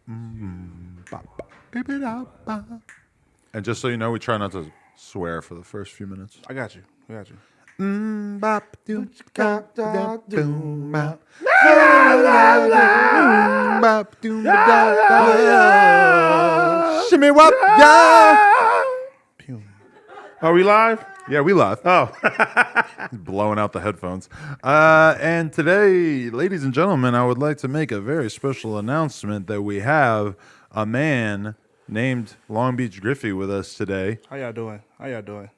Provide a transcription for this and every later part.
And just so you know, we try not to swear for the first few minutes. I got you. I got you. Shimmy wop, yeah. Are we live? Yeah, we live. Oh. Blowing out the headphones. And today, ladies and gentlemen, I would like to make a very special announcement that we have a man named Long Beach Griffy with us today. How y'all doing?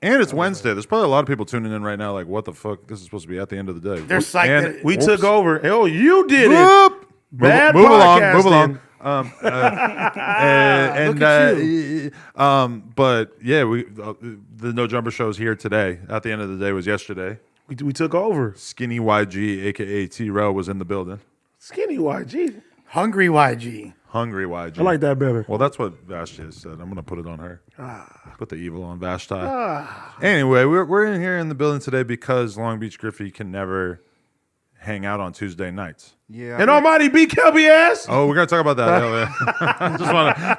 And it's Wednesday. There's probably a lot of people tuning in right now like, what the fuck? This is supposed to be at the end of the day. They're psyched. We took over. Oh, you did it. Whoop. Bad move podcasting. along. But yeah, the No Jumper show is here today. At the end of the day was yesterday. We took over. Skinny YG, aka T-Row, was in the building. Skinny YG. Hungry YG. Hungry YG. I like that better. Well, that's what Vashti has said. I'm going to put it on her. Put the evil on Vashti. Anyway, we're in here in the building today because Long Beach Griffy can never hang out on Tuesday nights. Yeah. And almighty B. Kelpy ass. Oh, we're going to talk about that.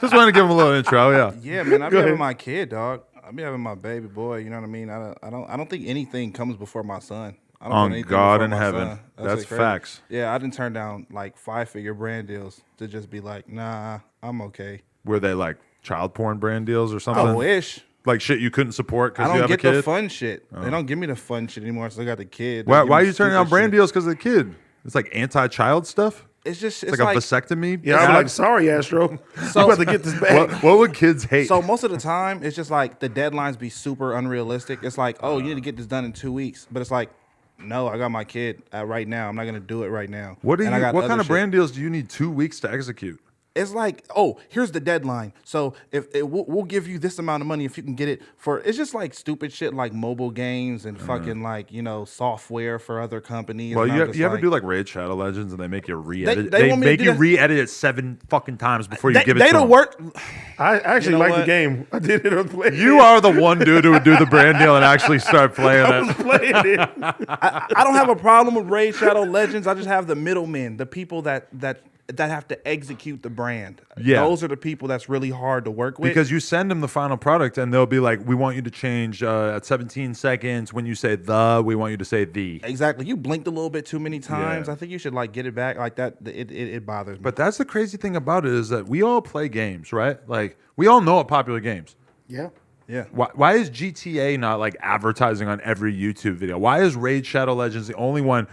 just want to give him a little intro, yeah. Yeah, man. I be having my kid, dog. I be having my baby boy. You know what I mean? I don't think anything comes before my son. I don't On put anything God before in my heaven. son. That's crazy. facts. Yeah, I didn't turn down like 5-figure brand deals to just be like, nah, I'm okay. Were they like child porn brand deals or something? I wish. Like shit you couldn't support because I you don't have a get kid? the fun shit. They don't give me the fun shit anymore. So I got the kid. Why are you turning down brand deals because of the kid? It's like anti-child stuff? It's just It's like a vasectomy? Yeah, I'm like, sorry, Astro. So- you about to get this back. What would kids hate? So most of the time, it's just like the deadlines be super unrealistic. It's like, oh, you need to get this done in 2 weeks. But it's like, no, I got my kid right now. I'm not going to do it right now. What And I got kind other of shit. brand deals do you need 2 weeks to execute? It's like, oh, here's the deadline. So we'll give you this amount of money if you can get it for. It's just like stupid shit like mobile games and fucking like software for other companies. Well, And I'm just you ever like- do like Raid Shadow Legends and they make you re-edit? They want me to make do you that. re-edit it 7 fucking times before you give it They to don't them. work. I actually You know like the what? game. I did it on play. You are the one dude who would do the brand deal and actually start playing it. playing it. I don't have a problem with Raid Shadow Legends. I just have the middlemen, the people that have to execute the brand. Yeah. Those are the people that's really hard to work with. Because you send them the final product and they'll be like, we want you to change at 17 seconds. When you say we want you to say the. Exactly. You blinked a little bit too many times. Yeah. I think you should like get it back like that. It bothers me. But that's the crazy thing about it is that we all play games, right? Like, we all know popular games. Yeah. yeah. Why is GTA not like advertising on every YouTube video? Why is Raid Shadow Legends the only one?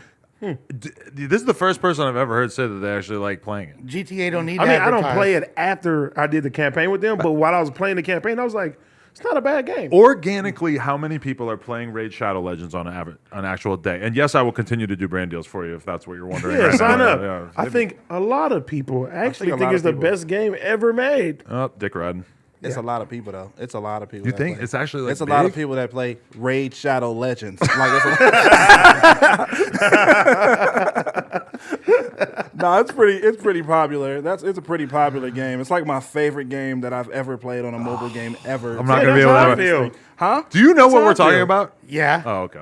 This is the first person I've ever heard say that they actually like playing it. GTA don't need I to mean, I don't advertise. play it after I did the campaign with them, but while I was playing the campaign, I was like, it's not a bad game. Organically, how many people are playing Raid Shadow Legends on an actual day? And yes, I will continue to do brand deals for you if that's what you're wondering. Yeah, right sign now. up. Yeah. I think a lot of people actually a think lot it's of the people- best game ever made. Oh, dick riding. It's a lot of people though. It's a lot of people. You that think play. it's actually like It's a lot of big? people that play Raid Shadow Legends. Like no, it's pretty popular. It's a pretty popular game. It's like my favorite game that I've ever played on a mobile game ever. I'm not Yeah, gonna be that's able how I to. feel. Huh? Do you know what how we're I talking feel. about? Yeah. Oh, okay.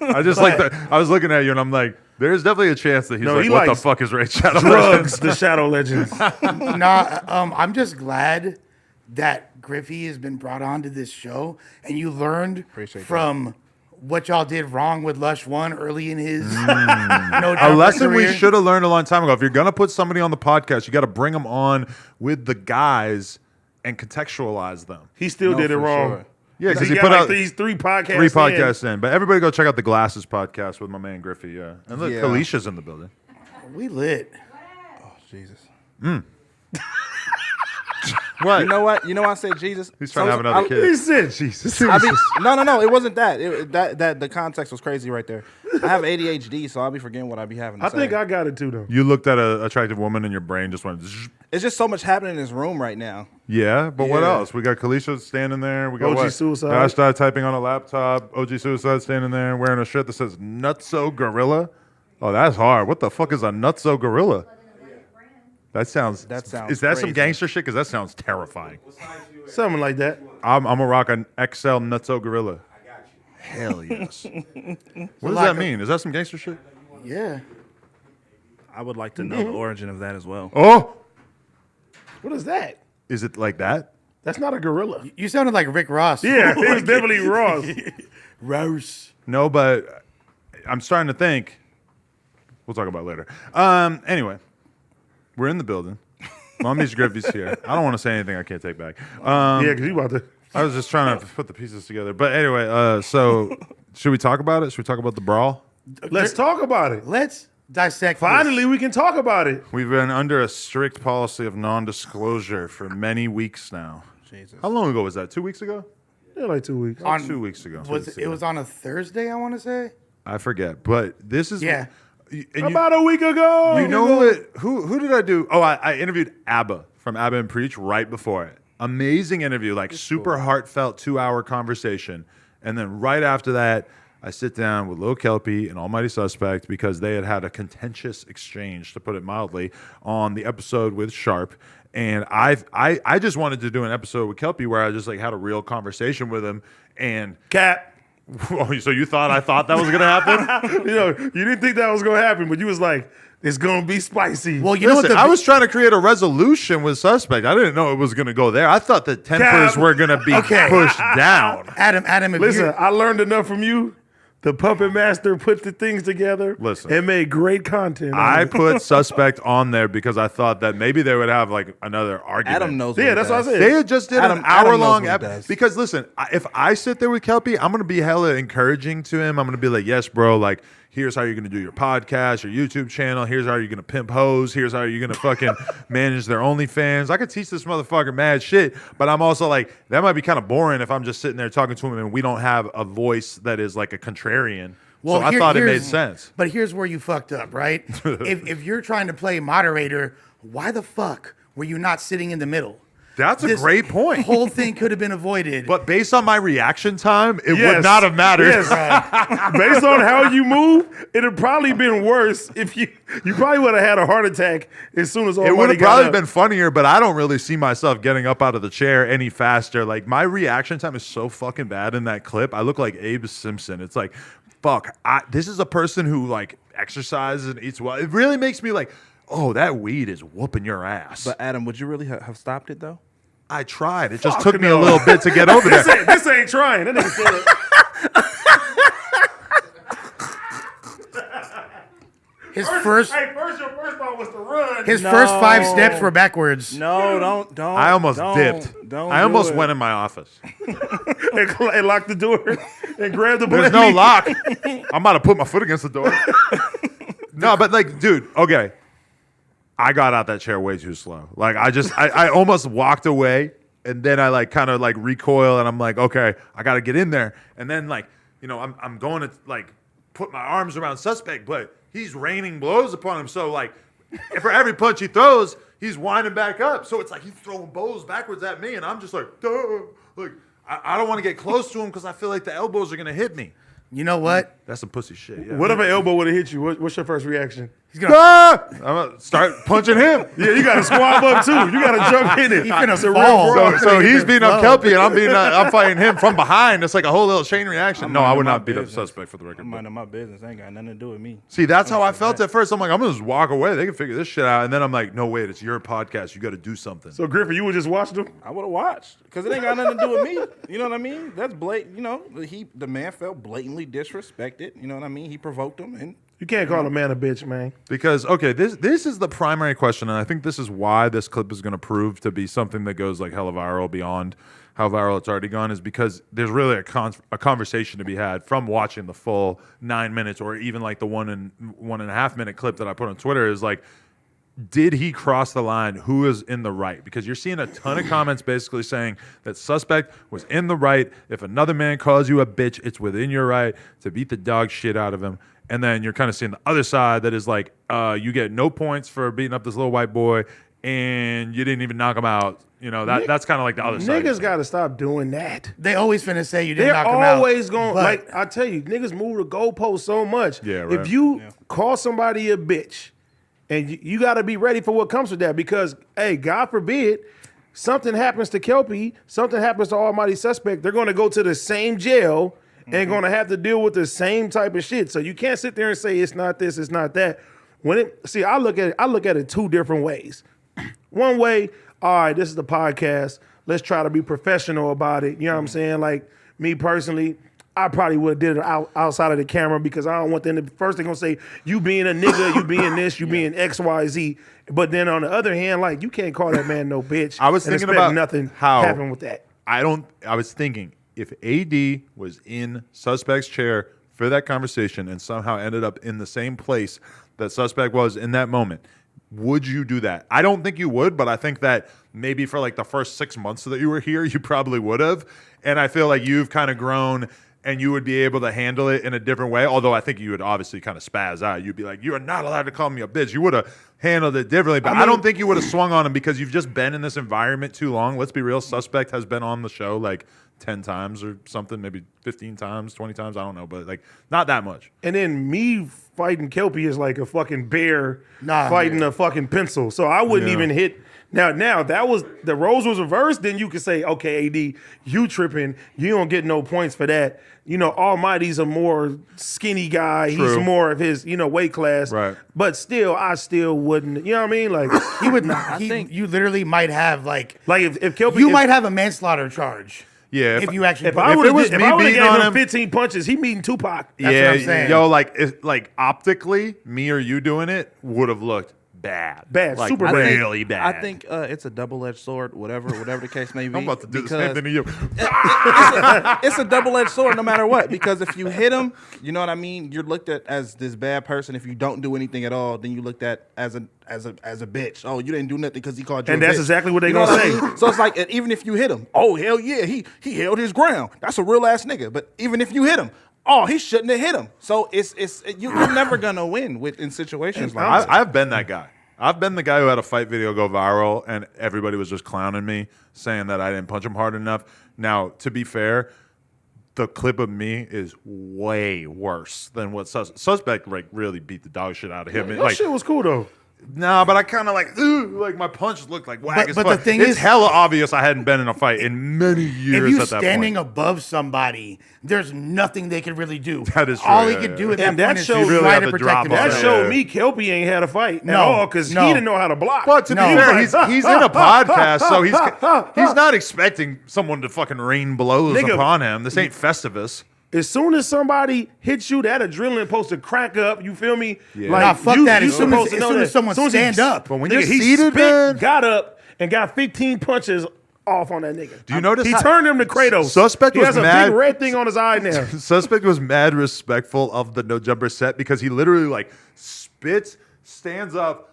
I just like that. I was looking at you and I'm like, there's definitely a chance that he's No, like, he what the likes fuck is Raid Shadow Legends? Drugs, the Shadow Legends. I'm just glad that Griffy has been brought onto this show and you learned Appreciate from what y'all did wrong with Lush One early in his no A jumper lesson we career. should have learned a long time ago. If you're gonna put somebody on the podcast, you got to bring them on with the guys and contextualize them. He still did it for wrong. sure. Yeah, because He he got put like out these three podcasts. 3 podcasts in. But everybody go check out the Glasses podcast with my man Griffy. Yeah, and look, Yeah. Kalicia's in the building. We lit. Oh Jesus. What? You know what? You know why I said Jesus? He's trying to have another He kid. said, Jesus. I mean, no, it wasn't that. That the context was crazy right there. I have ADHD, so I'll be forgetting what I be having to I say. think I got it too, though. You looked at an attractive woman and your brain just went. Zzz. It's just so much happening in this room right now. Yeah, but what Yeah. else? We got Kalisha standing there. We got OG what? Suicide. Vashti typing on a laptop. OG Suicide standing there wearing a shirt that says Nutso Gorilla. Oh, that's hard. What the fuck is a Nutso Gorilla? That sounds. That sounds Is that some crazy. gangster shit? Because that sounds terrifying. Something like that. I'm a rock an XL Nutso Gorilla. I got you. Hell yes. What does that mean? Is that some gangster shit? Yeah. I would like to know the origin of that as well. Oh, What is that? Is it like that? That's not a gorilla. You sounded like Rick Ross. Yeah, it was definitely Ross. Rouse. No, but I'm starting to think. We'll talk about it later. Anyway, we're in the building. Long Beach Griffy's here. I don't want to say anything I can't take back. Yeah, because you about to. I was just trying to put the pieces together. But anyway, so should we talk about it? Should we talk about the brawl? Let's talk about it. Let's dissect. Finally, we can talk about it. We've been under a strict policy of non-disclosure for many weeks now. Jesus. How long ago was that? 2 weeks ago? Yeah, like 2 weeks. On- 2 weeks ago. It was on a Thursday, I want to say. I forget, but this is Yeah. and About a week ago. you know what? Who did I do? Oh, I interviewed ABBA from ABBA and Preach right before it. Amazing interview, like super heartfelt 2-hour conversation, and then right after that, I sit down with Lil Kelpy and Almighty Suspect because they had a contentious exchange, to put it mildly, on the episode with Sharp. And I just wanted to do an episode with Kelpy where I just like had a real conversation with him. And Cap. oh, so you thought I thought that was gonna happen? You know, you didn't think that was going to happen, but you was like, it's going to be spicy. Well, you know Listen, what? I was trying to create a resolution with Suspect. I didn't know it was gonna go there. I thought the tempers were gonna be pushed down. Adam, if Listen, you're, I learned enough from you. The puppet master put the things together. Listen. and made great content. I put Suspect on there because I thought that maybe they would have like another argument. Adam knows. What Yeah, he that's what I does. said. They had just did Adam an knows hour-long what he does. because listen, if I sit there with Kelpy, I'm gonna be hella encouraging to him. I'm gonna be like, yes, bro, like here's how you're gonna do your podcast, your YouTube channel. Here's how you're gonna pimp hoes. Here's how you're gonna fucking manage their OnlyFans. I could teach this motherfucker mad shit, but I'm also like, that might be kind of boring if I'm just sitting there talking to him and we don't have a voice that is like a contrarian. So I thought it made sense. But here's where you fucked up, right? if you're trying to play moderator, why the fuck were you not sitting in the middle? That's a This great point. Whole thing could have been avoided. But based on my reaction time, it Yes. would not have mattered. Yes. Based on how you move, it'd probably been worse if you probably would have had a heart attack as soon as It would Almighty have got probably up. been funnier, but I don't really see myself getting up out of the chair any faster. Like my reaction time is so fucking bad in that clip. I look like Abe Simpson. It's like, fuck, this is a person who like exercises and eats well. It really makes me like, oh, that weed is whooping your ass. But Adam, would you really have stopped it though? I tried. It just Fuck took me a no. little bit to get over there. This ain't trying. That nigga said it. his first Hey, your first thought was to run. his first 5 steps were backwards. No, don't. I almost dipped. Don't. I almost went in my office. and locked the door and grabbed the There's no lock. I'm about to put my foot against the door. No, but like, dude, okay. I got out that chair way too slow. Like I almost walked away and then I like kind of like recoil and I'm like, okay, I got to get in there. And then like, you know, I'm going to like put my arms around Suspect, but he's raining blows upon him. So like for every punch he throws, he's winding back up. So it's like he's throwing bows backwards at me and I'm just like, duh. Like I don't want to get close to him because I feel like the elbows are going to hit me. You know what? That's some pussy shit. Yeah. What if an elbow would have hit you? What's your first reaction? He's gonna I'm gonna start punching him. Yeah, you got to squab up too. You got to jump in it. He's gonna It's a fall. real brawl. So he's beating up Slow. Kelpy, and I'm fighting him from behind. It's like a whole little chain reaction. No, I would not beat up business. Suspect for the record. I'm but- minding my business. Ain't got nothing to do with me. See, that's how I felt at first. I'm like, I'm gonna just walk away. They can figure this shit out. And then I'm like, no, wait, it's your podcast. You got to do something. So Griffy, you would just watch them? I would have watched because it ain't got nothing to do with me. You know what I mean? That's blatant. You know, the man felt blatantly disrespected. You know what I mean? He provoked him, and You can't call a man a bitch, man. Because okay, this is the primary question, and I think this is why this clip is going to prove to be something that goes like hella viral beyond how viral it's already gone. Is because there's really a conversation to be had from watching the full 9 minutes, or even like the 1.5 minute clip that I put on Twitter. Is like, did he cross the line? Who is in the right? Because you're seeing a ton of comments basically saying that Suspect was in the right. If another man calls you a bitch, it's within your right to beat the dog shit out of him. And then you're kind of seeing the other side that is like, you get no points for beating up this little white boy, and you didn't even knock him out. You know, that's kind of like the other side. Niggas got to stop doing that. They always finna say you didn't They're knock him out. always going, but like, I tell you, niggas move the goalpost so much. Yeah, right. If you call somebody a bitch, and you got to be ready for what comes with that, because, hey, God forbid, something happens to Kelpy, something happens to Almighty Suspect, they're going to go to the same jail and going to have to deal with the same type of shit. So you can't sit there and say it's not this, it's not that. I look at it 2 different ways. one way, all right, this is the podcast. Let's try to be professional about it. You know what I'm saying? Like me personally, I probably would have did it outside of the camera because I don't want them to first they're gonna say you being a nigga, you being this, you being X, Y, Z. But then on the other hand, like you can't call that man no bitch. I was and thinking expect about nothing how happen with that. I was thinking if AD was in Suspect's chair for that conversation and somehow ended up in the same place that Suspect was in that moment, would you do that? I don't think you would, but I think that maybe for like the first 6 months that you were here, you probably would have. And I feel like you've kind of grown and you would be able to handle it in a different way. Although I think you would obviously kind of spaz out. You'd be like, you are not allowed to call me a bitch. You would have handled it differently. But I don't think you would have swung on him because you've just been in this environment too long. Let's be real. Suspect has been on the show like 10 times or something, maybe 15 times, 20 times. I don't know, but like not that much. And then me fighting Kelpy is like a fucking bear fighting a fucking pencil. So I wouldn't even hit. Now that was the roles was reversed. Then you could say, okay, AD, you tripping. You don't get no points for that. You know, Almighty's a more skinny guy. True. He's more of his, weight class. Right. But still, I still wouldn't. You know what I mean? Like He would not. You literally might have like if Kelpy, you might have a manslaughter charge. Yeah, If you actually If put I If would it was have me beating gave on him him- 15 punches, he meeting Tupac. That's what I'm saying. Yo, like optically, me or you doing it would have looked bad. Bad, like, super I bad. think- really bad. I think it's a double-edged sword, whatever the case may be. I'm about to do the because same thing to you. it's a double-edged sword no matter what, because if you hit him, you know what I mean, you're looked at as this bad person. If you don't do anything at all, then you looked at as a bitch. Oh, you didn't do nothing because he called you And a that's bitch. exactly what they You know gonna I say. mean? So it's like, even if you hit him, oh hell yeah, he held his ground. That's a real ass nigga. But even if you hit him, oh, he shouldn't have hit him. So you're never gonna win in situations like that. I've been that guy. I've been the guy who had a fight video go viral and everybody was just clowning me, saying that I didn't punch him hard enough. Now, to be fair, the clip of me is way worse than what Suspect like really beat the dog shit out of him. That Like, shit was cool though. nah, but I kind of like my punch looked like whack as but fuck. the thing it's is- hella obvious I hadn't been in a fight in many years If you're at that standing point. above somebody, there's nothing they could really do. That is true, All he yeah, could yeah. do at And that that point is shows just really try have to to protect drop on That himself. showed Yeah. me Kelpy ain't had a fight No, at all because no. he didn't know how to block. But to be No. fair, he's in a podcast, so he's not expecting someone to fucking rain blows Nigga, upon him. This ain't Festivus. As soon as somebody hits you, that adrenaline supposed to crack up. You feel me? Yeah. Nah, fuck that. As soon supposed as to know that. someone Soon as he- stand up. But when Nigga, you're he seated, spit, man, got up, and got 15 punches off on that nigga. Do you notice he how- turned him to Kratos? Suspect he was has a mad- big red thing on his eye now. Suspect was mad respectful of the no jumper set because he literally like spits, stands up,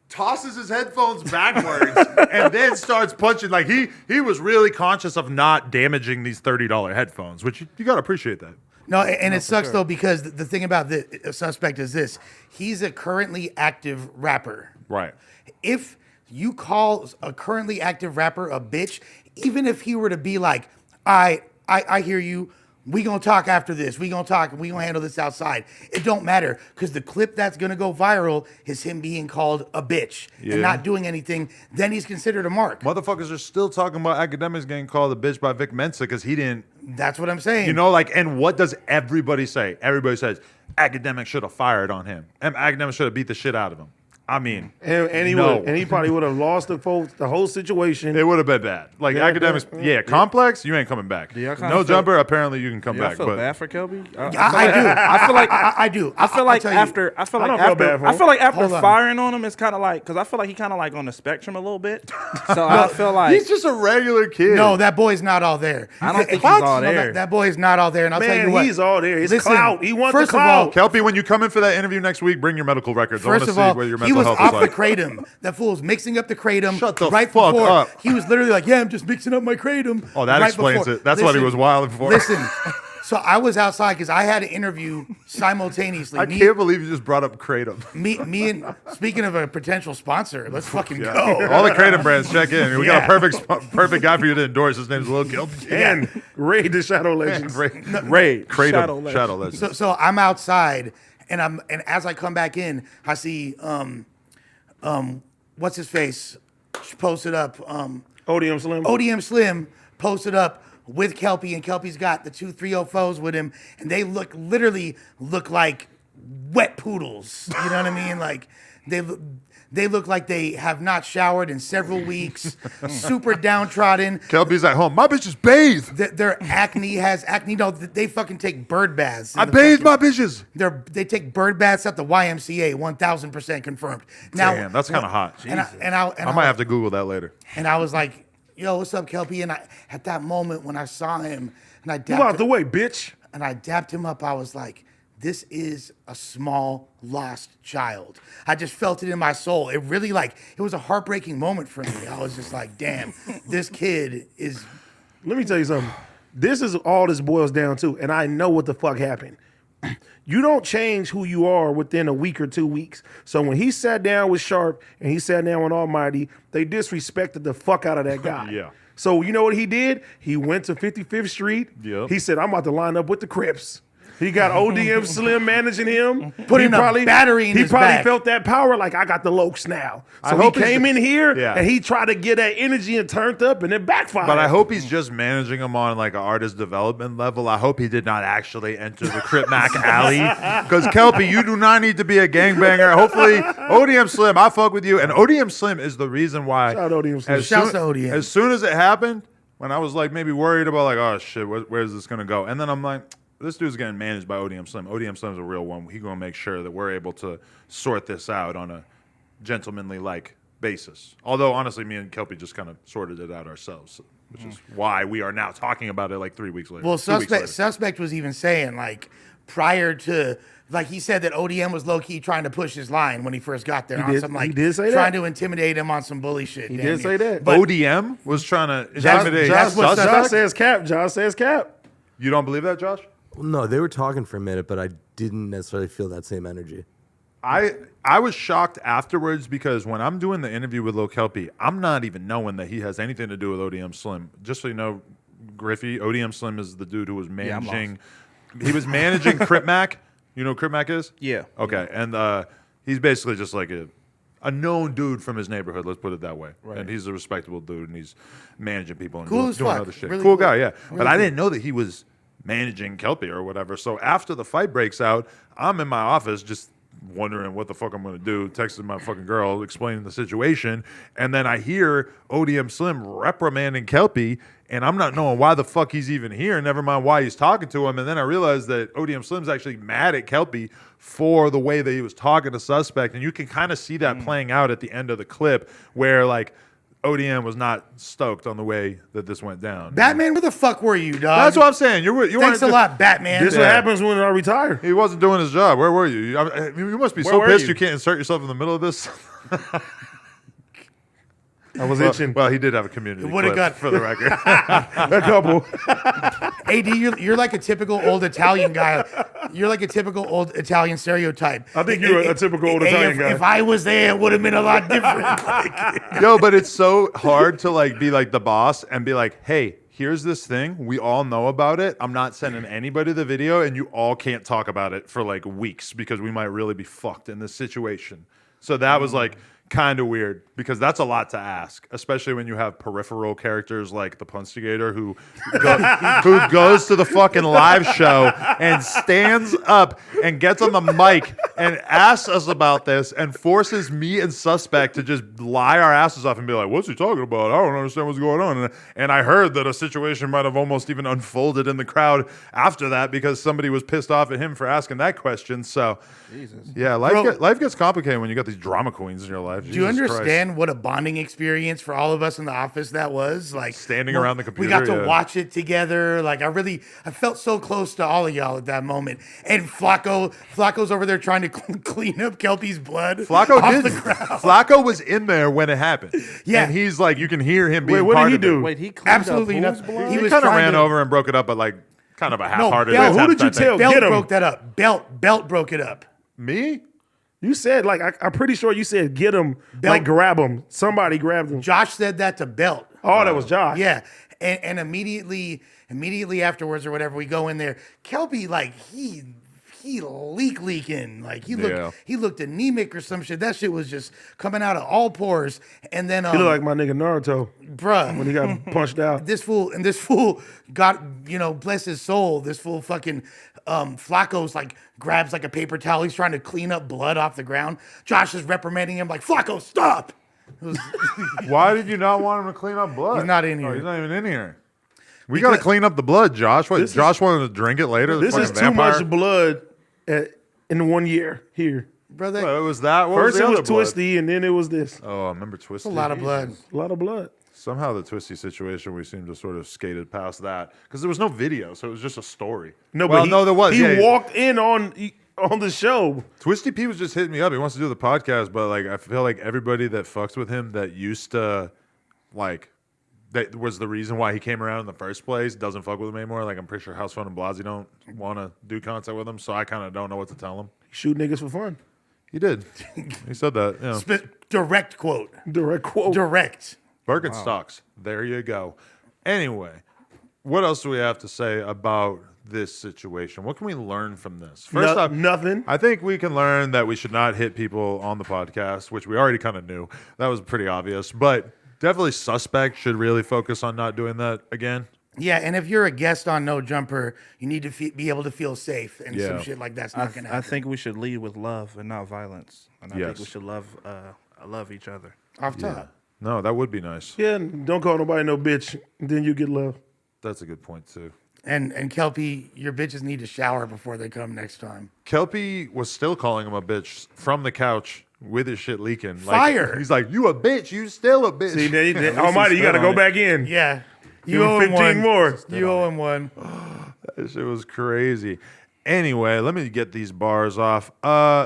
tosses his headphones backwards, and then starts punching. Like he was really conscious of not damaging these $30 headphones, which you gotta appreciate that. No, and it sucks though because the thing about the Suspect is this: he's a currently active rapper. Right. If you call a currently active rapper a bitch, even if he were to be like, I hear you. We gonna talk after this. We gonna handle this outside. It don't matter because the clip that's gonna go viral is him being called a bitch Yeah. and not doing anything. Then he's considered a mark. Motherfuckers are still talking about Academics getting called a bitch by Vic Mensa because he didn't. That's what I'm saying. You know, like, and what does everybody say? Everybody says Academics should have fired on him. And Academics should have beat the shit out of him. I mean, And he no. would, and he probably would have lost the whole situation. It would have been bad. Like Yeah, Academics, yeah. Complex, you ain't coming back. y'all kinda No feel- jumper, apparently you can come Yeah, I back. feel But bad for Kelpy. I do. I feel like I do. I feel I'll like tell you. after I feel I like don't feel after bad for I him. feel like after Hold on. firing on him, it's kind of like because I feel like he kind of like on the spectrum a little bit. So I feel like he's just a regular kid. No, that boy's not all there. I don't think What? he's all No, there. that boy is not all there. And I'll tell you Man, what. he's all there. It's Listen, clout. He wants the first of all, clout. Kelpy, when you come in for that interview next week, bring your medical records. I want First to of see all, what your he mental was health off is the like. kratom. That fool was mixing up the kratom Shut the right fuck before. up. He was literally like, "Yeah, I'm just mixing up my kratom." Oh, that right explains before. it. That's what he was wilding for. Listen, so I was outside because I had an interview simultaneously. I can't believe you just brought up Kratom. Me and speaking of a potential sponsor, let's fucking Yeah. go. All the Kratom brands, check in. We got Yeah. a perfect guy for you to endorse. His name's Lil Kelpy. And Raid the Shadow Legends. Raid Kratom, Shadow Legends. So I'm outside, and as I come back in, I see what's his face posted up. ODM Slim. ODM Slim posted up with Kelpy, and Kelpy's got the 2 304s with him, and they literally look like wet poodles. You know what I mean? Like they look like they have not showered in several weeks, super downtrodden. Kelpy's at home. My bitches bathe. Their acne has acne. No, they fucking take bird baths. I bathe my bitches. They take bird baths at the YMCA, 1,000% confirmed. Now, Damn, that's kind of hot. I might have to Google that later. And I was like, "Yo, what's up, Kelpy?" And at that moment when I saw him, and I Move dapped out the way, bitch. and I dapped him up, I was like, "This is a small lost child." I just felt it in my soul. It really it was a heartbreaking moment for me. I was just like, "Damn, this kid is." Let me tell you something. This is all this boils down to, and I know what the fuck happened. You don't change who you are within a week or 2 weeks. So when he sat down with Sharp and he sat down with Almighty, they disrespected the fuck out of that guy. Yeah. So you know what he did? He went to 55th Street. Yep. He said, "I'm about to line up with the Crips." He got ODM Slim managing him. Putting a battery in He his probably back. felt that power like, I got the lokes now. I So he hope he's came in here yeah. and he tried to get that energy and turned up and it backfired. But I hope he's just managing them on like an artist development level. I hope he did not actually enter the Crip Mac alley. Because Kelpy, you do not need to be a gangbanger. Hopefully, ODM Slim, I fuck with you. And ODM Slim is the reason why. Shout out ODM Slim. Shouts to ODM. As soon as it happened, when I was like maybe worried about like, oh shit, where's this gonna go? And then I'm like, this dude's getting managed by ODM Slim. ODM Slim's a real one. He's gonna make sure that we're able to sort this out on a gentlemanly like basis. Although honestly, me and Kelpy just kind of sorted it out ourselves, which is why we are now talking about it like 3 weeks later. Well, 2 weeks later. suspect was even saying prior to he said that ODM was low key trying to push his line when he first got there on did- some he did say trying that. to intimidate him on some bully shit. He damn did say near. that. But ODM was trying to intimidate Josh suspect? says cap. Josh says cap. You don't believe that, Josh? No, they were talking for a minute, but I didn't necessarily feel that same energy. I was shocked afterwards because when I'm doing the interview with Lil Kelpy, I'm not even knowing that he has anything to do with ODM Slim. Just so you know, Griffy, ODM Slim is the dude who was managing. He was managing Crip Mac. You know who Crip Mac is? Yeah. Okay, and he's basically just like a known dude from his neighborhood. Let's put it that way. Right. And he's a respectable dude, and he's managing people and Cool doing as fuck. other shit. Really cool cool. guy, yeah. But I didn't know that he was managing Kelpy or whatever. So after the fight breaks out, I'm in my office just wondering what the fuck I'm going to do, texting my fucking girl, explaining the situation, and then I hear ODM Slim reprimanding Kelpy, and I'm not knowing why the fuck he's even here, never mind why he's talking to him, and then I realized that ODM Slim's actually mad at Kelpy for the way that he was talking to Suspect, and you can kind of see that playing out at the end of the clip, where like ODM was not stoked on the way that this went down. Batman, where the fuck were you, dog? That's what I'm saying. You Thanks weren't a lot, Batman. This is what happens when I retire. He wasn't doing his job. Where were you? I mean, you must be so were pissed you? you can't insert yourself in the middle of this. I was itching. Well, he did have a community would've clip, got- for the record. A couple. AD, you're like a typical old Italian guy. You're like a typical old Italian stereotype. I think you're a typical old Hey, Italian guy. If I was there, it would have been a lot different. Yo, but it's so hard to like be like the boss and be like, hey, here's this thing. We all know about it. I'm not sending anybody the video, and you all can't talk about it for like weeks because we might really be fucked in this situation. So that was like kind of weird because that's a lot to ask, especially when you have peripheral characters like the Punstigator who goes to the fucking live show and stands up and gets on the mic and asks us about this and forces me and Suspect to just lie our asses off and be like, what's he talking about? I don't understand what's going on. And I heard that a situation might have almost even unfolded in the crowd after that because somebody was pissed off at him for asking that question. So, yeah, life gets complicated when you got these drama queens in your life. Do you Jesus Christ. understand what a bonding experience for all of us in the office that was? Like Standing around the We got computer, to yeah. watch it together. Like I felt so close to all of y'all at that moment. And Flacco's over there trying to clean up Kelpy's blood. Flacco off did. the ground. Flacco was in there when it happened. Yeah. And he's like, you can hear him being Wait, what part did he of it. do? Wait, he cleaned Absolutely up nothing. whose blood? He He was kind of trying ran to- over and broke it up, but like kind of a half-hearted Bell- attempt, who did you I think. tell? Belt Get him. broke that up. Belt broke it up. Me? You said, like, I'm pretty sure you said get him, like grab him. Somebody grabbed him. Josh said that to Belt. Oh, that was Josh. Yeah. And immediately afterwards or whatever, we go in there. Kelpy, like, he he leaking. Like Yeah. he looked anemic or some shit. That shit was just coming out of all pores. And then He looked like my nigga Naruto bruh, when he got punched out. this fool got, bless his soul. This fool fucking Flakko's like grabs like a paper towel. He's trying to clean up blood off the ground. Josh is reprimanding him like, Flakko, stop. It was- Why did you not want him to clean up blood? He's not in Oh, here. he's not even in here. We got to clean up the blood, Josh. What, Josh wanted to drink it later? The This is fucking too vampire? much blood in 1 year here. Brother, Well, it was that. What First was the it was other blood? Twisty, and then it was this. Oh, I remember Twisty. a lot of blood. A lot of blood. Somehow the Twisty situation, we seem to sort of skated past that because there was no video, so it was just a story. No, well, but no, there was. He Yeah, walked in on the show. Twisty P was just hitting me up. He wants to do the podcast, but like I feel like everybody that fucks with him that used to, like, that was the reason why he came around in the first place doesn't fuck with him anymore. Like I'm pretty sure House Phone and Blasey don't want to do content with him, so I kind of don't know what to tell him. Shoot niggas for fun. He did. He said that. Yeah. Direct quote. Direct quote. Direct. Birkenstocks. There you go. Anyway, what else do we have to say about this situation? What can we learn from this? First off, nothing. I think we can learn that we should not hit people on the podcast, which we already kind of knew. That was pretty obvious. But definitely suspect should really focus on not doing that again. Yeah, and if you're a guest on No Jumper, you need to be able to feel safe, and Yeah. some shit like that's not gonna I happen. think we should lead with love and not violence, and I Yes. think we should love each other. Off top. No, that would be nice. Yeah, and don't call nobody no bitch. Then you get love. That's a good point, too. And Kelpy, your bitches need to shower before they come next time. Kelpy was still calling him a bitch from the couch with his shit leaking. Fire. He's like, you a bitch. You still a bitch. See, then, At least Almighty, he you got to stood go on it. back in. Yeah. Give You him owe him 15 one. more. You owe him one. That shit was crazy. Anyway, let me get these bars off.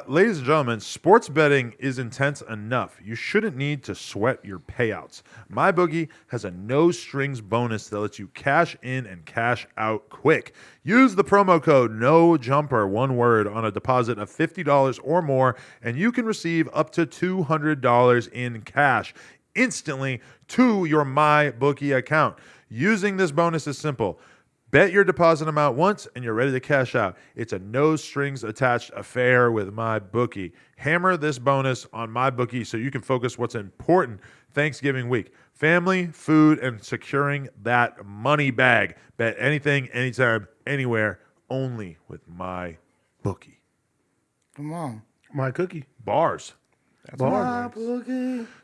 Ladies and gentlemen, sports betting is intense enough. You shouldn't need to sweat your payouts. MyBookie has a no-strings bonus that lets you cash in and cash out quick. Use the promo code NOJUMPER, one word, on a deposit of $50 or more, and you can receive up to $200 in cash instantly to your MyBookie account. Using this bonus is simple. Bet your deposit amount once and you're ready to cash out. It's a no strings attached affair with MyBookie. Hammer this bonus on MyBookie so you can focus what's important Thanksgiving week. Family, food, and securing that money bag. Bet anything, anytime, anywhere, only with MyBookie. Come on. My cookie. Bars. Bar.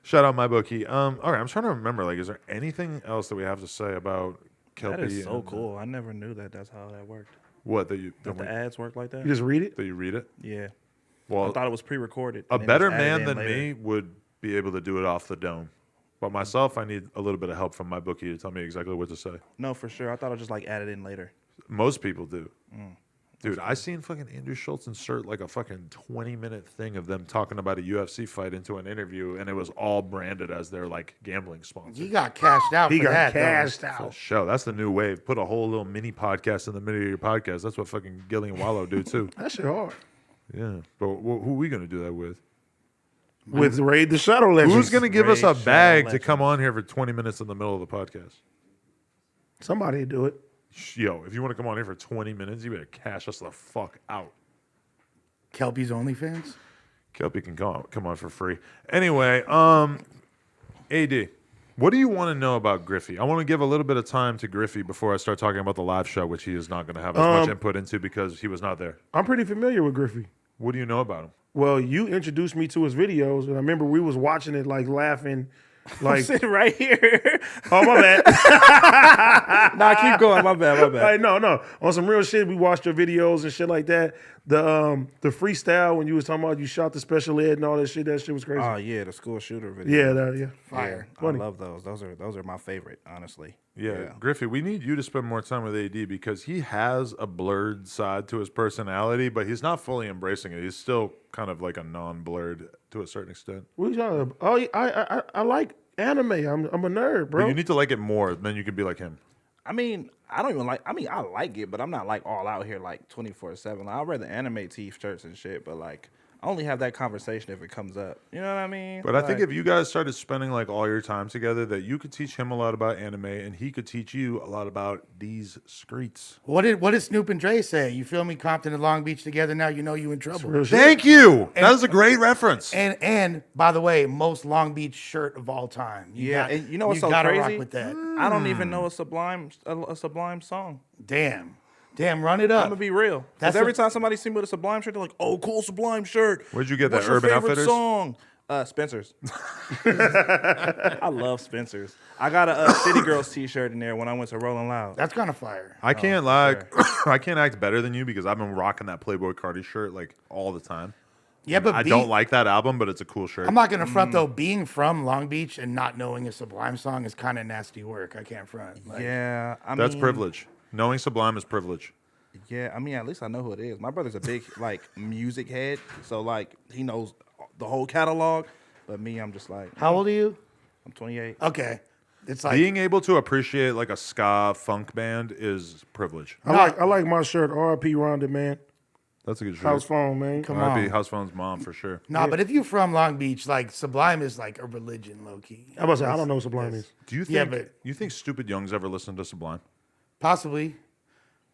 Shout out MyBookie. All right, I'm trying to remember, like, is there anything else that we have to say about Kelpy? That is so and, cool. I never knew that's how that worked. What, that you The ads work like that. You just read it. that you read it? Yeah. Well, I thought it was pre-recorded. a and then better just added man in than later. me would be able to do it off the dome. But myself, I need a little bit of help from MyBookie to tell me exactly what to say. No, for sure. I thought I just like added in later. Most people do. Dude, I seen fucking Andrew Schultz insert like a fucking 20-minute thing of them talking about a UFC fight into an interview, and it was all branded as their like gambling sponsor. He got cashed out He for got that. though. cashed For out. show. That's the new wave. Put a whole little mini podcast in the middle of your podcast. That's what fucking Gilly and Wallow do too. That shit hard. Yeah. But who are we going to do that with? With Raid the Shadow Legends. Who's going to give us a Raid Shadow bag to Legends. come on here for 20 minutes in the middle of the podcast? Somebody do it. Yo, if you want to come on here for 20 minutes, you better cash us the fuck out. Kelpy's OnlyFans? Kelpy can come on for free. Anyway, AD, what do you want to know about Griffy? I want to give a little bit of time to Griffy before I start talking about the live show, which he is not going to have as much input into because he was not there. I'm pretty familiar with Griffy. What do you know about him? Well, you introduced me to his videos, and I remember we was watching it, like laughing, like, Sitting right here. oh my bad. Nah, keep going. My bad. My bad. Like, no, on some real shit. We watched your videos and shit like that. The freestyle when you was talking about you shot the special ed and all that shit. That shit was crazy. Oh yeah, the school shooter video. Yeah. Fire. I Funny. love those. Those are my favorite, honestly. Yeah, Griffy, we need you to spend more time with AD because he has a blurred side to his personality, but he's not fully embracing it. He's still kind of like a non-blurred to a certain extent. What are you talking about? Oh, I like anime. I'm a nerd, bro. But you need to like it more, then you can be like him. I mean, I like it, but I'm not like all out here like 24/7. Like, I'd rather anime t-shirts and shit, but like I only have that conversation if it comes up. You know what I mean? But I think if you guys started spending like all your time together, that you could teach him a lot about anime, and he could teach you a lot about these streets. What did Snoop and Dre say? You feel me? Compton and Long Beach together now, you know you in trouble. Real shit. Thank you. That is a great reference. And by the way, most Long Beach shirt of all time. And you know what's so gotta crazy? rock with that. I don't even know a Sublime song. Damn, run it up. I'm gonna be real. That's Because every time somebody see me with a Sublime shirt, they're like, "Oh, cool Sublime shirt." Where'd you get What's that? your Urban favorite Outfitters? song? Spencer's. I love Spencer's. I got a City Girls T-shirt in there when I went to Rolling Loud. That's kind of fire. I can't I can't act better than you because I've been rocking that Playboy Cardi shirt like all the time. Yeah, but I don't like that album, but it's a cool shirt. I'm not gonna front though. Being from Long Beach and not knowing a Sublime song is kind of nasty work. I can't front. Like, Yeah, That's mean, privilege. Knowing Sublime is privilege. Yeah, I mean, at least I know who it is. My brother's a big like music head, so like he knows the whole catalog. But me, I'm just like, How old are you? I'm 28. Okay, it's like Being able to appreciate like a ska funk band is privilege. I like my shirt. R.I.P. Rhonda, man. That's a good shirt. House phone, man. Come R.I.P. on. House Phone's mom for sure. Nah, but if you from Long Beach, like Sublime is like a religion, low key. I was I don't know what Sublime is. Do you think Yeah, but- you think Stupid Young's ever listened to Sublime? Possibly.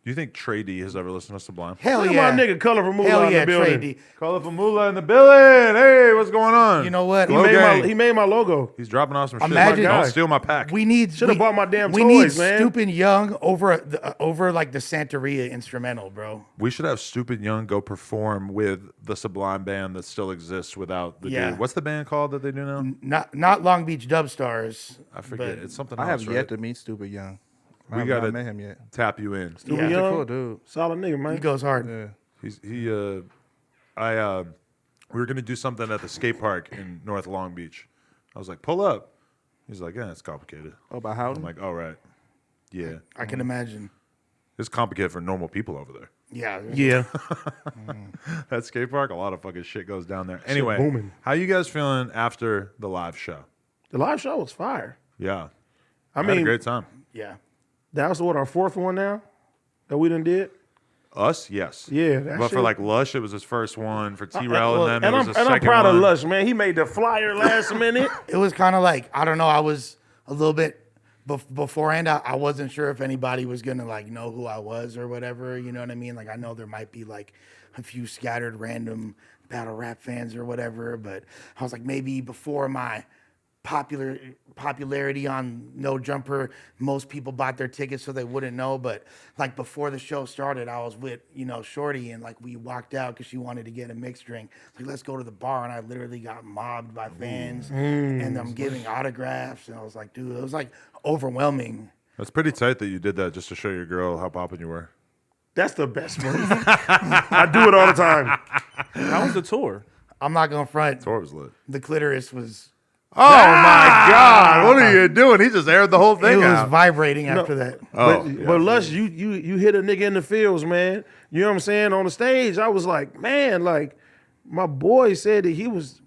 Do you think Trey D has ever listened to Sublime? Hell Look at yeah. my nigga Colorful Moolah Hell in yeah, the building. Trey D. Call up a moolah in the building. Hey, what's going on? You know what? He Glow made, gang. he made my logo. He's dropping off some Imagine- shit. My Don't guy. steal my pack. We need Should've bought my damn we toys, need man. Stupid Young over like the Santeria instrumental, bro. We should have Stupid Young go perform with the Sublime band that still exists without the Yeah. dude. What's the band called that they do now? Not Long Beach Dub Stars. I forget. but- it's something I else, have right? yet to meet Stupid Young. I We have gotta not met him yet. tap you in. Stupid Yeah. Young, Cool dude. solid nigga, man. He goes hard. Yeah. We were gonna do something at the skate park in North Long Beach. I was like, pull up. He's like, yeah, it's complicated. Oh, about Howden? I'm like, all right. Yeah. I can imagine. It's complicated for normal people over there. Yeah. Yeah. That skate park, a lot of fucking shit goes down there. Anyway, booming. how you guys feeling after the live show? The live show was fire. Yeah. I had a mean, great time. Yeah. that was what our fourth one now that we done did. Us, yes. Yeah, that But for shit- like Lush, it was his first one. For T-Rail, Well, and then it was his I'm second proud one. of Lush, man. He made the flyer last minute. It was kind of like, I don't know, I was a little bit beforehand. I wasn't sure if anybody was going to like know who I was or whatever. You know what I mean? Like, I know there might be like a few scattered random battle rap fans or whatever, but I was like, maybe before my popularity on No Jumper, most people bought their tickets so they wouldn't know. But like before the show started, I was with, Shorty, and like we walked out because she wanted to get a mixed drink. Like, let's go to the bar, and I literally got mobbed by fans, and I'm giving autographs, and I was like, dude, it was like overwhelming. That's pretty tight that you did that just to show your girl how poppin' you were. That's the best move. I do it all the time. How was the tour? I'm not gonna front. Tour was lit. The clitoris was Oh my God! What are you doing? He just aired the whole it thing was out. vibrating after that. Oh, But Lush, you hit a nigga in the fields, man. You know what I'm saying? On the stage, I was like, man, like my boy said that he was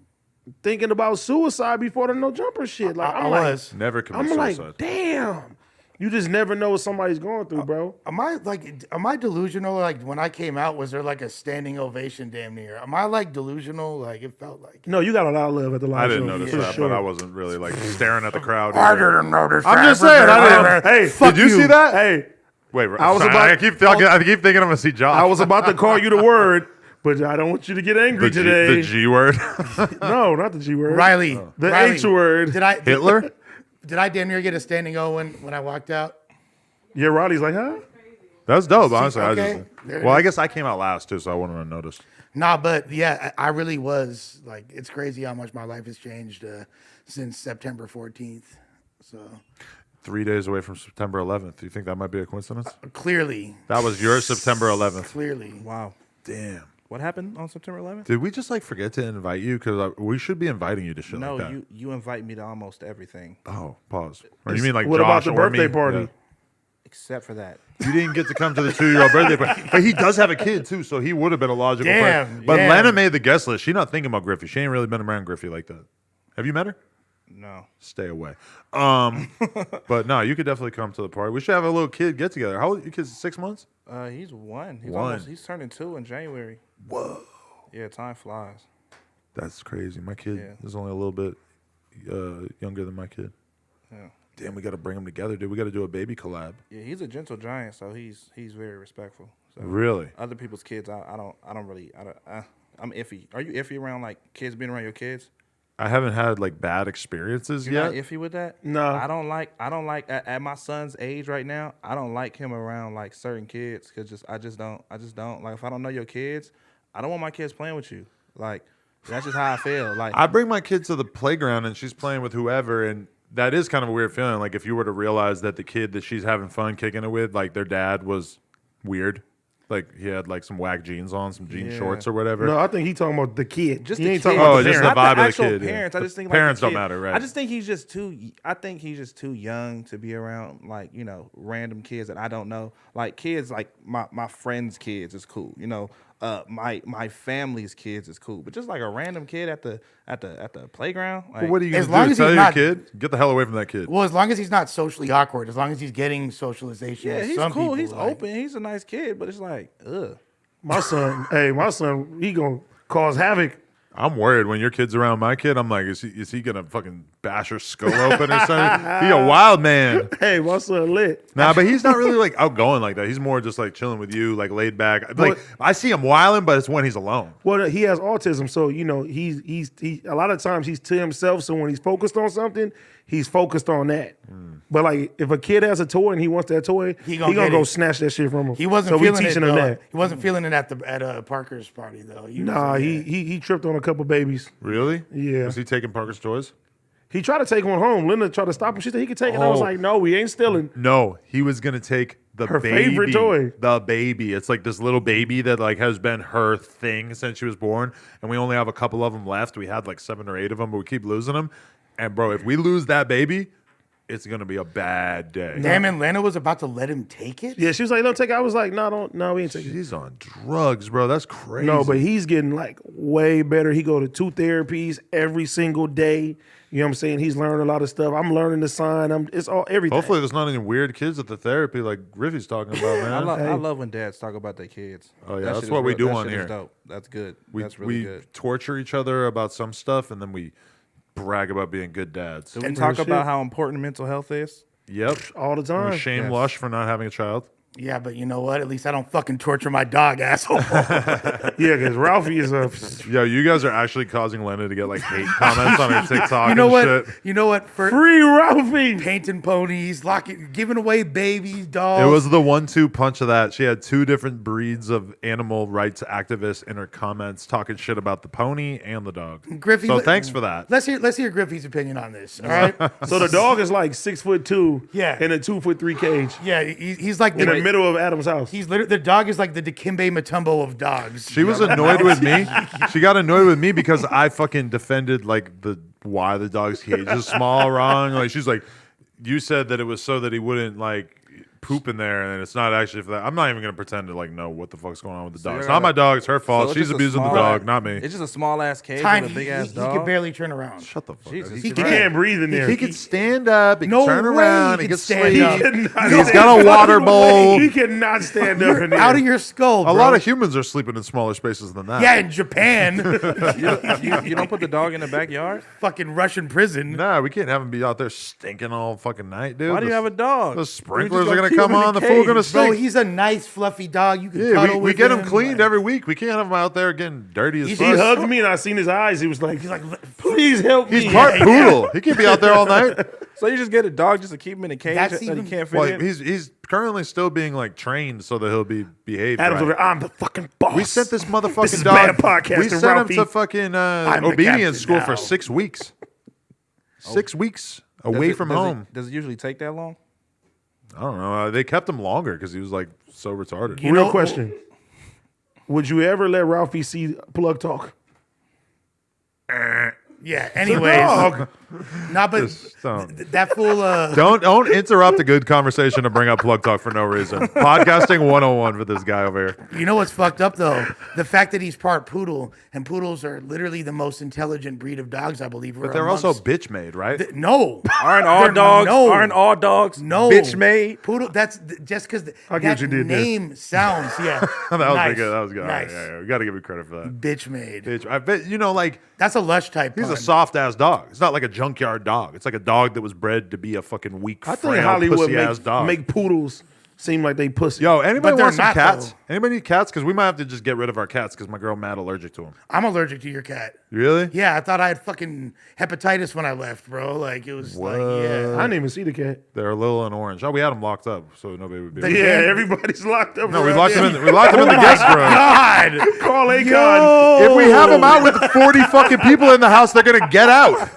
thinking about suicide before the No Jumper shit. Like I I'm like, was. Never commit I'm suicide. like, damn. You just never know what somebody's going through, bro. Am I delusional? Like when I came out, was there like a standing ovation damn near? Am I like delusional? Like it felt like. No, you got a lot of love at the live I didn't show, notice for that, sure. but I wasn't really like staring at the crowd. I either. didn't notice. I'm that. just saying. I didn't. Hey, Did you see that? Hey, Wait, I was sorry, about- I keep thinking I'm gonna see Josh. I was about to call you the word, but I don't want you to get angry today. the G word. No, not the G word. Riley, The Riley, H word. Did I Hitler. Did I damn near get a standing O when I walked out? Yeah, Riley's like, huh? That was dope, honestly. okay. There it I guess I came out last too, so I wouldn't have noticed. Nah, but yeah, I really was like, it's crazy how much my life has changed since September 14th. So 3 days away from September 11th. Do you think that might be a coincidence? clearly, That was your September 11th. clearly. Wow. Damn. What happened on September 11th? Did we just like forget to invite you? Because we should be inviting you to shit No, like that. you invite me to almost everything Oh, pause. Or you mean like What Josh about the or me? birthday party? Yeah. except for that. You didn't get to come to the 2-year-old birthday party. But he does have a kid, too, so he would have been a logical Damn, friend. But damn. Lana made the guest list. She's not thinking about Griffy. She ain't really been around Griffy like that. Have you met her? No. Stay away. But no, you could definitely come to the party. We should have a little kid get together. How old are your kids? 6 months? He's one. One. He's turning 2 in January. Whoa. Yeah, time flies. That's crazy. My kid Yeah. is only a little bit younger than my kid. Yeah. Damn, we got to bring them together, dude. We got to do a baby collab. Yeah, he's a gentle giant, so he's very respectful. So Really? other people's kids, I'm iffy. Are you iffy around like kids being around your kids? I haven't had like bad experiences You're yet. not iffy with that? No. I don't like at my son's age right now. I don't like him around like certain kids because I just don't like if I don't know your kids, I don't want my kids playing with you. Like that's just how I feel. Like I bring my kid to the playground and she's playing with whoever, and that is kind of a weird feeling. Like if you were to realize that the kid that she's having fun kicking it with, like their dad was weird. Like he had like some whack jeans on, some jean shorts or whatever. No, I think he talking about the kid. Just he the ain't kid. talking about Oh, the just parent. the vibe of the actual kid, yeah. parents. I The just think parents like the don't kid- matter, right? I just think he's just too. I think he's just too young to be around like random kids that I don't know. Like kids like my friends' kids is cool. My family's kids is cool. But just like a random kid at the playground. Like, But what are you As going long to as do? Tell he's your not- kid? Get the hell away from that kid. Well, as long as he's not socially awkward, as long as he's getting socialization. yeah, with he's some cool. people, He's like- open. He's a nice kid. But it's like, ugh. My son, he gonna cause havoc. I'm worried when your kid's around my kid. I'm like, is he gonna fucking bash her skull open or something? He a wild man. Hey, my son lit. Nah, but he's not really like outgoing like that. He's more just like chilling with you, like laid back. Like I see him wilding, but it's when he's alone. Well, he has autism, so he's a lot of times he's to himself. So when he's focused on something, he's focused on that. But like if a kid has a toy and he wants that toy, he gonna gonna get go it. snatch that shit from him. He wasn't so we feeling teaching it, him though. that. He wasn't feeling it at Parker's party though. Nah, he tripped on a couple babies. Really? Yeah. Was he taking Parker's toys? He tried to take one home. Linda tried to stop him. She said he could take it. I was Oh. like, no, we ain't stealing. No, he was gonna take Her baby, favorite toy. The baby. It's like this little baby that like has been her thing since she was born, and we only have a couple of them left. We had like 7 or 8 of them, but we keep losing them. And bro, if we lose that baby, it's gonna be a bad day. Damn, and Lana was about to let him take it. Yeah, she was like, don't take it. I was like, no, we ain't taking it. He's on drugs, bro. That's crazy. No, but he's getting like way better. He go to 2 therapies every single day. You know what I'm saying? He's learning a lot of stuff. I'm learning to sign. It's all everything. hopefully there's not any weird kids at the therapy like Griffy's talking about, man. I love when dads talk about their kids. Oh, yeah, That that's shit is what we do that on shit is here. Dope. That's good. we That's really we good. torture each other about some stuff, and then we brag about being good dads. Do we And talk real about shit. how important mental health is? Yep. all the We time. shame Yes. Lush for not having a child. Yeah, but you know what? At least I don't fucking torture my dog, asshole. Yeah, because Ralphie is a. Yo, you guys are actually causing Lena to get like hate comments on her TikTok You know and what? shit. You know what? For Free Ralphie. painting ponies, giving away babies, dogs. It was the 1-2 punch of that. She had 2 different breeds of animal rights activists in her comments talking shit about the pony and the dog. Griffey. So thanks for that. Let's hear Griffey's opinion on this. All right. So the dog is like 6'2", Yeah. in a 2'3" cage Yeah, he's like in the middle of Adam's house. He's literally the dog is like the Dikembe Mutombo of dogs. She was annoyed with me. She got annoyed with me because I fucking defended like why the dog's cage is small wrong. Like she's like, you said that it was so that he wouldn't like poop in there, and it's not actually for that. I'm not even gonna pretend to like know what the fuck's going on with the dog. you're It's not gonna- my dog. It's her fault. So it's She's just a abusing the small- dog, not me. It's just a small ass cage Tiny. with a big He ass he dog. could barely turn around. Shut the fuck Jesus up. He Christ. can't breathe in there. He could stand up. He No could turn way around. he He could could stand sleep. up. He's got a water bowl. He cannot stand up in there. Out of your skull, A bro. lot of humans are sleeping in smaller spaces than that. Yeah, in Japan, You don't put the dog in the backyard? fucking Russian prison. Nah, we can't have him be out there stinking all fucking night, dude. Why do you have a dog? The We sprinklers just are gonna keep come him in on. The the fool gonna cage. Bro, stink. he's a nice fluffy dog. You can Yeah, cuddle we with get him him. cleaned like- every week. We can't have him out there getting dirty as He fuck. hugged me and I seen his eyes. He was like, please help me. He's part poodle. He can't be out there all night. So you just get a dog just to keep him in a cage That's that even- he can't fit Well, in? he's currently still being like trained so that he'll be behaved. Adam's right. over. I'm the fucking boss. We sent this motherfucking This is dog. bad podcasting, We sent Ralphie. him to fucking the obedience captain school for now. 6 weeks. 6 weeks Does away it- from does it- home. Does it usually take that long? I don't know. They kept him longer because he was like so retarded. Real question. Would you ever let Ralphie see Plug talk? Yeah. The Anyways, dog. Nah, but Just don't. that fool. Don't interrupt a good conversation to bring up plug talk for no reason. Podcasting 101 for this guy over here. You know what's fucked up though? The fact that he's part poodle, and poodles are literally the most intelligent breed of dogs, I believe. But they're also bitch made, right? No, Aren't all They're- dogs? no. Aren't all dogs? no Bitch made. poodle. That's just because get that what you did there. name sounds. Yeah, That was nice. good. That was good. All right, Nice. yeah, we got to give you credit for that. Bitch made. Bitch. I bet like That's a lush type. he's a pun. soft ass dog. It's not like a junkyard dog. It's like a dog that was bred to be a fucking weak, I think frail, Hollywood pussy ass dog. make poodles seem like they pussy. Yo, anybody But they're want some not, cats? though. Anybody need cats? Because we might have to just get rid of our cats because my girl mad allergic to them. I'm allergic to your cat. Really? Yeah, I thought I had fucking hepatitis when I left, bro. Like it was like, yeah. I didn't even see the cat. They're little and orange. Oh, we had them locked up, so nobody would be. They- Yeah, everybody's locked up. No, we around locked here. them in. We locked them in the guest room. God. Call Akon. If we have them out with 40 fucking people in the house, they're gonna get out.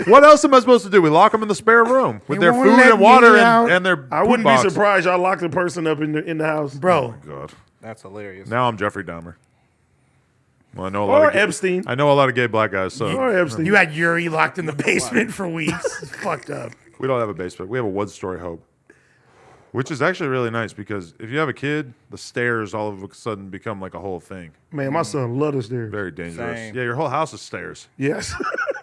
What else am I supposed to do? We lock them in the spare room with They their won't food let and water me out. and their. I poop wouldn't box. be surprised y'all locked a person up in the house. Bro, God, That's hilarious. now I'm Jeffrey Dahmer. Well, I know a lot Or of gay, Epstein. I know a lot of gay black guys, so Or Epstein. you had Yuri locked in the basement for weeks. It's fucked up. we don't have a basement. We have a one-story home, which is actually really nice because if you have a kid, the stairs all of a sudden become like a whole thing. Man, my son loved us there. Very dangerous. Same. Yeah, your whole house is stairs. Yes.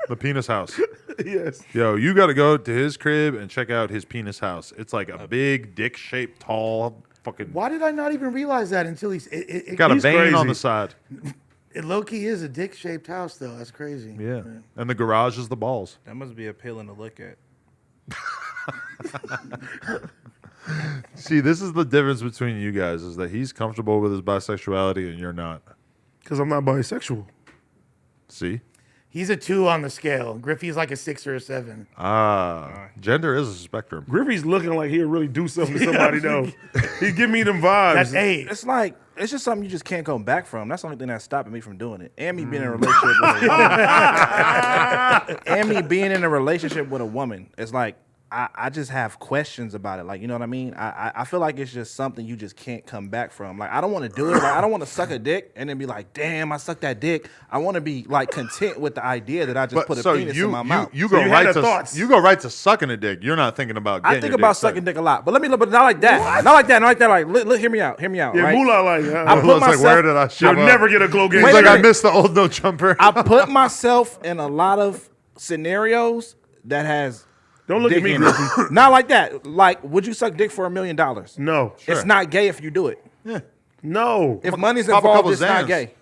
The penis house. Yes. Yo, you got to go to his crib and check out his penis house. It's like a big dick-shaped, tall, fucking. Why did I not even realize that until it Got a He's vein on crazy. the side. it low-key is a dick-shaped house, though. That's crazy. Yeah, and the garage is the balls. That must be appealing to look at. See, this is the difference between you guys: is that he's comfortable with his bisexuality and you're not. Because I'm not bisexual. See? He's a 2 on the scale. Griffey's like a 6 or a 7. Gender is a spectrum. Griffey's looking like he'll really do something to somebody, though. He give me them vibes. That's 8. It's like it's just something you just can't come back from. That's the only thing that's stopping me from doing it. And me being in a relationship with a woman. And me being in a relationship with a woman. It's like I just have questions about it. Like, you know what I mean? I feel like it's just something you just can't come back from. Like, I don't want to do it. Like, I don't want to suck a dick and then be like, damn, I sucked that dick. I want to be like content with the idea that I just put a penis in my mouth. You So go you had right the to thoughts. you go right to sucking a dick. You're not thinking about. I Getting think your about dick sucked. sucking dick a lot, but not like that. Not like that. Not like that. Like, look, hear me out. Hear me out. Yeah, right? moolah like, I put It's like, myself- where did I show you'll up? never get a glow game. He's Wait like, a I minute. missed the old no jumper. I put myself in a lot of scenarios that has Don't look at dick me, in Griffey. it. Not like that. Like, would you suck dick for $1 million? No. It's not gay if you do it. No. If money's Pop a involved, couple it's not Xans. gay.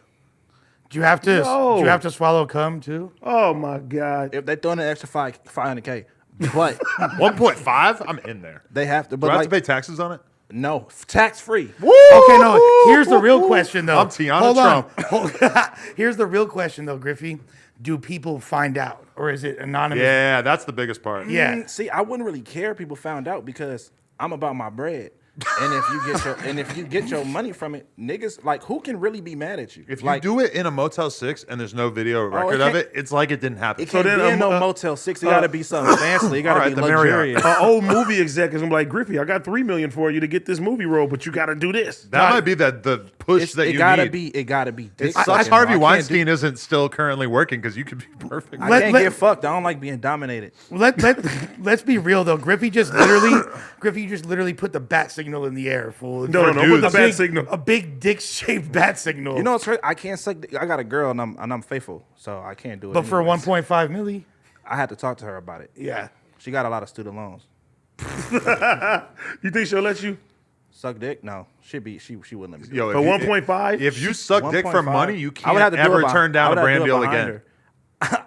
Do you have to? No. Do you have to swallow cum too? Oh, my God. If they throw in an extra 500K, but 1.5. I'm in there. they have to. Do But I have like, to pay taxes on it? no, tax free. Okay, no. Here's the real question, though. I'm Tiana Hold Trump. on. Here's the real question, though, Griffey. Do people find out, or is it anonymous? Yeah, that's the biggest part. Yeah. See, I wouldn't really care if people found out because I'm about my bread. And if you get your money from it, niggas like who can really be mad at you? If you like, do it in a Motel 6 and there's no video or record of can't- it, it's like it didn't happen. it can't then, be in no uh, Motel 6. It gotta be something fancy. It gotta Alright, be the Marriott. luxurious. An old movie exec is like, Griffey, I got $3 million for you to get this movie role, but you got to do this. That might be the push that It you gotta need. be. It gotta be. It dick sucks sucking, Harvey bro. I can't Weinstein isn't still currently working because you could be perfect. I Let- can't let- get fucked. I don't like being dominated. Let's be real though. Griffey just literally put the bat signal in the air, fool. No, For put the dudes. bat signal. A big dick-shaped bat signal. You know what's crazy? I can't suck. I got a girl and I'm faithful, so I can't do it. but for anyways. 1.5 milli, I had to talk to her about it. yeah. She got a lot of student loans. You think she'll let you? Suck dick? No, she wouldn't let me. Do it. Yo, For if you- 1.5? If you suck dick for 1.5, money, you I would have can't to do it ever by- turn I down would a have to brand do it deal behind again. her.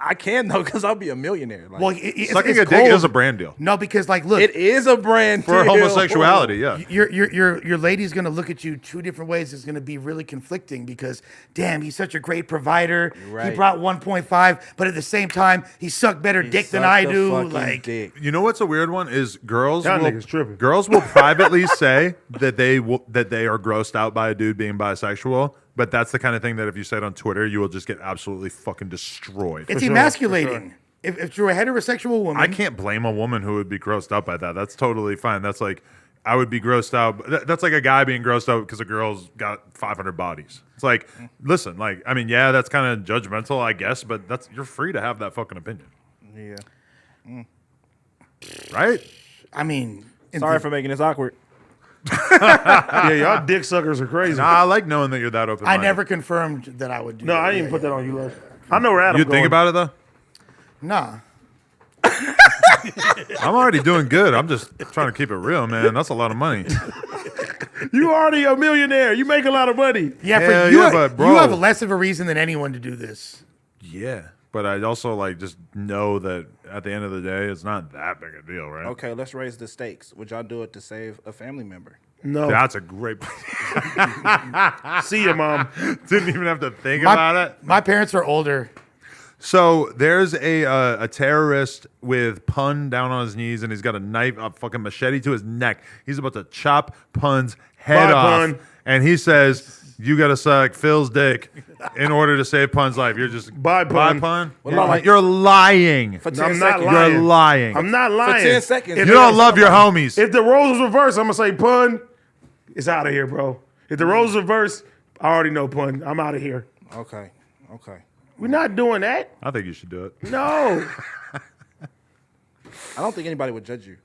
I can though, because I'll be a millionaire. Like, Well, it's Sucking a dick cold. is a brand deal No, because like, look, it is a brand for deal. homosexuality. Yeah, your lady's gonna look at you 2 different ways. It's gonna be really conflicting because, damn, he's such a great provider. He Right. brought 1.5, but at the same time, he sucked better He dick than sucked I the do. fucking Like, dick. you know what's a weird one is girls. Y'all will, niggas tripping. Girls will privately say that they are grossed out by a dude being bisexual, but that's the kind of thing that if you say it on Twitter, you will just get absolutely fucking destroyed. it's sure, emasculating. If you're a heterosexual woman, I can't blame a woman who would be grossed out by that. That's totally fine. That's like I would be grossed out. That's like a guy being grossed out because a girl's got 500 bodies. It's like, listen, like I mean, yeah, that's kind of judgmental, I guess, but you're free to have that fucking opinion. Yeah. Right? I mean, Sorry for making this awkward. Yeah, y'all dick suckers are crazy. Nah, I like knowing that you're that open. I never confirmed that I would do No, that. I didn't even put that on you, Les. I know where Adam You going. think about it though? Nah. I'm already doing good. I'm just trying to keep it real, man. That's a lot of money. You already a millionaire. You make a lot of money. Yeah, Hell for you, yeah, but bro. you have less of a reason than anyone to do this. Yeah, but I also like just know that at the end of the day, it's not that big a deal, right? Okay, let's raise the stakes. Would y'all do it to save a family member? No. That's a great. See ya, Mom. Didn't even have to think about it. My parents are older. So there's a terrorist with Pun down on his knees, and he's got a knife, a fucking machete to his neck. He's about to chop Pun's head Bye, off, Pun. and he says, "You got to suck Phil's dick in order to save Pun's life." You're just Bye, Pun. Pun. What about like- You're lying. For No, 10 I'm not seconds. lying. You're lying. I'm not lying. 10 seconds. If You don't love your homies. If the roles was reversed, I'm gonna say Pun. It's out of here, bro. If the roles reversed, I already know Pun. I'm out of here. Okay. We're not doing that. I think you should do it. No. I don't think anybody would judge you.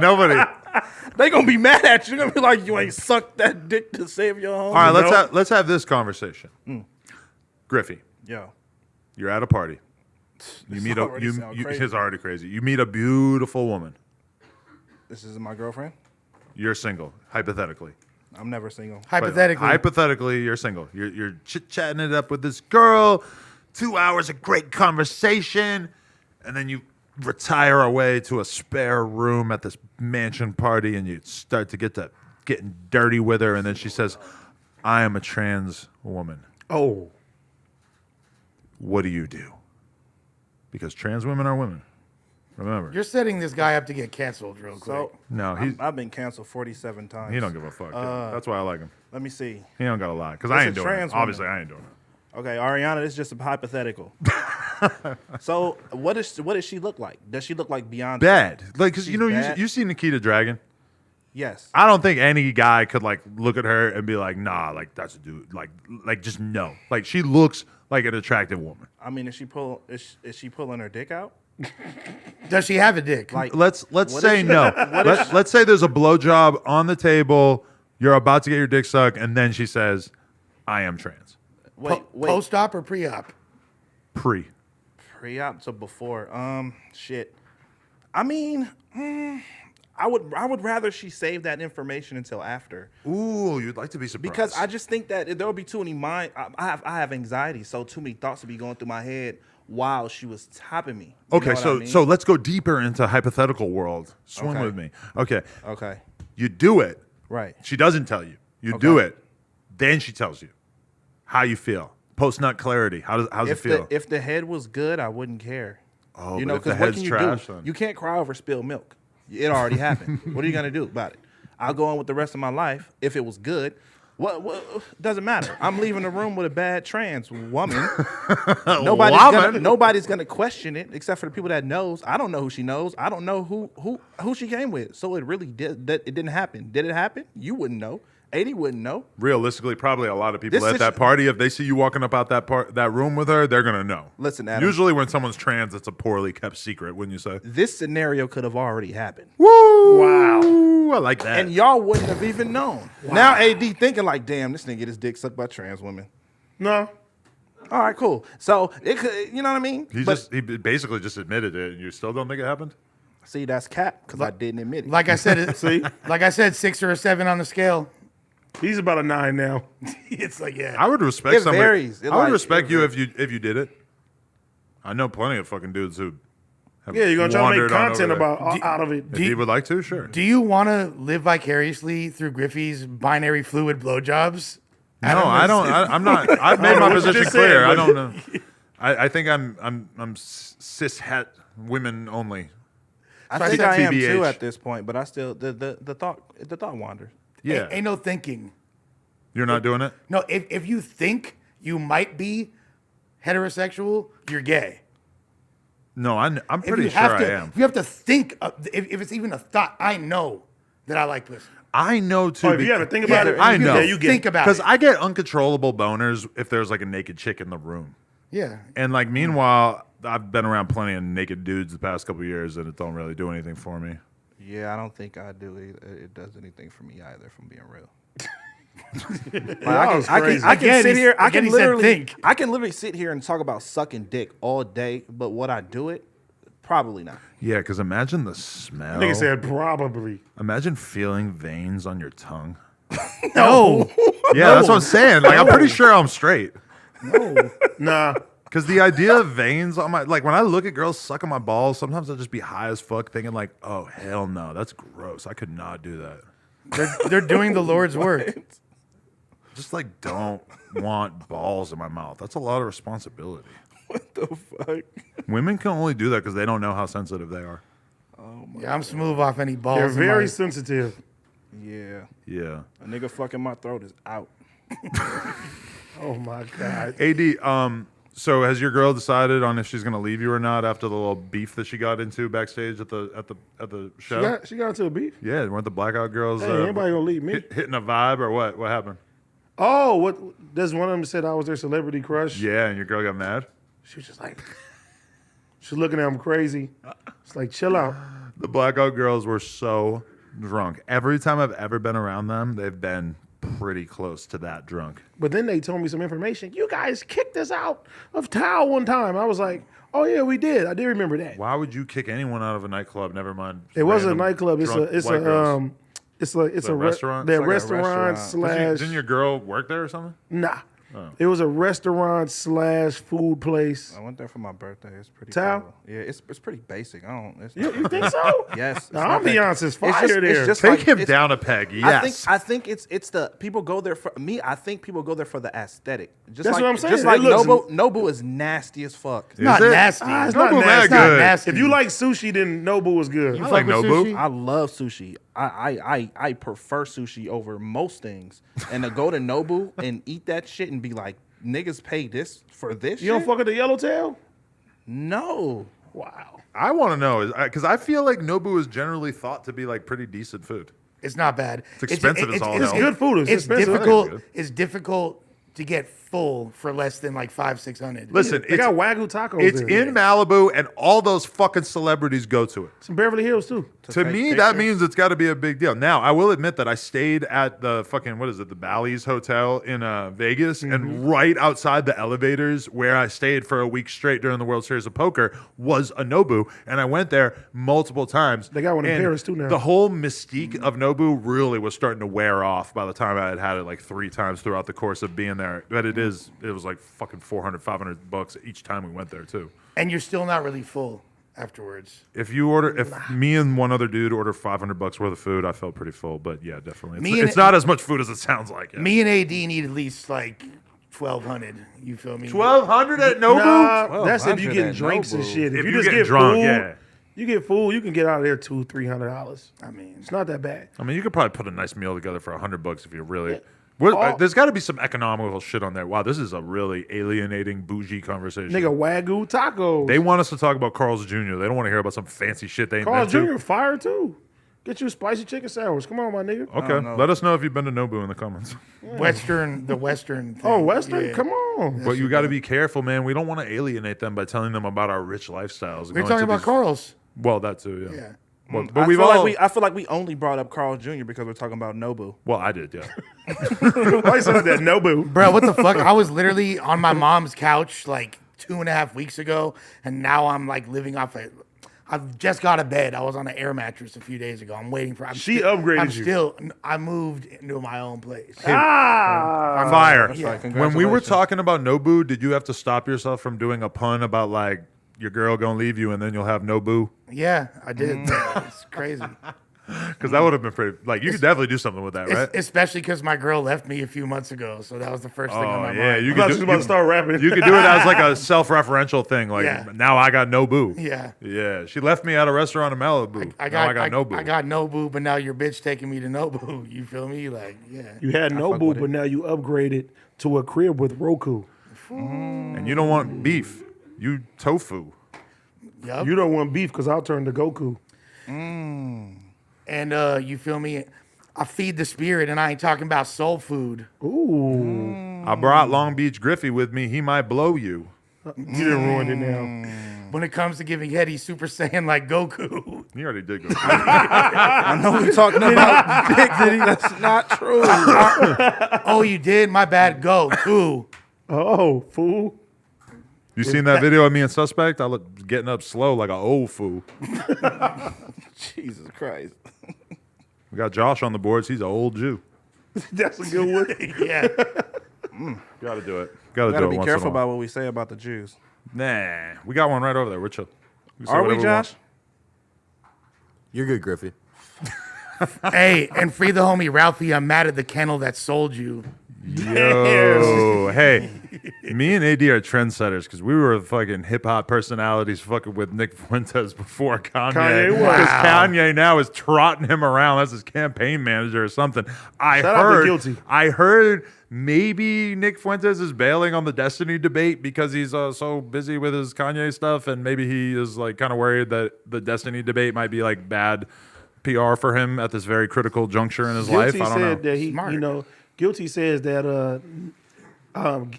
Nobody. They gonna be mad at you. They're gonna be like, you ain't sucked that dick to save your home. All right, Nope. let's have this conversation. Griffy, Yo. you're at a party. You meet a already sound crazy. it's already crazy. You meet a beautiful woman. This is my girlfriend. You're single, hypothetically. I'm never single. But Hypothetically. hypothetically, you're single. You're chit-chatting it up with this girl. 2 hours of great conversation, and then you retire away to a spare room at this mansion party, and you start to getting dirty with her, and then she says, "I am a trans woman." Oh. What do you do? Because trans women are women. Remember. You're setting this guy up to get canceled real quick. So No, I've been canceled 47 times. he don't give a fuck. That's why I like him. Let me see. He don't got a lot because It's I a ain't doing it. trans woman. Obviously, I ain't doing it. Okay, Ariana, this is just a hypothetical. So what does she look like? Does she look like Beyonce? Bad, like because She's bad? you see Nikita Dragon. Yes. I don't think any guy could like look at her and be like, nah, like that's a dude. Like just no. Like she looks like an attractive woman. I mean, is she pulling her dick out? Does she have a dick? Like, Let's what say is she- no. Let's say there's a blowjob on the table. You're about to get your dick sucked, and then she says, "I am trans." wait. Post-op or pre-op? Pre. Pre-op to before. Shit. I mean, I would rather she save that information until after, Ooh, you'd like to be surprised. because I just think that there would be too many mind. I have anxiety, so too many thoughts would be going through my head while she was topping me. You Okay, know what I mean? so let's go deeper into hypothetical world. Swim Okay. with me. Okay. Okay. You do it. Right. She doesn't tell you. You do Okay. it. Then she tells you how you feel. Post nut clarity. How's it feel? If the head was good, I wouldn't care. Oh, you but know, if the because what head's can you trash, do? then- You can't cry over spilled milk. It already happened. What are you gonna do about it? I'll go on with the rest of my life. If it was good, what doesn't matter. I'm leaving the room with a bad trans woman. Nobody's gonna question it except for the people that knows. I don't know who she knows. I don't know who she came with. So it really did. It didn't happen. Did it happen? You wouldn't know. 80 wouldn't know. Realistically, probably a lot of people This at that party, if they see you walking up out that room with her, they're gonna know. Listen, Adam. Usually, when someone's trans, it's a poorly kept secret. Wouldn't you say? This scenario could have already happened. Woo! Wow! I like that. And y'all wouldn't have even known. Now AD thinking like, damn, this nigga get his dick sucked by trans women. No. All right, cool. So it could, you know what I mean? he basically just admitted it, and you still don't think it happened. See, that's cap because I didn't admit it. Like I said, See? like I said, 6 or a 7 on the scale. He's about a 9 now. It's like, yeah. I would respect It somebody. varies. I would respect you if you did it. I know plenty of fucking dudes who. Have Yeah, you're going to try to make wandered on content over there. about out of it. If he would like to, sure. Do you want to live vicariously through Griffey's binary fluid blowjobs? No, I don't. I'm not. I've made my what you position just clear. said, I but- don't know. I think I'm cis het women only. I think I am TBH. too at this point, but I still the thought wanders. Yeah, Ain't no thinking. you're not doing it. No, if you think you might be heterosexual, you're gay. No, I'm If pretty you sure have I to, am. if you have to think, if it's even a thought, I know that I like pussy. I know too. Oh, if you have to think about it, I know. yeah, you get Think about Because it. I get uncontrollable boners if there's like a naked chick in the room. Yeah. And like, meanwhile, I've been around plenty of naked dudes the past couple of years, and it don't really do anything for me. Yeah, I don't think I do it does anything for me either, if I'm being real. I can sit here. I can literally sit here and talk about sucking dick all day, but would I do it? Probably not. Yeah, because imagine the smell. Nigga said probably. Imagine feeling veins on your tongue. No. Yeah, that's what I'm saying. Like, I'm pretty sure I'm straight. Nah. Because the idea of veins on my, like, when I look at girls sucking my balls, sometimes I'll just be high as fuck thinking like, oh, hell no, that's gross. I could not do that. They're doing the Lord's work. Just like, don't want balls in my mouth. That's a lot of responsibility. What the fuck? Women can only do that because they don't know how sensitive they are. Yeah, I'm smooth off any balls. They're in very my- sensitive. Yeah. Yeah. A nigga fucking my throat is out. Oh my God. AD, so has your girl decided on if she's gonna leave you or not after the little beef that she got into backstage at the show? She got into a beef? Yeah, weren't the Blackout girls Hey, anybody gonna leave me? hitting a vibe or what? What happened? Oh, what? Does one of them said I was their celebrity crush? Yeah, and your girl got mad? She was just like, she's looking at him crazy. It's like, chill out. The Blackout girls were so drunk. Every time I've ever been around them, they've been pretty close to that drunk. But then they told me some information. You guys kicked us out of Tao one time. I was like, oh yeah, we did. I did remember that. Why would you kick anyone out of a nightclub? Never mind. It wasn't a random nightclub. It's drunk a white girls. it's a restaurant? That It's like a restaurant slash. Didn't your girl work there or something? Nah. It was a restaurant slash food place. I went there for my birthday. It's pretty Tao? cool. Yeah, it's pretty basic. I don't. It's You think so? Yes. it's Nah, not that- ambiance is fire there. It's just Take like, him it's- down a peg. Yes. I think it's the people go there for me. I think people go there for the aesthetic. Just That's like, what I'm saying. Just like It looks- Nobu is nasty as fuck. Is Not it? nasty. It's Nobu not mad nasty. It's not good. nasty. If you like sushi, then Nobu was good. I like with Nobu. sushi? I love sushi. I prefer sushi over most things. And to go to Nobu and eat that shit and be like, niggas pay this for this You don't shit? fuck with the yellowtail? No. Wow. I want to know because I feel like Nobu is generally thought to be like pretty decent food. It's not bad. It's expensive as all It's hell. good food. It's It's expensive. difficult. good. It's difficult to get full for less than like $500-600. Listen, They got Wagyu tacos it's there. in Malibu, and all those fucking celebrities go to it. Some Beverly Hills too. To take me, that pictures? means it's got to be a big deal. Now, I will admit that I stayed at the fucking, what is it, the Bally's Hotel in Vegas, and right outside the elevators where I stayed for a week straight during the World Series of Poker was a Nobu, and I went there multiple times. They got one in And Paris, too, now. The whole mystique of Nobu really was starting to wear off by the time I had had it like 3 times throughout the course of being there. But it was like fucking $400-500 each time we went there too. And you're still not really full afterwards. If me and one other dude order $500 worth of food, I felt pretty full. But yeah, definitely, Me and- it's not as much food as it sounds like. Yeah. Me and AD need at least like 1,200. You feel me? 1,200 at Nobu. Nah, that's if you 100 get at drinks and Nobu. shit. If If you you just get get drunk, food, yeah. you get food, you can get out of there $200-300. I mean, It's not that bad. I mean, you could probably put a nice meal together for $100 if you really. Yeah. There's got to be some economical shit on there. Wow, this is a really alienating, bougie conversation. Nigga, Wagyu tacos. They want us to talk about Carl's Jr. They don't want to hear about some fancy shit they ain't Carl been to. Jr. fire too. Get you a spicy chicken sandwich. Come on, my nigga. Okay, know. let us know if you've been to Nobu in the comments. the Western thing. Oh, Western? Yeah. Come on. But you got to be careful, man. We don't want to alienate them by telling them about our rich lifestyles. We're going talking to about these- Carl's. Well, that too, yeah. Yeah. Well, I but we've feel all. I feel like we only brought up Carl Jr. because we're talking about Nobu. Well, I did, yeah. Why you said that? Nobu. Bro, what the fuck? I was literally on my mom's couch like 2.5 weeks ago, and now I'm like living off it. I've just got a bed. I was on an air mattress a few days ago. I'm waiting for. She upgraded I'm you. still. I moved into my own place. Ah. Fire. That's right, When we were congratulations. talking about Nobu, did you have to stop yourself from doing a pun about like your girl gonna leave you and then you'll have Nobu? Yeah, I did. It's crazy. Because that would have been pretty. Like you could definitely do something with that, right? Especially because my girl left me a few months ago, so that was the first thing on Oh my yeah, mind. you I thought could she was about to start rapping. You could do it as like a self-referential thing. Like Yeah. now I got Nobu. Yeah. Yeah. She left me at a restaurant in Malibu. I now got I got Nobu. I got Nobu, but now your bitch taking me to Nobu. You feel me? Like, yeah. You had fuck Nobu, with it. but now you upgraded to a crib with Roku. And you don't want beef. You tofu. Yup. You don't want beef because I'll turn to Goku. And you feel me? I feed the spirit, and I ain't talking about soul food. Ooh. I brought Long Beach Griffy with me. He might blow you. You didn't ruin it now. When it comes to giving head, he's Super Saiyan like Goku. You already did go. I know we're talking about Dick Diddy. That's not true. Oh, you did? My bad. Goku. Oh, fool. You seen that video of me and Suspect? I look getting up slow like an old fool. Jesus Christ. We got Josh on the boards. He's an old Jew. That's a good one. Yeah. Got to do it. Gotta do it be once careful in a while. about what we say about the Jews. Nah, we got one right over there. We're chill. can say Are we, whatever want. Josh? You're good, Griffy. Hey, and free the homie Ralphie. I'm mad at the kennel that sold you. Yo, hey, me and AD are trendsetters because we were fucking hip hop personalities fucking with Nick Fuentes before Kanye. Kanye was. Because Wow. Kanye now is trotting him around as his campaign manager or something. Shout out to Guilty. I heard maybe Nick Fuentes is bailing on the Destiny debate because he's so busy with his Kanye stuff, and maybe he is like kind of worried that the Destiny debate might be like bad PR for him at this very critical juncture in his life. Guilty I don't know. said that he, Smart. you know, Guilty says that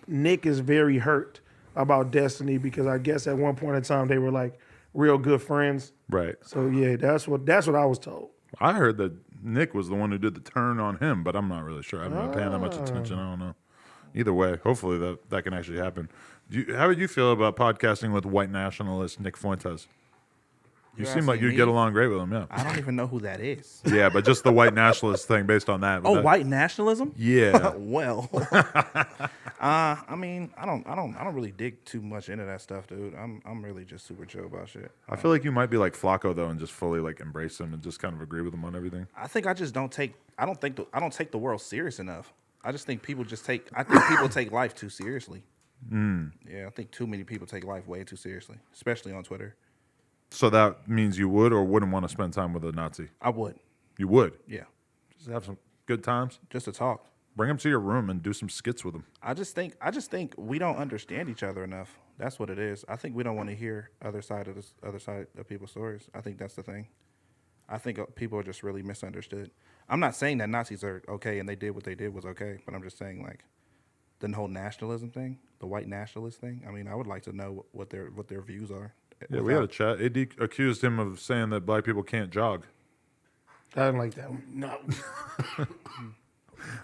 Nick is very hurt about Destiny because I guess at one point in time they were like real good friends. Right. So yeah, that's what I was told. I heard that Nick was the one who did the turn on him, but I'm not really sure. I haven't been paying that much attention. I don't know. Either way, hopefully that can actually happen. How would you feel about podcasting with white nationalist Nick Fuentes? You You're seem like asking you'd get me? along great with him, yeah. I don't even know who that is. Yeah, but just the white nationalist thing based on that. Oh, that- white nationalism? Yeah. Well, I mean, I don't really dig too much into that stuff, dude. I'm really just super chill about shit. I feel like you might be like Flakko though, and just fully like embrace him and just kind of agree with him on everything. I think I just don't take. I don't take the world serious enough. I just think people people take life too seriously. Yeah, I think too many people take life way too seriously, especially on Twitter. So that means you would or wouldn't want to spend time with a Nazi? I would. You would. Yeah, Just have some good times. just to talk. Bring him to your room and do some skits with him. I just think we don't understand each other enough. That's what it is. I think we don't want to hear other side of people's stories. I think that's the thing. I think people are just really misunderstood. I'm not saying that Nazis are okay and they did what they did was okay, but I'm just saying like the whole nationalism thing, the white nationalist thing. I mean, I would like to know what their views are. Yeah, we had a chat. AD accused him of saying that black people can't jog. I didn't like that one. No.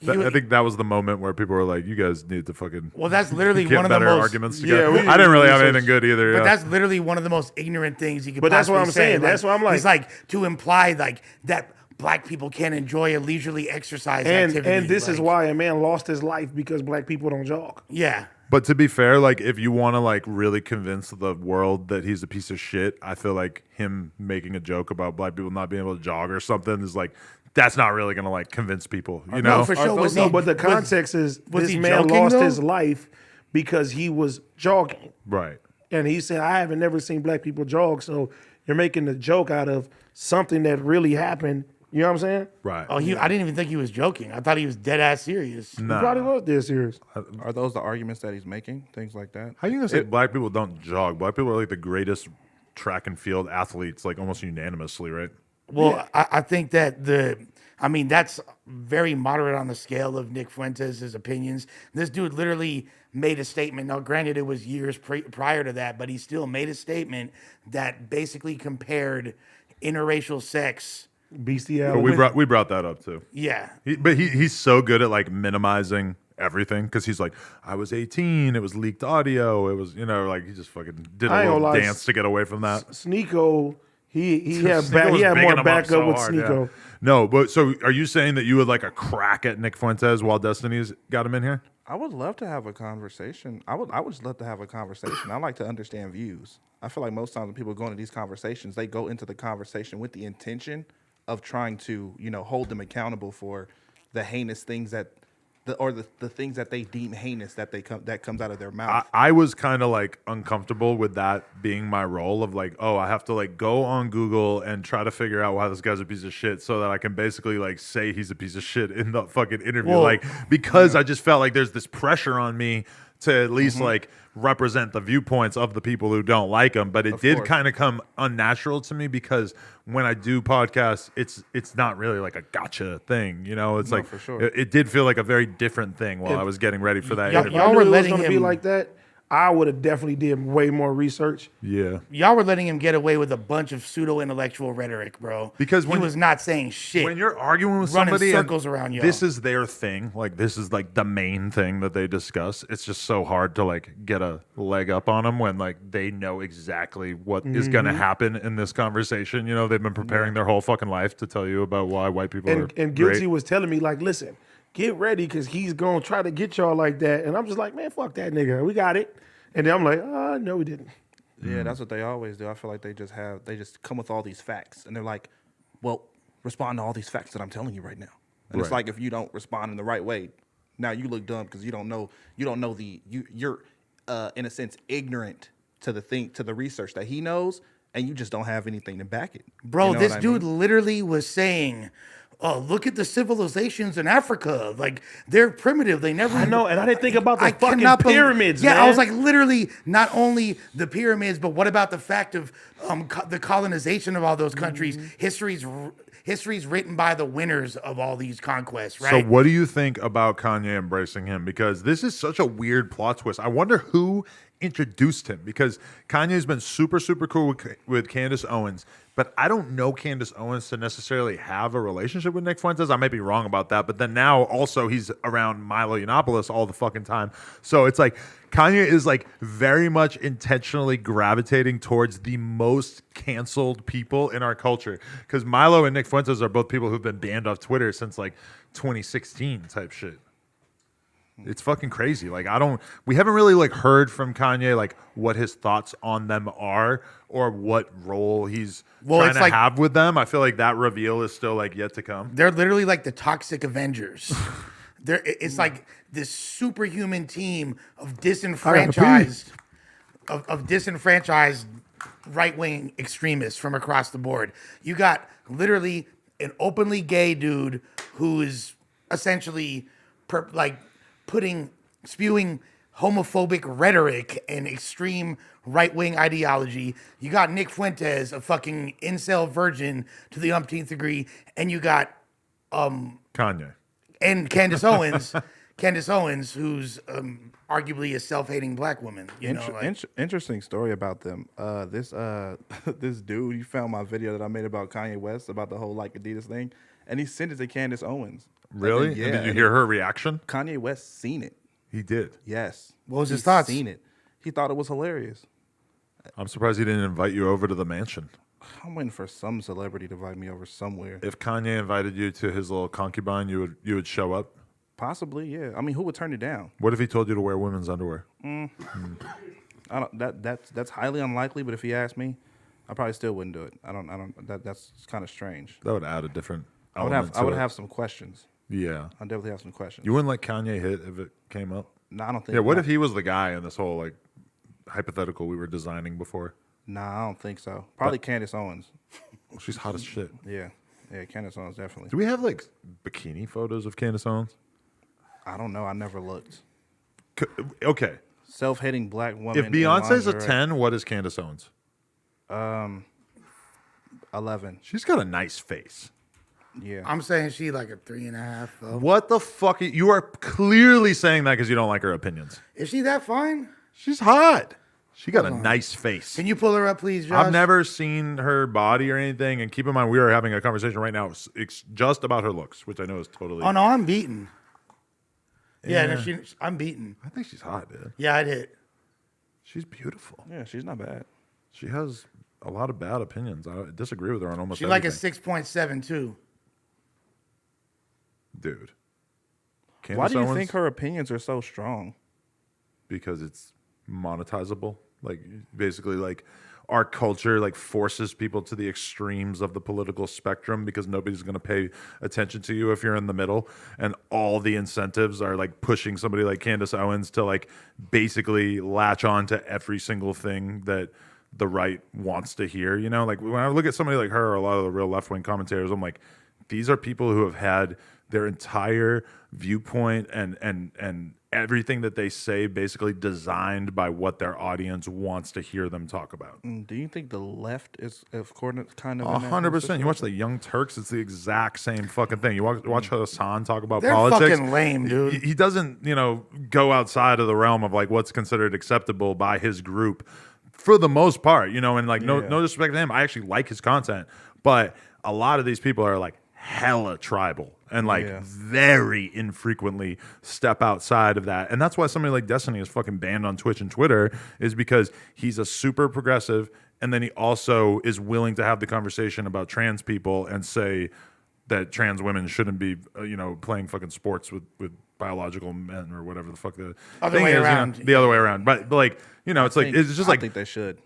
I think that was the moment where people were like, "You guys need to fucking Well, that's literally get one of the better most. arguments Yeah, together." we I didn't really have research- anything good either. But Yeah. that's literally one of the most ignorant things you could. But that's what possibly I'm saying. say. That's why I'm like- it's like to imply like that black people can't enjoy a leisurely exercise activity. And this is like, why a man lost his life because black people don't jog. Yeah. But to be fair, like if you want to like really convince the world that he's a piece of shit, I feel like him making a joke about black people not being able to jog or something is like that's not really gonna like convince people. You know? No, for sure. Was No, he, but the was- context is was this he man joking, lost though? his life because he was jogging. Right. And he said, I haven't never seen black people jog. So you're making a joke out of something that really happened. You know what I'm saying? Right. Oh, I didn't even think he was joking. I thought he was dead ass serious. He probably was dead serious. Are those the arguments that he's making? Things like that. How you gonna say black people don't jog? Black people are like the greatest track and field athletes, like almost unanimously, right? Well, I think that that's very moderate on the scale of Nick Fuentes' opinions. This dude literally made a statement. Now, granted, it was years prior to that, but he still made a statement that basically compared interracial sex. But Bestiality. we brought that up too. Yeah. But he's so good at like minimizing everything because he's like, I was 18, it was leaked audio, it was like he just fucking did a I ain't little gonna lie, dance to get away from that. Sneeko, he had Sneeko was bigging more him up backup so with hard, yeah. Sneeko. No, but so are you saying that you would like a crack at Nick Fuentes while Destiny's got him in here? I would love to have a conversation. I would just love to have a conversation. I like to understand views. I feel like most times when people go into these conversations, they go into the conversation with the intention of trying to, hold them accountable for the heinous things the things that they deem heinous that comes out of their mouth. I was kind of like uncomfortable with that being my role of like, oh, I have to like go on Google and try to figure out why this guy's a piece of shit so that I can basically like say he's a piece of shit in the fucking interview. Well, because I just felt like there's this pressure on me to at least Mm-hmm. like represent the viewpoints of the people who don't like him. But it did course. kind of come unnatural to me because when I do podcasts, it's not really like a gotcha thing. It's No, like for sure. it did feel like a very different thing while I was getting ready for that Y'all interview. I were knew it was letting going to be him- like that. I would have definitely did way more research. Yeah. Y'all were letting him get away with a bunch of pseudo-intellectual rhetoric, bro. Because he when- was not saying shit. When you're arguing with running somebody, and circles around y'all. this is their thing. Like this is like the main thing that they discuss. It's just so hard to like get a leg up on them when like they know exactly what is going to happen in this conversation. You know, they've been preparing their whole fucking life to tell you about why white people are And Guilty great. was telling me, like, listen, get ready because he's going to try to get y'all like that. And I'm just like, man, fuck that nigga. We got it. And then I'm like, no, we didn't. Yeah, that's what they always do. I feel like they just come with all these facts, and they're like, "Well, respond to all these facts that I'm telling you right now." And it's Right. like if you don't respond in the right way, now you look dumb because you don't know you're in a sense ignorant to the research that he knows, and you just don't have anything to back it. Bro, You know this what I dude mean? literally was saying, "Oh, look at the civilizations in Africa. Like they're primitive. They never." I know, and I didn't think about the fucking cannot pyramids, Yeah, man. I was like, literally, not only the pyramids, but what about the fact of the colonization of all those countries? History's written by the winners of all these conquests, right? So, what do you think about Kanye embracing him? Because this is such a weird plot twist. I wonder who introduced him. Because Kanye's been super, super cool with Candace Owens, but I don't know Candace Owens to necessarily have a relationship with Nick Fuentes. I might be wrong about that, but then now also he's around Milo Yiannopoulos all the fucking time. So it's like Kanye is like very much intentionally gravitating towards the most canceled people in our culture. Because Milo and Nick Fuentes are both people who've been banned off Twitter since like 2016 type shit. It's fucking crazy. Like we haven't really like heard from Kanye like what his thoughts on them are or what role he's trying it's to like- have with them. I feel like that reveal is still like yet to come. They're literally like the toxic Avengers. It's like this superhuman team of disenfranchised, of disenfranchised right-wing extremists from across the board. You got literally an openly gay dude who is essentially spewing homophobic rhetoric and extreme right-wing ideology. You got Nick Fuentes, a fucking incel virgin to the umpteenth degree, and you got Kanye. and Candace Owens, who's arguably a self-hating black woman. You know, like, Interesting story about them. This dude, you found my video that I made about Kanye West about the whole like Adidas thing, and he sent it to Candace Owens. Really? And then, And did you and hear her reaction? Kanye West seen it. He did. Yes. What was his He's thoughts? Seen it. He thought it was hilarious. I'm surprised he didn't invite you over to the mansion. I'm waiting for some celebrity to invite me over somewhere. If Kanye invited you to his little concubine, you would show up. Possibly, yeah. I mean, who would turn it down? What if he told you to wear women's underwear? I don't. That's highly unlikely. But if he asked me, I probably still wouldn't do it. I don't. That's kind of strange. That would add a different I would element have. I would to it. have some questions. Yeah. I definitely have some questions. You wouldn't let Kanye hit if it came up? No, I don't think. Yeah, what if he was the guy in this whole like hypothetical we were designing before? Nah, I don't think so. Probably Candace Owens. Well, she's hot as shit. Yeah, Candace Owens definitely. Do we have like bikini photos of Candace Owens? I don't know. I never looked. Okay. Self-hating black woman. If in Beyonce's a lingerie. 10, what is Candace Owens? 11. She's got a nice face. Yeah. I'm saying she like a 3.5. Though. What the fuck? You are clearly saying that because you don't like her opinions. Is she that fine? She's hot. She got a nice face. Can you pull her up, please, Josh? I've never seen her body or anything. And keep in mind, we are having a conversation right now just about her looks, which I know is totally. Oh no, I'm beaten. Yeah, Yeah. no, I'm beaten. I think she's hot, dude. Yeah, I'd hit. She's beautiful. Yeah, she's not bad. She has a lot of bad opinions. I disagree with her on almost She's like a everything. 6.72. Dude. Why Candace do you Owens, think her opinions are so strong? Because it's monetizable. Like basically like our culture like forces people to the extremes of the political spectrum because nobody's going to pay attention to you if you're in the middle, and all the incentives are like pushing somebody like Candace Owens to like basically latch on to every single thing that the right wants to hear. You know, like when I look at somebody like her or a lot of the real left-wing commentators, I'm like, these are people who have had their entire viewpoint and everything that they say basically designed by what their audience wants to hear them talk about. Do you think the left is kind of in that 100%. You watch the Young Turks, it's the exact same fucking thing. You watch Hassan talk about They're politics. fucking lame, dude. He doesn't, go outside of the realm of like what's considered acceptable by his group for the most part, and like no disrespect to him. I actually like his content, but a lot of these people are like hella tribal and like very infrequently step outside of that. And that's why somebody like Destiny is fucking banned on Twitch and Twitter, is because he's a super progressive, and then he also is willing to have the conversation about trans people and say that trans women shouldn't be playing fucking sports with biological men or whatever the fuck the Other thing way is, around. the other way around. But like, it's just I like think they should.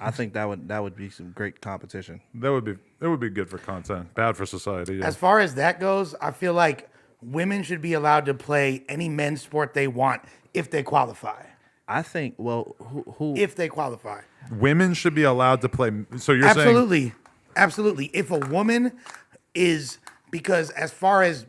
I think that would be some great competition. that would be good for content, bad for society. Yeah. As far as that goes, I feel like women should be allowed to play any men's sport they want if they qualify. I think. Well, who If they qualify. Women should be allowed to play. So you're saying Absolutely. Absolutely. If a woman is, because as far as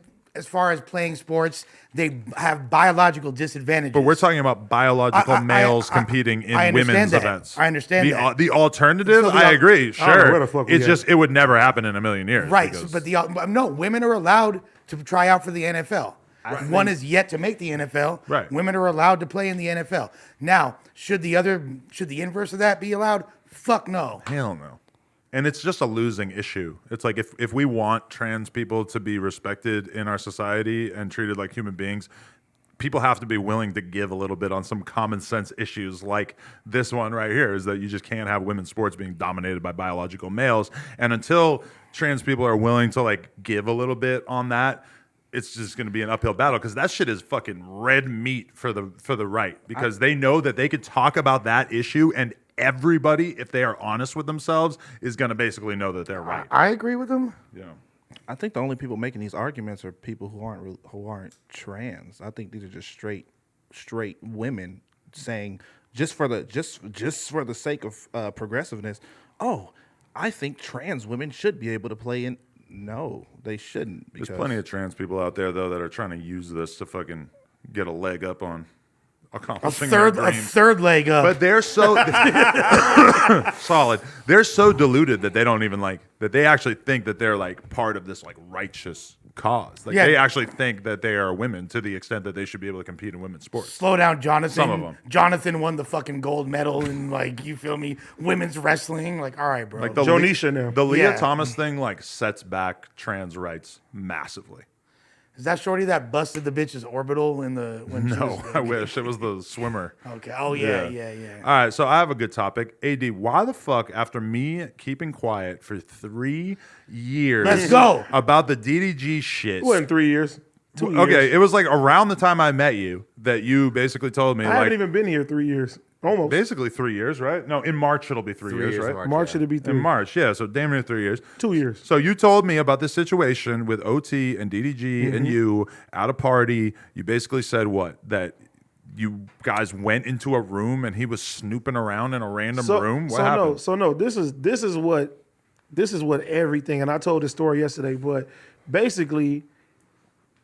playing sports, they have biological disadvantages. but we're talking about biological males I competing in I understand women's that. events. I understand that. The alternative, So the I al- agree. I don't know Sure, where the fuck we it's at. just it would never happen in a million years. Right, because- but no, women are allowed to try out for the NFL. One is yet to make the NFL. Right. Women are allowed to play in the NFL. Now, should the inverse of that be allowed? Fuck no. hell no. And it's just a losing issue. It's like if we want trans people to be respected in our society and treated like human beings, people have to be willing to give a little bit on some common sense issues like this one right here, is that you just can't have women's sports being dominated by biological males. And until trans people are willing to like give a little bit on that, it's just going to be an uphill battle, because that shit is fucking red meat for the right, because they know that they could talk about that issue and everybody, if they are honest with themselves, is going to basically know that they're right. I agree with them. Yeah. I think the only people making these arguments are people who aren't trans. I think these are just straight women saying, just for the sake of progressiveness, oh, I think trans women should be able to play in. No, they shouldn't. There's plenty of trans people out there though that are trying to use this to fucking get a leg up on accomplishing their A dreams. third leg up. But they're so solid. They're so deluded that they don't even like that. They actually think that they're like part of this like righteous cause. Like Yeah. they actually think that they are women to the extent that they should be able to compete in women's sports. Slow down, Jonathan. Some of 'em. Jonathan won the fucking gold medal in, like, you feel me, women's wrestling. Like, all right, bro. Like the Jonisha now. The Leah Yeah. Thomas thing like sets back trans rights massively. Is that shorty that busted the bitch's orbital when she No, was, I wish it was the swimmer. Okay. Oh yeah. All right, so I have a good topic. AD, why the fuck, after me keeping quiet for 3 years Let's go. about the DDG shit? It wasn't 3 years. 2 years. Okay, it was like around the time I met you that you basically told me I like haven't even been here 3 years. Almost. basically 3 years, right? No, in March it'll be 3 years, years in right? March. March should it be 3? In March, yeah. So damn near 3 years. 2 years. So you told me about this situation with OT and DDG Mm-hmm. and you at a party. You basically said what? That you guys went into a room and he was snooping around in a random room. What happened? This is what everything. And I told this story yesterday, but basically,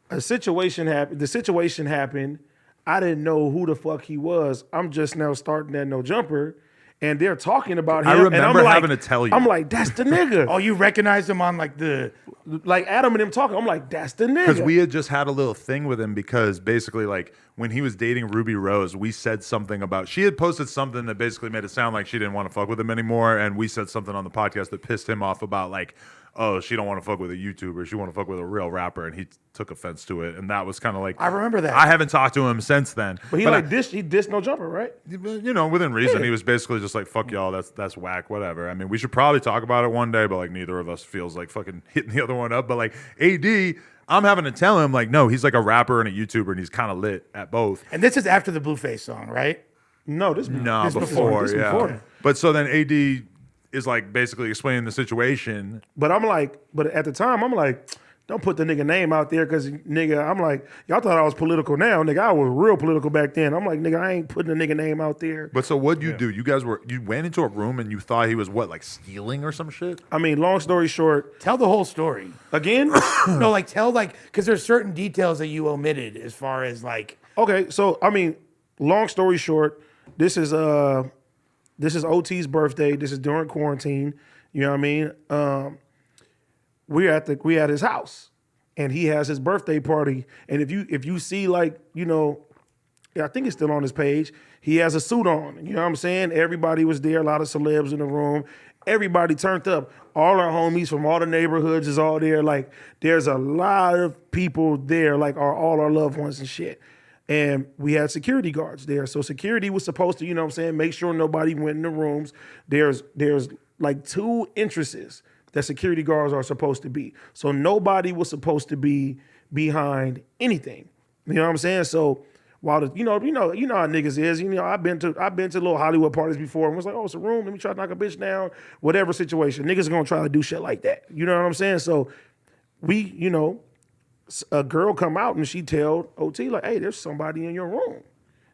the situation happened. I didn't know who the fuck he was. I'm just now starting at No Jumper, and they're talking about him. I remember and I'm like, having to tell you. I'm like, that's the nigga. Oh, you recognized him on like the. Like Adam and him talking. I'm like, that's the nigga. Because we had just had a little thing with him because basically, like, when he was dating Rubi Rose, we said something about, she had posted something that basically made it sound like she didn't want to fuck with him anymore. And we said something on the podcast that pissed him off about, like, oh, she don't want to fuck with a YouTuber. She want to fuck with a real rapper. And he took offense to it. And that was kind of like, I remember that. I haven't talked to him since then. But he dissed No Jumper, right? Within reason, he was basically just like, fuck y'all, that's whack, whatever. I mean, we should probably talk about it one day, but like neither of us feels like fucking hitting the other one up. But like AD, I'm having to tell him like, no, he's like a rapper and a YouTuber and he's kind of lit at both. And this is after the Blueface song, right? No, this Before, this yeah. before. But so then AD is like basically explaining the situation. But I'm like, but at the time, I'm like, don't put the nigga name out there because nigga, I'm like, y'all thought I was political now, nigga. I was real political back then. I'm like, nigga, I ain't putting the nigga name out there. But so what'd you do? You went into a room and you thought he was what, like stealing or some shit? I mean, long story short, Tell the whole story. again. No, because there's certain details that you omitted as far as like. Okay, so I mean, long story short, this is OT's birthday. This is during quarantine. You know what I mean? We at his house, and he has his birthday party. And if you see like, you know, I think it's still on his page. He has a suit on. You know what I'm saying? Everybody was there. A lot of celebs in the room. Everybody turned up. All our homies from all the neighborhoods is all there. Like, there's a lot of people there, like all our loved ones and shit. And we had security guards there. So security was supposed to, you know what I'm saying, make sure nobody went in the rooms. There's like 2 entrances that security guards are supposed to be. So nobody was supposed to be behind anything. You know what I'm saying? So while you know how niggas is. You know, I've been to little Hollywood parties before and was like, oh, it's a room. Let me try to knock a bitch down. Whatever situation, niggas are gonna try to do shit like that. You know what I'm saying? So we, you know, a girl come out and she tell OT like, hey, there's somebody in your room.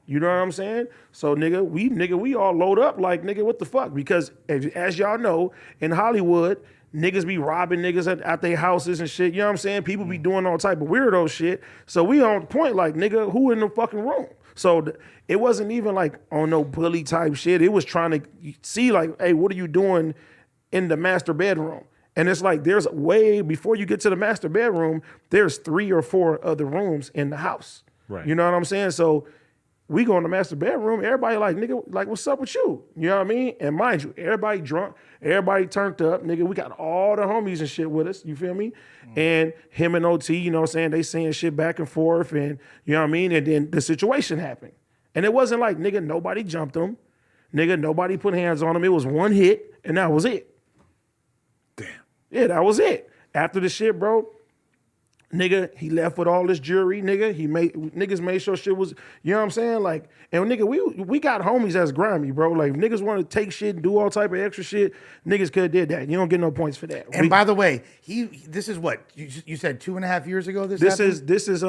You know what I'm saying? So we all load up like, nigga, what the fuck? Because as y'all know, in Hollywood, niggas be robbing niggas at their houses and shit. You know what I'm saying? People be doing all type of weirdo shit. So we on point like, nigga, who in the fucking room? So it wasn't even like on no bully type shit. It was trying to see like, hey, what are you doing in the master bedroom? And it's like, there's way before you get to the master bedroom, there's 3 or 4 other rooms in the house. Right. You know what I'm saying? So we go in the master bedroom, everybody like, nigga, like, what's up with you? You know what I mean? And mind you, everybody drunk, everybody turned up, nigga. We got all the homies and shit with us, you feel me? And him and OT, you know what I'm saying? They saying shit back and forth and, you know what I mean? And then the situation happened. And it wasn't like, nigga, nobody jumped him. Nigga, nobody put hands on him. It was one hit and that was it. Damn. Yeah, that was it. After the shit, bro, nigga, he left with all this jewelry, nigga. Niggas made sure shit was, you know what I'm saying? Like, and nigga, we got homies that's grimy, bro. Like, if niggas want to take shit and do all type of extra shit, niggas could have did that. You don't get no points for that. And by the way, this is what you said 2.5 years ago. This is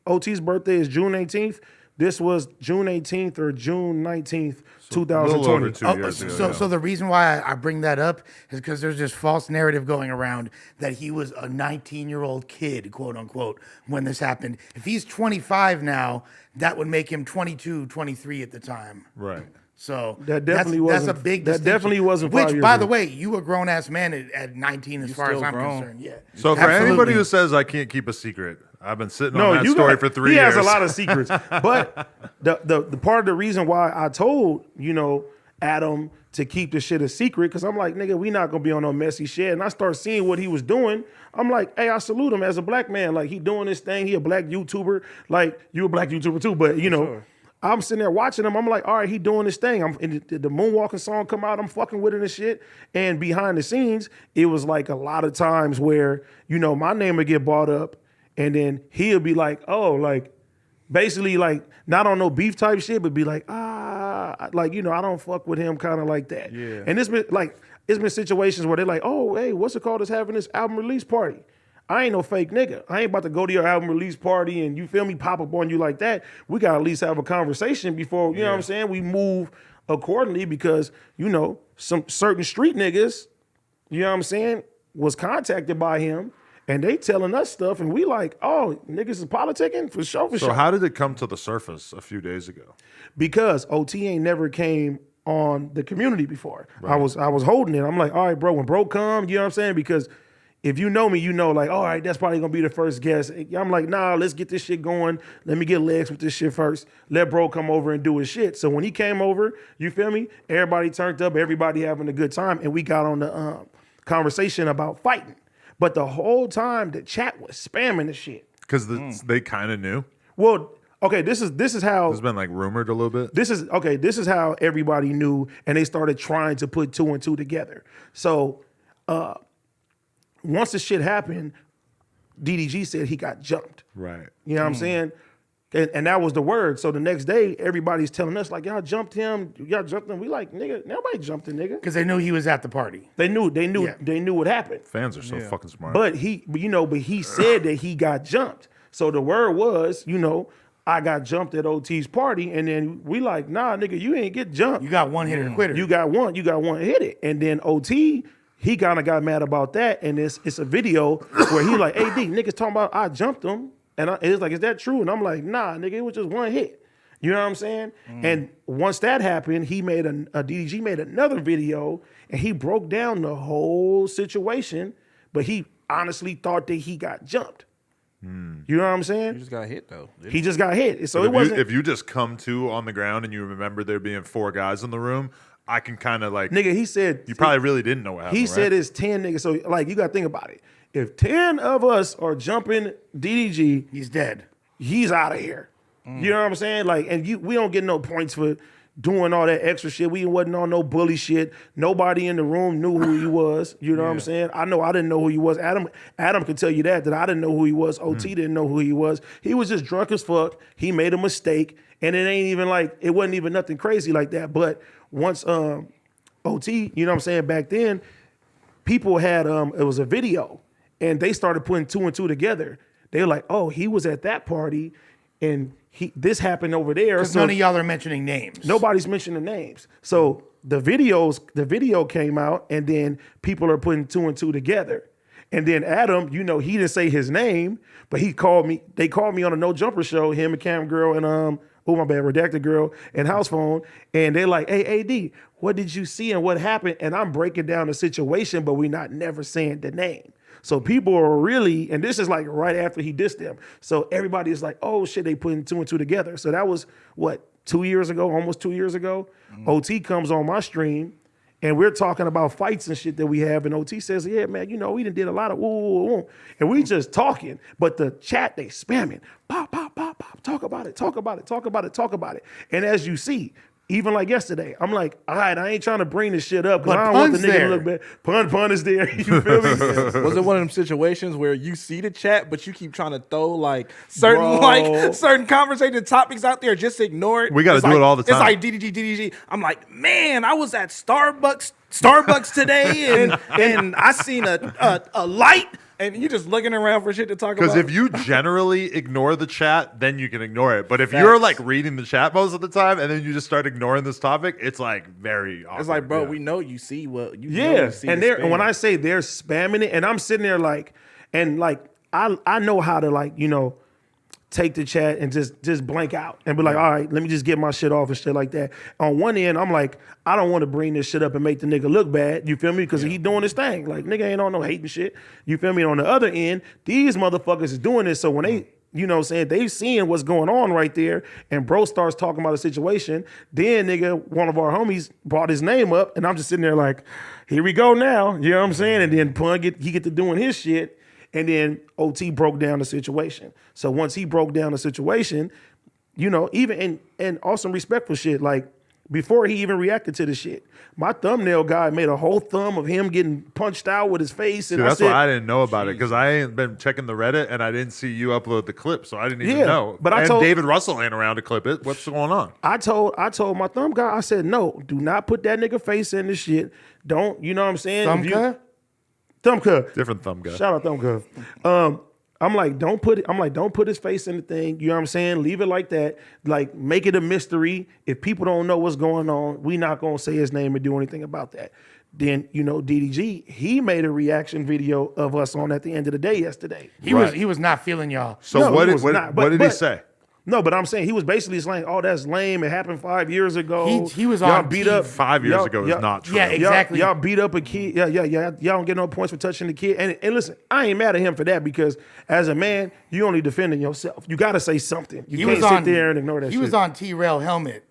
OT's birthday is June 18th. This was June 18th or June 19th, 2020. little over 2 years ago. So the reason why I bring that up is because there's this false narrative going around that he was a 19-year-old kid, quote unquote, when this happened. If he's 25 now, that would make him 22, 23 at the time. Right. So That definitely that's wasn't. a big That distinction. definitely wasn't 5 Which, years by ago. the way, you a grown ass man at 19, as far as still I'm grown. concerned. Yeah. So for Absolutely. anybody who says I can't keep a secret, I've been sitting on that you story got- for 3 he years. has a lot of secrets. But the part of the reason why I told, you know, Adam to keep the shit a secret, because I'm like, nigga, we not gonna be on no messy shit. And I start seeing what he was doing. I'm like, hey, I salute him as a black man. Like, he doing this thing. He a black YouTuber. Like, you a black YouTuber too, but you know. Sure. I'm sitting there watching him. I'm like, all right, he doing this thing. The moonwalking song come out. I'm fucking with it and shit. And behind the scenes, it was like a lot of times where, you know, my name would get brought up and then he'll be like, oh, like, basically like, not on no beef type shit, but be like, like, you know, I don't fuck with him kind of like that. Yeah. And it's been situations where they're like, oh, hey, what's it called? It's having this album release party. I ain't no fake nigga. I ain't about to go to your album release party and you feel me pop up on you like that. We gotta at least have a conversation before, you know what I'm saying? We move accordingly because, you know, some certain street niggas, you know what I'm saying, was contacted by him and they telling us stuff and we like, oh, niggas is politicking for sure, So how did it come to the surface a few days ago? Because OT ain't never came on the community before. Right. I was holding it. I'm like, all right, bro, when bro come, you know what I'm saying? Because if you know me, you know, like, all right, that's probably gonna be the first guest. I'm like, nah, let's get this shit going. Let me get legs with this shit first. Let bro come over and do his shit. So when he came over, you feel me? Everybody turned up, everybody having a good time, and we got on the conversation about fighting. But the whole time, the chat was spamming the shit. Because they kind of knew. Well, okay, this is how It's been like rumored a little bit. This is how everybody knew, and they started trying to put 2 and 2 together. So once the shit happened, DDG said he got jumped. Right. You know what I'm saying? And that was the word. So the next day, everybody's telling us like, y'all jumped him. We like, nigga, nobody jumped the nigga. Because they knew he was at the party. They knew Yeah. what happened. Fans are so fucking smart. But he said that he got jumped. So the word was, I got jumped at OT's party, and then we like, nah, nigga, you ain't get jumped. You got one hitter quitter. You got one hit it. And then OT, he kind of got mad about that. And it's a video where he like, AD, niggas talking about I jumped him. And it's like, is that true? And I'm like, nah, nigga, it was just one hit. You know what I'm saying? And once that happened, he made DDG made another video, and he broke down the whole situation, but he honestly thought that he got jumped. You know what I'm saying? He just got hit though. He just got hit. So But it wasn't. if you just come to on the ground and you remember there being 4 guys in the room, I can kind of like. Nigga, he said. You probably really didn't know what happened. He right? said it's 10 niggas. So, like, you got to think about it. If 10 of us are jumping DDG, He's dead. he's out of here. You know what I'm saying? Like, and we don't get no points for doing all that extra shit. We wasn't on no bully shit. Nobody in the room knew who he was. You know what I'm saying? I know I didn't know who he was. Adam could tell you that I didn't know who he was. OT didn't know who he was. He was just drunk as fuck. He made a mistake. And it ain't even like, it wasn't even nothing crazy like that. But once OT, you know what I'm saying, back then, people had, it was a video. And they started putting 2 and 2 together. They were like, oh, he was at that party, and this happened over there. Because none of y'all are mentioning names. Nobody's mentioning names. So the video came out, and then people are putting 2 and 2 together. And then Adam, he didn't say his name, but he called me. They called me on a No Jumper show, him and Cam Girl and Redacted Girl and House Phone. And they're like, hey, AD, what did you see and what happened? And I'm breaking down the situation, but we're not never saying the name. So people are really, and this is like right after he dissed them. So everybody is like, oh shit, they putting 2 and 2 together. So that was what, 2 years ago, almost 2 years ago. OT comes on my stream, and we're talking about fights and shit that we have. And OT says, yeah, man, we done did a lot of woo. And we just talking, but the chat, they spamming. Pop, pop, pop, pop. Talk about it. And as you see, even like yesterday, I'm like, all right, I ain't trying to bring this shit up because I don't want the nigga to look bad. Pun is there. You feel me? Was it one of them situations where you see the chat, but you keep trying to throw like certain conversation topics out there, just ignore it? We got to do it all the time. It's like DDG. I'm like, man, I was at Starbucks today, and I seen a light. And you just looking around for shit to talk about. Because if you generally ignore the chat, then you can ignore it. But if you're like reading the chat most of the time and then you just start ignoring this topic, it's like very awkward. It's like, bro, we know you see what you yeah. you see And when I say they're spamming it, and I'm sitting there like, and like I know how to like, take the chat and just blank out and be like, all right, let me just get my shit off and shit like that. On one end, I'm like, I don't want to bring this shit up and make the nigga look bad. You feel me? Because he doing his thing. Like, nigga ain't on no hating shit. You feel me? On the other end, these motherfuckers is doing this. So when they, they seeing what's going on right there, and bro starts talking about a situation, then nigga, one of our homies brought his name up, and I'm just sitting there like, here we go now. You know what I'm saying? And then Pun he get to doing his shit. And then OT broke down the situation. So once he broke down the situation, even and awesome respectful shit, like before he even reacted to the shit, my thumbnail guy made a whole thumb of him getting punched out with his face. And that's why I didn't know about it, because I ain't been checking the Reddit and I didn't see you upload the clip, so I didn't even know. But David Russell ain't around to clip it. What's going on? I told my thumb guy, I said, no, do not put that nigga face in this shit. Don't, you know what I'm saying? Thumb Cub. Different thumb guy. Shout out Thumb Cub. I'm like, don't put his face in the thing. You know what I'm saying? Leave it like that. Like, make it a mystery. If people don't know what's going on, we not gonna say his name and do anything about that. Then, DDG, he made a reaction video of us on At the End of the Day yesterday. He was not feeling y'all. So No, what he did was not. what did he say? No, but I'm saying he was basically saying, "Oh, that's lame. It happened 5 years ago." He was y'all on beat TV. up 5 years ago is not true. Yeah, exactly. Y'all beat up a kid. Yeah. Y'all don't get no points for touching the kid. And listen, I ain't mad at him for that, because as a man, you only defending yourself. You got to say something. You can't sit there and ignore that. He shit. was on T-Rail helmet.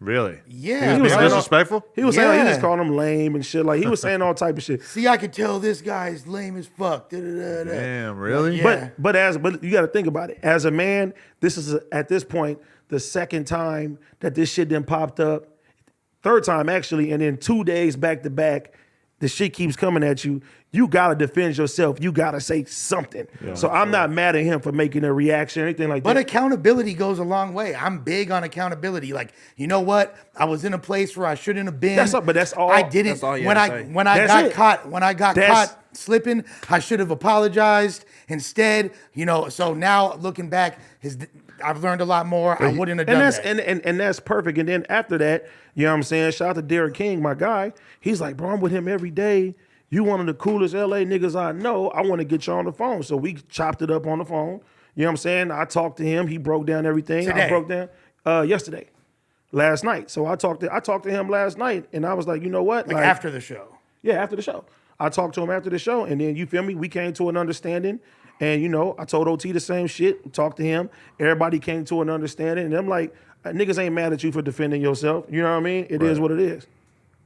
Really? Yeah, He was saying disrespectful? He was saying he Yeah. just called him lame and shit. Like, he was saying all type of shit. See, I could tell this guy's lame as fuck. Da-da-da-da. Damn, really? Yeah. But you got to think about it. As a man, this is at this point the second time that this shit then popped up. Third time actually, and then 2 days back to back, the shit keeps coming at you, you gotta defend yourself. You gotta say something. So I'm not mad at him for making a reaction or anything like But that. accountability goes a long way. I'm big on accountability. Like, you know what? I was in a place where I shouldn't have been. But that's all. I didn't. That's all you when gotta I say. when I That's got it. caught when I got That's- caught slipping, I should have apologized instead. You know. So now looking back, I've learned a lot more. I wouldn't have done and that's that. and that's perfect. And then after that, you know what I'm saying? Shout out to Derek King, my guy. He's like, bro, I'm with him every day. You one of the coolest LA niggas I know. I want to get you on the phone. So we chopped it up on the phone. You know what I'm saying? I talked to him. He broke down everything. Today. I broke down yesterday, last night. So I talked to him last night, and I was like, you know what? Like after the show. Yeah, after the show. I talked to him after the show, and then you feel me? We came to an understanding. And you know, I told OT the same shit, talked to him. Everybody came to an understanding. And I'm like, niggas ain't mad at you for defending yourself. You know what I mean? It is what it is.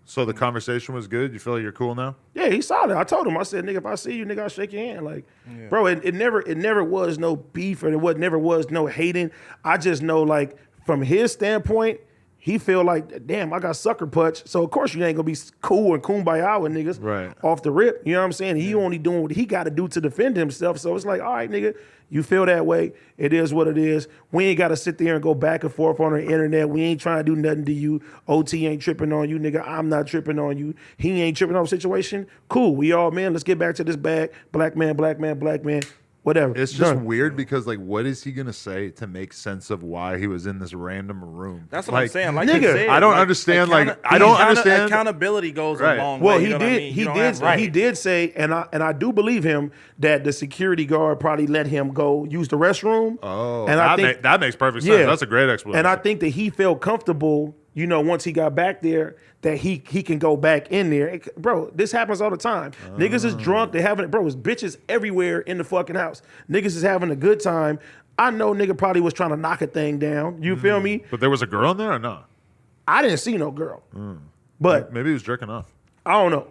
So the conversation was good. You feel like you're cool now? Yeah, he's solid. I told him, I said, nigga, if I see you, nigga, I'll shake your hand. Like, bro, it never was no beef or never was no hating. I just know, like, from his standpoint, he feel like, damn, I got sucker punch. So of course you ain't gonna be cool and kumbaya with niggas Right. off the rip. You know what I'm saying? He only doing what he got to do to defend himself. So it's like, all right, nigga, you feel that way. It is what it is. We ain't got to sit there and go back and forth on the internet. We ain't trying to do nothing to you. OT ain't tripping on you, nigga. I'm not tripping on you. He ain't tripping on the situation. Cool. We all, man, let's get back to this bag. Black man, black man, black man. Whatever. It's just Done. weird because, like, what is he gonna say to make sense of why he was in this random room? That's what I'm saying. Like nigga, you said, I don't understand, like, I don't understand- Accountability goes Right. a long Well, way. he you know did. What I mean? He You don't did. have to- He did say, and I do believe him that the security guard probably let him go use the restroom. Oh, and I think that makes perfect sense. That's a great explanation. And I think that he felt comfortable. You know, once he got back there, that he can go back in there. Bro, this happens all the time. Niggas is drunk. They having bro, there's bitches everywhere in the fucking house. Niggas is having a good time. I know nigga probably was trying to knock a thing down. You feel me? But there was a girl in there or not? I didn't see no girl. But Maybe he was jerking off. I don't know.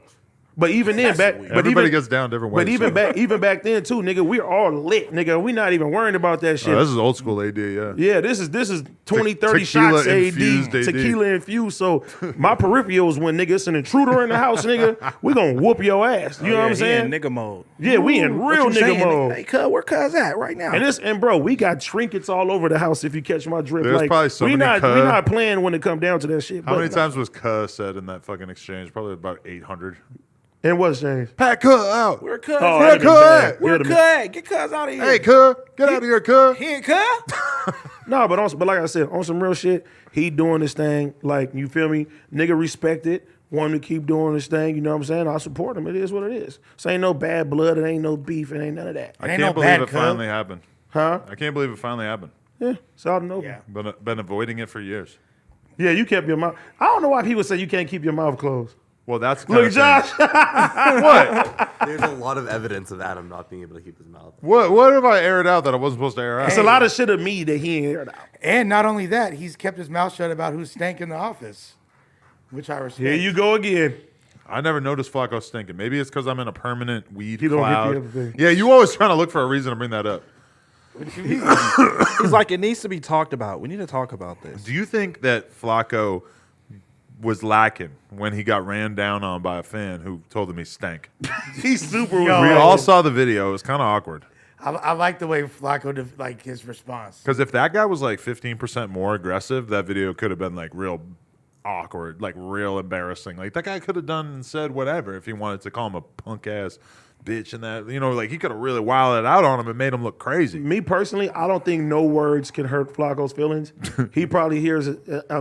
But even then, but Everybody even, gets down different ways. But even so. even back then too, nigga, we're all lit, nigga. We not even worrying about that shit. Oh, this is old school AD, yeah. Yeah, this is 20, 30 Tequila shots infused AD, AD. tequila infused. So my peripherals when nigga, it's an intruder in the house, nigga, we gonna whoop your ass. You know what I'm He saying? in nigga mode. Yeah, we in What real you nigga saying, mode. Hey, cuz, where cuz at right now? And bro, we got trinkets all over the house if you catch my drift. There's like probably so we many not we not playing when it come down to that shit. How but many no. times was cuh said in that fucking exchange? Probably about 800. And what's James? Pat cuh out. Where cuz? Oh, Where that'd been cuh bad. at? Where It'd've cuz been- at? Get cuz out of here. Hey, cuh, get out of here, cuh. He ain't cuz? No, but like I said, on some real shit, he doing this thing. Like, you feel me? Nigga respect it. Want him to keep doing this thing. You know what I'm saying? I support him. It is what it is. So ain't no bad blood. It ain't no beef. It ain't none of that. I Ain't can't no believe bad it cuh. finally happened. Huh? I can't believe it finally happened. Yeah. It's out and open. Yeah. Been avoiding it for years. Yeah, you kept your mouth. I don't know why people say you can't keep your mouth closed. Well, that's the Look, kind of thing- Josh. What? There's a lot of evidence of Adam not being able to keep his mouth. What have I aired out that I wasn't supposed to air out? It's a lot of shit of me that he ain't aired out. And not only that, he's kept his mouth shut about who stank in the office, which I respect. Here you go again. I never noticed Flakko stinking. Maybe it's because I'm in a permanent weed He don't get the cloud. other thing. Yeah, you always trying to look for a reason to bring that up. He's like, it needs to be talked about. We need to talk about this. Do you think that Flakko was lacking when he got ran down on by a fan who told him he stank? He's super. Yo. We all saw the video. It was kind of awkward. I like the way Flacco like his response. Because if that guy was like 15% more aggressive, that video could have been like real awkward, like real embarrassing. Like that guy could have done and said whatever if he wanted to call him a punk ass bitch and that, you know, like he could have really wilded out on him and made him look crazy. Me personally, I don't think no words can hurt Flacco's feelings. He probably hears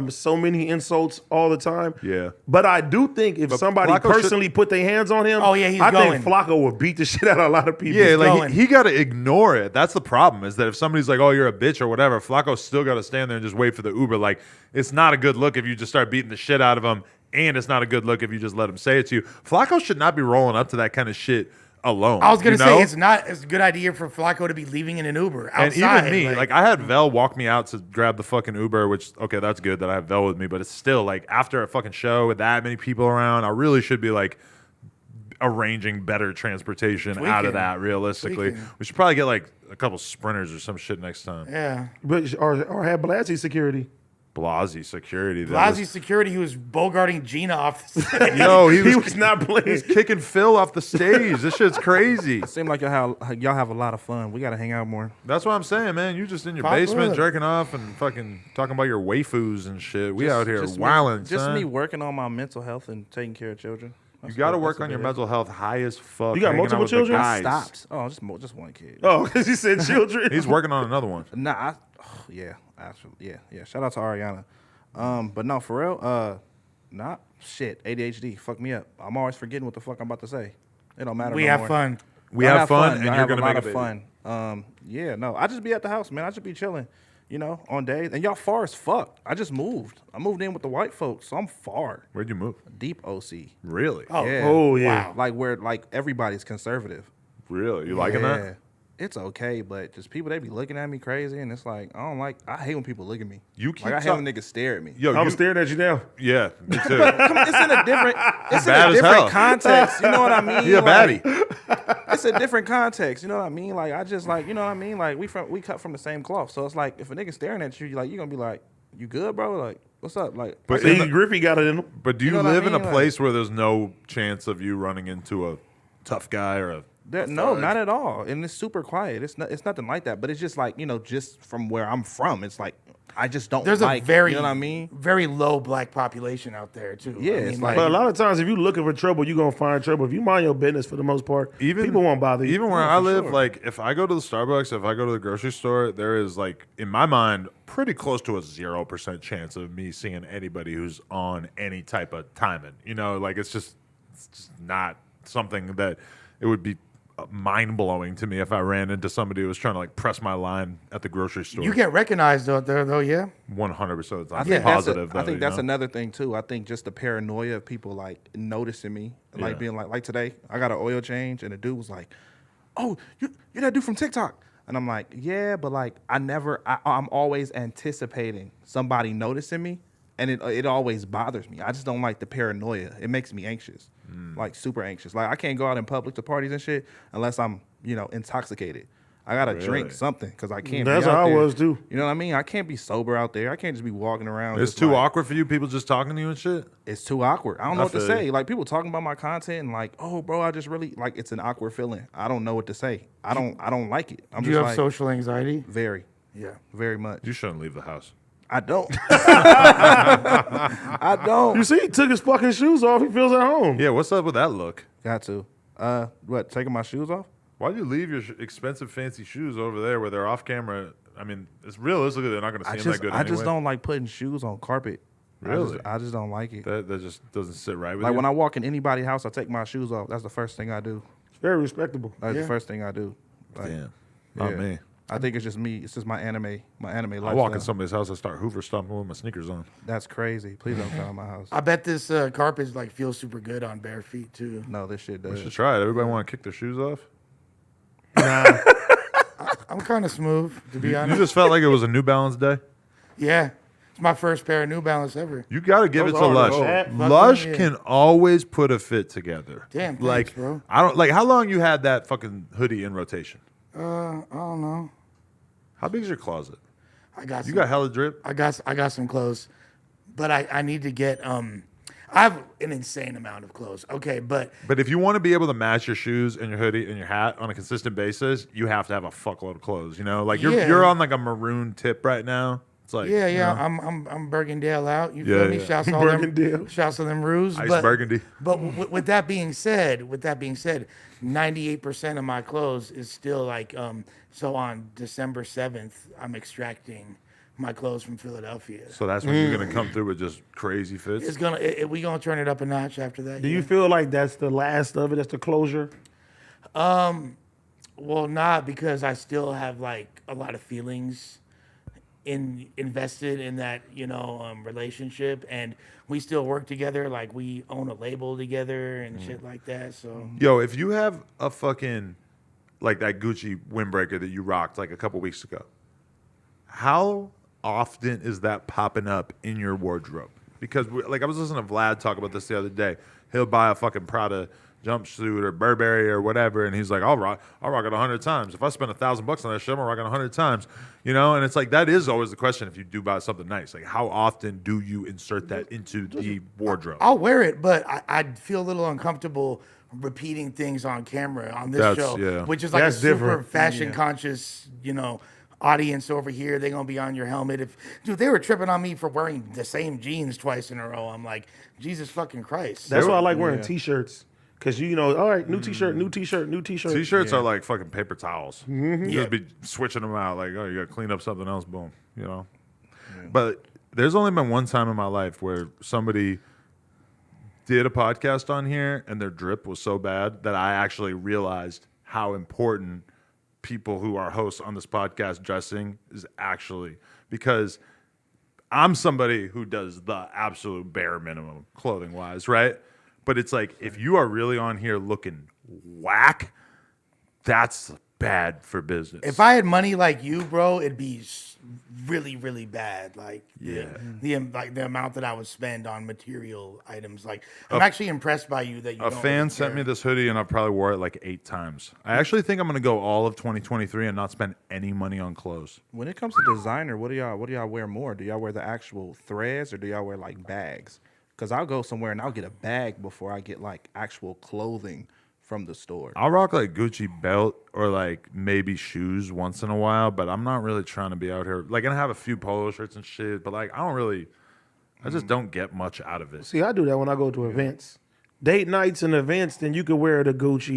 so many insults all the time. Yeah. But I do think if somebody Flacco personally put their hands on him, Oh, yeah, he's I going. think Flacco would beat the shit out of a lot of people. Yeah, like going. he got to ignore it. That's the problem, is that if somebody's like, oh, you're a bitch or whatever, Flacco's still got to stand there and just wait for the Uber. Like, it's not a good look if you just start beating the shit out of him, and it's not a good look if you just let him say it to you. Flacco should not be rolling up to that kind of shit alone. I was gonna you say know? it's not a good idea for Flacco to be leaving in an Uber And outside. even me, like I had Vel walk me out to grab the fucking Uber, which, okay, that's good that I have Vel with me, but it's still like after a fucking show with that many people around, I really should be like arranging better transportation out of that realistically. Tweaking. We should probably get like a couple sprinters or some shit next time. yeah. But or have Blassie security. Blasey security. Blasey security, he was bogarting Gina off the stage. Yo, he He was was not playing. he's kicking Phil off the stage. This shit's crazy. Seem like y'all have a lot of fun. We gotta hang out more. That's what I'm saying, man. You just in your Pop basement up. jerking off and fucking talking about your waifus and shit. We out here Just wilding, Just son. me working on my mental health and taking care of children. You got to work on your mental health high as fuck. You got hanging out multiple with the children? guys. Stopped. Oh, just one kid. Oh, because he said children. He's working on another one. Nah, yeah, actually, yeah. Shout out to Ariana. But no, for real, nah, shit, ADHD, fuck me up. I'm always forgetting what the fuck I'm about to say. It don't matter. We no have more. fun. We I have fun, and I you're have gonna a lot make of a baby. fun. Yeah, no, I just be at the house, man. I just be chilling, on days. And y'all far as fuck. I just moved. I moved in with the white folks, so I'm far. Where'd you move? Deep OC. Really? Oh, Yeah. Oh, yeah. Wow. Like where everybody's conservative. Really? You liking Yeah. that? It's okay, but just people, they be looking at me crazy, and it's like, I hate when people look at me. You keep like, I hate talk- when niggas stare at me. Yo, I'm you, staring at you now. yeah, me too. Come on, it's in a different, Bad as hell. context. You know what I mean? He a Like, baddie. it's a different context. You know what I mean? Like I just like, you know what I mean? Like we cut from the same cloth. So it's like if a nigga staring at you, you're gonna be like, you good, bro? Like what's up? Like, But See, in the- Griffy got it in him. But do you know what I live in a mean? Like- place where there's no chance of you running into a tough guy or a no, not at all. And it's super quiet. It's nothing like that. But it's just like just from where I'm from, it's like I just don't. There's like, a very, you know what I mean? very low black population out there too. Yeah, I it's mean, like- But a lot of times, if you're looking for trouble, you're going to find trouble. If you mind your business for the most part, people won't bother you. Even where I live, like if I go to the Starbucks, if I go to the grocery store, there is like in my mind pretty close to a 0% chance of me seeing anybody who's on any type of timing. Like it's just not something that it would be mind-blowing to me if I ran into somebody who was trying to like press my line at the grocery store. you get recognized out there though, yeah. 100% of the time. I think Positive. I think that's though, another thing too. I think just the paranoia of people like noticing me, like Yeah. being like today, I got an oil change, and the dude was like, "Oh, you're that dude from TikTok," and I'm like, "Yeah," but like I'm always anticipating somebody noticing me, and it always bothers me. I just don't like the paranoia. It makes me anxious, like super anxious. Like I can't go out in public to parties and shit unless I'm intoxicated. I gotta drink something because I can't. That's be out how I there. was, too. You know what I mean? I can't be sober out there. I can't just be walking around. It's just too like, awkward for you people just talking to you and shit. It's too awkward. I don't know what to feel you. say. Like people talking about my content and like, oh, bro, I just really like. It's an awkward feeling. I don't know what to say. I don't like it. I'm Do just you have like social anxiety? very, Yeah. very much. You shouldn't leave the house. I don't. I don't. You see, he took his fucking shoes off. He feels at home. Yeah, what's up with that look? Got to. What? Taking my shoes off? Why'd you leave your expensive, fancy shoes over there where they're off camera? I mean, it's realistically they're not going to seem that good I anyway. just don't like putting shoes on carpet. Really? I just don't like it. That just doesn't sit right with Like you. when I walk in anybody's house, I take my shoes off. That's the first thing I do. It's very respectable. That's Yeah. the first thing I do. Like, Damn, not yeah. me. I think it's just me. It's just my anime lifestyle. I walk in somebody's house, I start Hoover stomping with my sneakers on. That's crazy. Please don't come to my house. I bet this carpet like feels super good on bare feet too. No, this shit We does. should try it. Everybody want to kick their shoes off? I'm kind of smooth, to be You honest. just felt like it was a New Balance day? Yeah, it's my first pair of New Balance ever. You got to give Those it to are Lush. the old. Lush Fucking, yeah. can always put a fit together. Damn, like, thanks, bro. I don't like how long you had that fucking hoodie in rotation. I don't know. How big is your closet? I got You some, got hella drip. I got some clothes, but I need to get I have an insane amount of clothes. Okay, but But if you want to be able to match your shoes and your hoodie and your hat on a consistent basis, you have to have a fuckload of clothes. Like Yeah. you're on like a maroon tip right now. It's like yeah, you know, I'm Bergendale out. You Yeah, feel me? yeah. Shouts to all them, Bergendale. shouts to them ruse. Ice but, burgundy. But with that being said, 98% of my clothes is still like so on December 7th, I'm extracting my clothes from Philadelphia. So that's when you're gonna come through with just crazy fits. It's gonna we gonna turn it up a notch after that. Do yeah. you feel like that's the last of it? That's the closure? Well, not because I still have like a lot of feelings invested in that relationship, and we still work together. Like we own a label together and shit like that. So Yo, if you have a fucking like that Gucci windbreaker that you rocked like a couple weeks ago, how often is that popping up in your wardrobe? Because like I was listening to Vlad talk about this the other day. He'll buy a fucking Prada jumpsuit or Burberry or whatever, and he's like, I'll rock it 100 times. If I spend $1,000 on that shit, I'm gonna rock it 100 times. You know, and it's like that is always the question if you do buy something nice. Like, how often do you insert that into the wardrobe? I'll wear it, but I'd feel a little uncomfortable repeating things on camera on this show, which is like That's a super different. fashion conscious, audience over here. They're gonna be on your helmet. Dude, they were tripping on me for wearing the same jeans twice in a row. I'm like, Jesus fucking Christ. That's why I like wearing t-shirts. Cause all right, new t-shirt, new t-shirt, new t-shirt. T-shirts are like fucking paper towels. You just be switching them out. Like, oh, you got to clean up something else. Boom. But there's only been one time in my life where somebody did a podcast on here and their drip was so bad that I actually realized how important people who are hosts on this podcast dressing is actually, because I'm somebody who does the absolute bare minimum clothing wise, right? But it's like, if you are really on here looking whack, that's bad for business. If I had money like you, bro, it'd be really, really bad. Like, the amount that I would spend on material items. Like, I'm actually impressed by you that you. A fan sent me this hoodie, and I probably wore it like 8 times. I actually think I'm gonna go all of 2023 and not spend any money on clothes. When it comes to designer, what do y'all wear more? Do y'all wear the actual threads or do y'all wear like bags? Because I'll go somewhere and I'll get a bag before I get like actual clothing from the store. I'll rock like Gucci belt or like maybe shoes once in a while, but I'm not really trying to be out here. Like, I have a few polo shirts and shit, but like I just don't get much out of it. See, I do that when I go to events. Date nights and events, then you could wear the Gucci.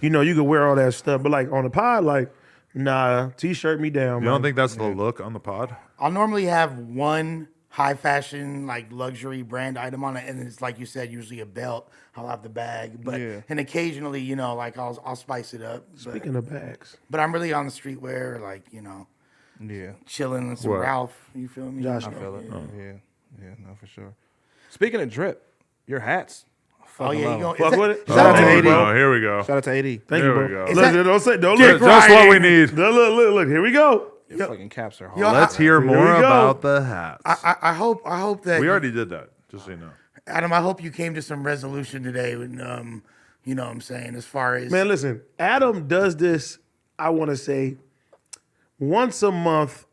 You could wear all that stuff. But like on the pod, like, nah, t-shirt me down. You don't think that's the look on the pod? I'll normally have one high fashion, like luxury brand item on it, and it's like you said, usually a belt. I'll have the bag, but and occasionally, like I'll spice it up. Speaking of bags, but I'm really on the streetwear, like chilling with some Ralph. You feel me? Josh, I feel it. Yeah, no, for sure. Speaking of drip, your hats. Oh yeah, you going fuck with it? Shout out to AD. Oh, here we go. Shout out to AD. Thank Here you, we bro. go. Don't Just look. what we need. Look. Here we go. Your fucking caps are hard. Let's hear more we go. about the hats. I hope that We already did that, just so you know. Adam, I hope you came to some resolution today. With, you know what I'm saying? As far as Man, listen, Adam does this, I want to say, once a month,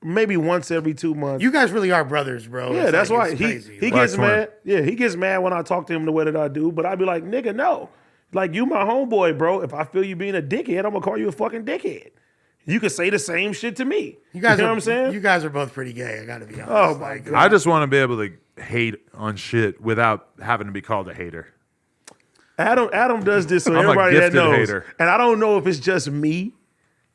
maybe once every 2 months. you guys really are brothers, bro. Yeah, It's that's like, why it's he crazy. gets twin. mad. Yeah, he gets mad when I talk to him the way that I do. But I be like, nigga, no. Like, you my homeboy, bro. If I feel you being a dickhead, I'm gonna call you a fucking dickhead. You can say the same shit to me. You guys know are, what I'm saying? You guys are both pretty gay. I gotta be honest. Oh my God. I just want to be able to hate on shit without having to be called a hater. Adam does this so I'm a everybody that gifted knows. hater. And I don't know if it's just me.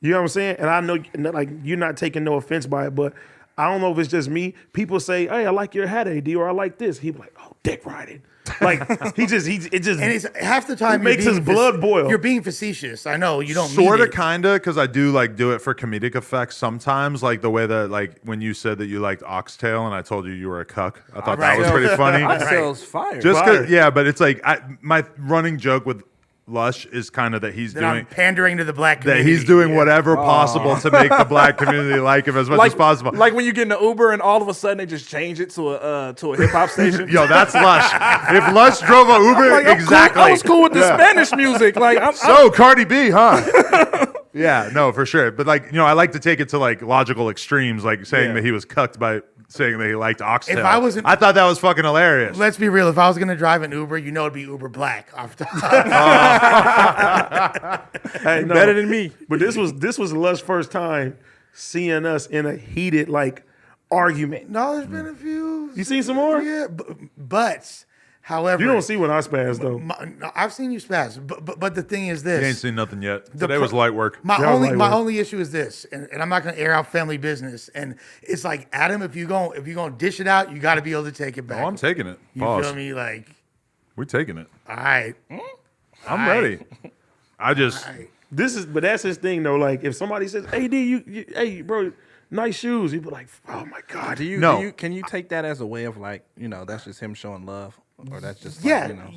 You know what I'm saying? And I know, like, you're not taking no offense by it, but I don't know if it's just me. People say, "Hey, I like your hat, AD," or "I like this." He be like, "Oh, dick riding." Like it just. And it's half the time It makes you're his being blood boil. You're being facetious. I know you don't Sort mean of, it. kind of, because I do like do it for comedic effects sometimes. Like the way that, like when you said that you liked oxtail and I told you were a cuck, I thought that was pretty funny. Oxtail's fire. Just Fire. because, yeah, but it's like my running joke with Lush is kind of that he's That doing I'm pandering to the black that community. he's doing whatever possible to make the black community like him as much as possible. Like when you get in the Uber and all of a sudden they just change it to a hip hop station. Yo, that's Lush. If Lush drove a Uber, Like, I'm exactly. Cool. I was cool with the Spanish music. Like So Cardi B, huh? Yeah, no, for sure. But like, I like to take it to like logical extremes, like saying that he was cucked by saying that he liked oxtail. If I wasn't- I thought that was fucking hilarious. Let's be real. If I was gonna drive an Uber, it'd be Uber Black. Off the Hey, no. better than me. But this was Lush's first time seeing us in a heated like argument. No, there's been a few. You seen some more? Yeah, but however, You don't see when I spaz though. No, I've seen you spaz, but the thing is this. You ain't seen nothing yet. Today was light work. My Yeah, only like my what? only issue is this, and I'm not gonna air out family business. And it's like Adam, if you're gonna dish it out, you got to be able to take it back. Oh, I'm taking it. You Pause. feel me? Like, We're taking it. all right, I'm ready. I just, But that's his thing though. Like if somebody says, "Hey, D, hey, bro, nice shoes," he be like, "Oh my God." Do you No. can you take that as a way of like, that's just him showing love? Or that's just Yeah. like, you know.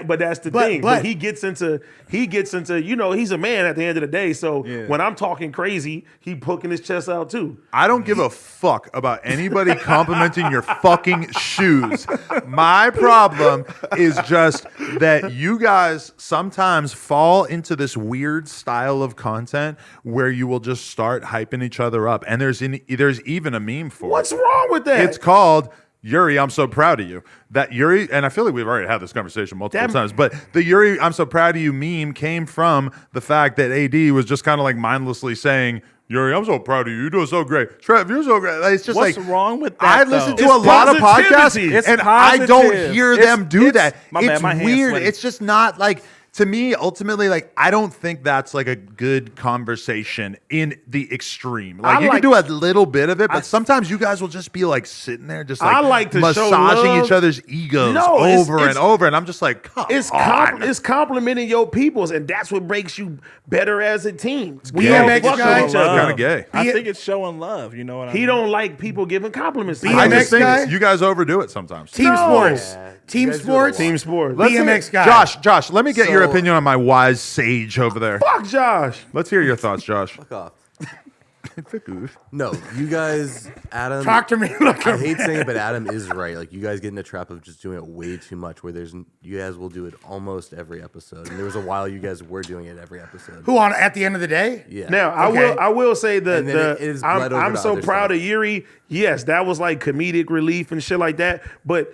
But that's the thing. But he gets into he's a man at the end of the day. So when I'm talking crazy, he poking his chest out too. I don't give a fuck about anybody complimenting your fucking shoes. My problem is just that you guys sometimes fall into this weird style of content where you will just start hyping each other up. And there's even a meme for What's it. wrong with that? It's called Yuri, I'm so proud of you. That Yuri, and I feel like we've already had this conversation multiple times, but the Yuri, I'm so proud of you meme came from the fact that AD was just kind of like mindlessly saying, Yuri, I'm so proud of you. You're doing so great. Trev, you're so great. It's just What's like, wrong with that? I listen to It's a lot of positivity. podcasts, It's and I don't positive. hear them do that. My bad, It's my hand's weird. sweaty. It's just not like, to me, ultimately, like, I don't think that's like a good conversation in the extreme. Like, you can do a little bit of it, but sometimes you guys will just be like sitting there, just like, I like to show massaging love. each other's egos No, over and over. And I'm just like, come on. It's complimenting your peoples, and that's what makes you better as a team. We gay. don't BMX fuck guy. with each other. Kind of gay. I think it's showing love. You know what I mean? He don't like people giving compliments. to him. I BMX just think guy? you guys overdo it sometimes. Team No. sports. Yeah, Team you guys do it a sports. lot. Team sport. Let's BMX hear- guy. Josh, let me get your So- opinion on my wise sage over there. Fuck Josh. Let's hear your thoughts, Josh. Fuck off. It's a goof. No, you guys, Adam. Talk to me like I a hate saying it, but Adam is right. Like, you guys get in a trap of just doing it way too much, where you guys will do it almost every episode. And there was a while you guys were doing it every episode. Who on at the end of the day? Yeah. Now Okay. I will say And then that it is bled over I'm to so other proud stuff. of Yuri. Yes, that was like comedic relief and shit like that. But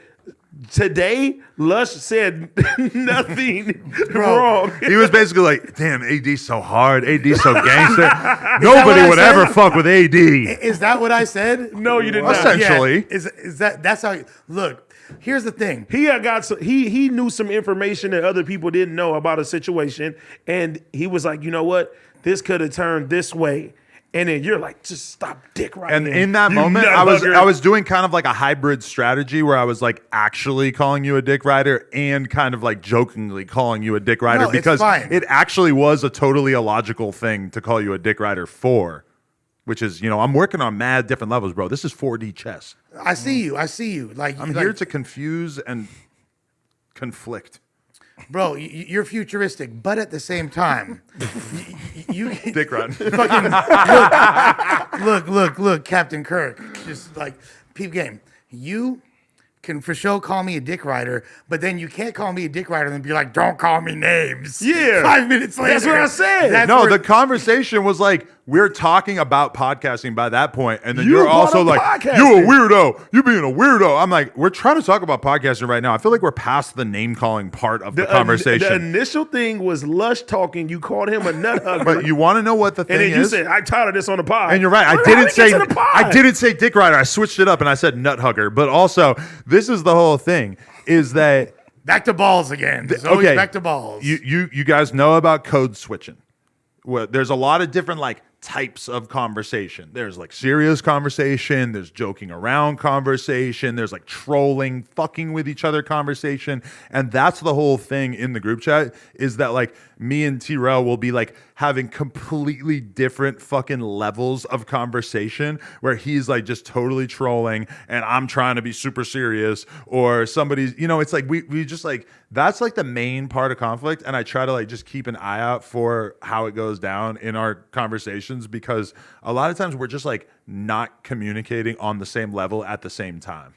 today, Lush said nothing wrong. He was basically like, damn, AD's so hard. AD's so gangster. Nobody I would said? ever fuck with AD. Is that what I said? No, you did not. Essentially. Yeah. Is that's how? Look, here's the thing. He had got some, he knew some information that other people didn't know about a situation, and he was like, you know what, this could have turned this way, and then you're like, just stop dick riding. And him, in that you moment, nut hugger. I was doing kind of like a hybrid strategy where I was like actually calling you a dick rider and kind of like jokingly calling you a dick rider, No, it's because fine. it actually was a totally illogical thing to call you a dick rider for, which is, I'm working on mad different levels, bro. This is 4D chess. I see you. I see you. Like I'm here to confuse and conflict. bro. You're futuristic, but at the same time, you Dick rider. look, Captain Kirk. Just like peep game. You can for sure call me a dick rider, but then you can't call me a dick rider and then be like, don't call me names. Yeah. 5 minutes later. That's what I said. That's No, where- the conversation was like, we're talking about podcasting by that point, and then You you're brought also up like, podcasting. you a weirdo. You being a weirdo. I'm like, we're trying to talk about podcasting right now. I feel like we're past the name calling part of the The conversation. initial thing was Lush talking. You called him a nut hugger. But you want to know what the thing and then you is? said, I'm tired of this on the pod. And you're right. How did we get to the pod? I didn't say dick rider. I switched it up and I said nut hugger. But also, this is the whole thing: is that back to balls again. It's always okay? back to balls. You guys know about code switching. Well, there's a lot of different like types of conversation. There's like serious conversation, there's joking around conversation, there's like trolling, fucking with each other conversation. And that's the whole thing in the group chat, is that like me and T-Rel will be like having completely different fucking levels of conversation where he's like just totally trolling and I'm trying to be super serious, or somebody's, it's like we just like, that's like the main part of conflict. And I try to like just keep an eye out for how it goes down in our conversations, because a lot of times we're just like not communicating on the same level at the same time.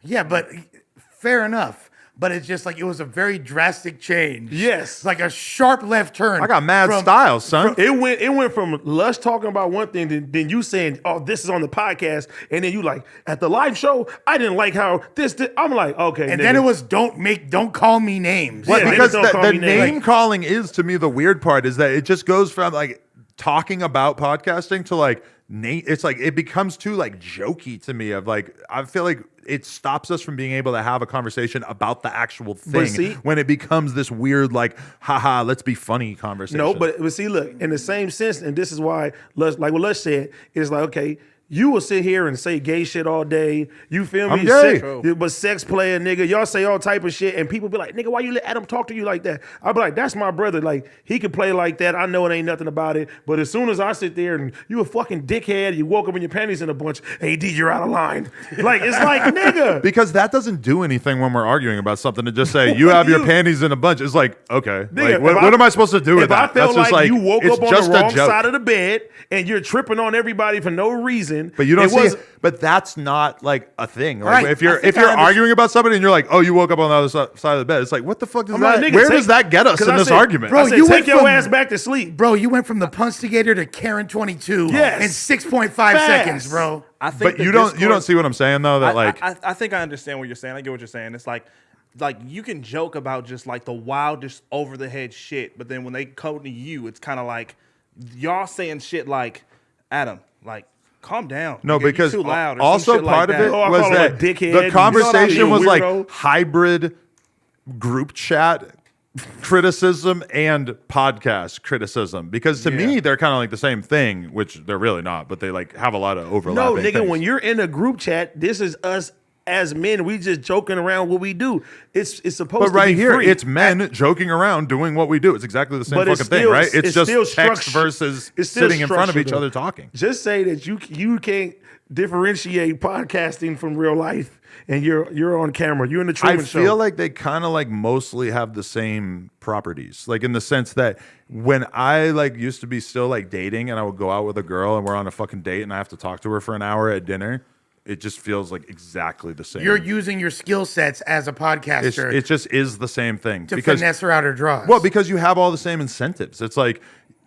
Yeah, but fair enough. But it's just like it was a very drastic change. Yes. Like a sharp left turn. I got mad from- styles, son. It went from Lush talking about one thing, then you saying, oh, this is on the podcast, and then you like, at the live show, I didn't like how this did. I'm like, okay. And nigga. then it was don't call me names. Yeah, Because niggas don't call the me names. name calling is, to me, the weird part is that it just goes from like talking about podcasting to like it's like it becomes too like jokey to me. Of like, I feel like it stops us from being able to have a conversation about the actual thing see- when it becomes this weird like, haha, let's be funny conversation. No, but see, look, in the same sense, and this is why Lush, like what Lush said, it's like, okay, You will sit here and say gay shit all day. You feel me? I'm gay. But sex player, nigga. Y'all say all type of shit, and people be like, nigga, why you let Adam talk to you like that? I be like, that's my brother. Like, he can play like that. I know it ain't nothing about it. But as soon as I sit there and you a fucking dickhead, you woke up in your panties in a bunch, AD, you're out of line. Like, it's like, nigga. Because that doesn't do anything when we're arguing about something to just say, you have your panties in a bunch. It's like, okay. Nigga, Like, what am I supposed to do with if that? I felt That's just like you woke it's up on just the a wrong joke. side of the bed and you're tripping on everybody for no reason. But you don't it see was- it. But that's not like a thing. Like, Right. if you're I think arguing about somebody and you're like, oh, you woke up on the other side of the bed, it's like, what the fuck does I'm that? like, nigga, where take- does that get us 'cause in I this said, argument? Bro, Bro, you you take went your from- ass back to sleep. Bro, you went from the Punstigator to Karen 22 Yes. in 6.5 Fast. seconds, bro. I think But the you don't discourse- see what I'm saying though. That I think I understand what you're saying. I get what you're saying. It's like you can joke about just like the wildest over the head shit, but then when they come to you, it's kind of like y'all saying shit like, Adam, like, calm down. No, Nigga, you because too loud or some also shit like part of that. it Oh, I was call him a that dickhead. You the know conversation what I was mean, like weirdo? hybrid group chat criticism and podcast criticism. Because to me, they're kind of like the same thing, which they're really not, but they like have a lot of No, overlapping nigga, things. when you're in a group chat, this is us as men. We just joking around what we do. It's supposed But to right be here, free. it's men joking around doing what we do. It's exactly the same But fucking it's thing, still- right? It's just still text structured- versus it's still sitting in front of each structured, other though. talking. Just say that you can't differentiate podcasting from real life, and you're on camera. You're in the I Truman Show. feel like they kind of like mostly have the same properties, like in the sense that when I like used to be still like dating and I would go out with a girl and we're on a fucking date and I have to talk to her for an hour at dinner, it just feels like exactly the same. You're using your skill sets as a podcaster it just is the same thing to because finesse her out her draws. well, because you have all the same incentives. It's like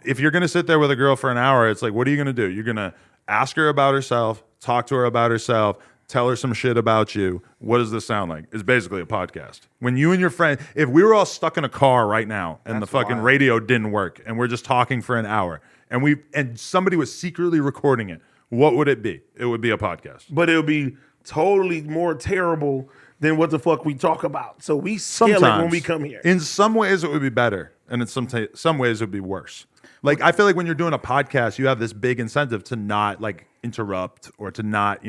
if you're gonna sit there with a girl for an hour, it's like, what are you gonna do? You're gonna ask her about herself, talk to her about herself, tell her some shit about you. What does this sound like? It's basically a podcast. When you and your friend, if we were all stuck in a car right now and the fucking radio didn't work and we're just talking for an hour and somebody was secretly recording it, what would it be? It would be a podcast. but it'll be totally more terrible than what the fuck we talk about. So we scale it when we come here. In some ways, it would be better, and in some ways, it would be worse. Like I feel like when you're doing a podcast, you have this big incentive to not like interrupt or to not,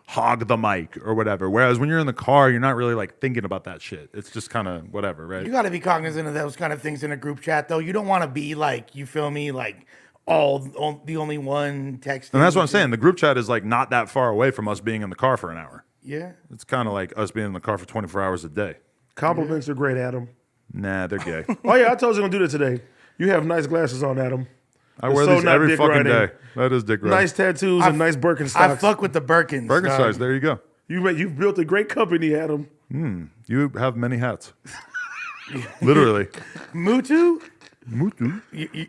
hog the mic or whatever. Whereas when you're in the car, you're not really like thinking about that shit. It's just kind of whatever, right? you got to be cognizant of those kind of things in a group chat, though. You don't want to be like, you feel me, like the only one texting. And that's what I'm saying. The group chat is like not that far away from us being in the car for an hour. Yeah. It's kind of like us being in the car for 24 hours a day. Compliments are great, Adam. Nah, they're gay. Oh yeah, I told you I'm gonna do that today. You have nice glasses on, Adam. I It's wear so these not every dick fucking riding. day. That is dick riding. Nice tattoos and nice Birkenstocks. I fuck with the Birkins. Birkenstocks, dog. there you go. You've built a great company, Adam. You have many hats. Literally. Mutu? Mutu.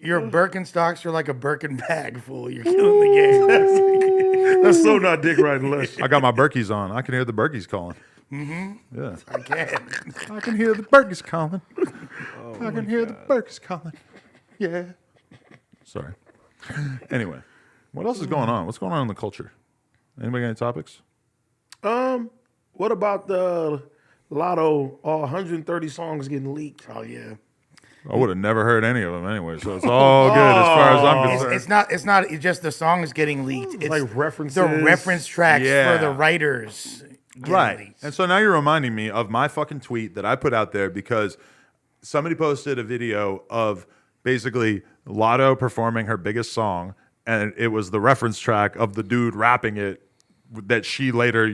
Your Birkenstocks are like a Birkin bag full. You're killing the game. That's so not dick riding, Lush. I got my Berkeys on. I can hear the Berkeys calling. Mm-hmm. Yeah. I can. I can hear the Berkeys calling. I can hear the Berkeys calling. Yeah. Sorry. Anyway, what else is going on? What's going on in the culture? Anybody got any topics? What about the Latto? All 130 songs getting leaked. Oh yeah. I would have never heard any of them anyway, so it's all good as far as I'm concerned. It's not just the songs getting leaked. It's Like references. the reference tracks Yeah. for the writers. getting Right. leaked. And so now you're reminding me of my fucking tweet that I put out there because somebody posted a video of basically Latto performing her biggest song, and it was the reference track of the dude rapping it that she later,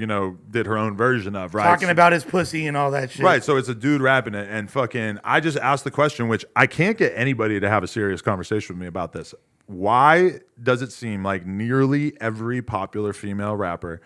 did her own version of, right? Talking about his pussy and all that shit. Right, so it's a dude rapping it, and fucking, I just asked the question, which I can't get anybody to have a serious conversation with me about this. Why does it seem like nearly every popular female rapper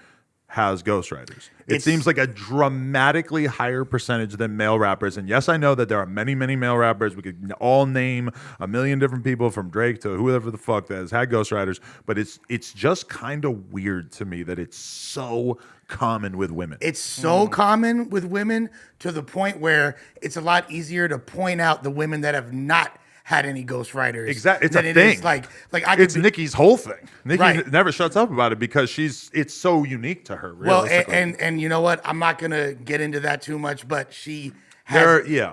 has ghostwriters? It seems like a dramatically higher percentage than male rappers. And yes, I know that there are many, many male rappers. We could all name a million different people from Drake to whoever the fuck that has had ghostwriters. But it's just kind of weird to me that it's so common with women. It's so common with women to the point where it's a lot easier to point out the women that have not had any ghostwriters. Exactly, it's than a it thing. is like I could It's Nikki's whole thing. Nikki Right. never shuts up about it because it's so unique to her. Well, Realistically. and you know what? I'm not gonna get into that too much, but she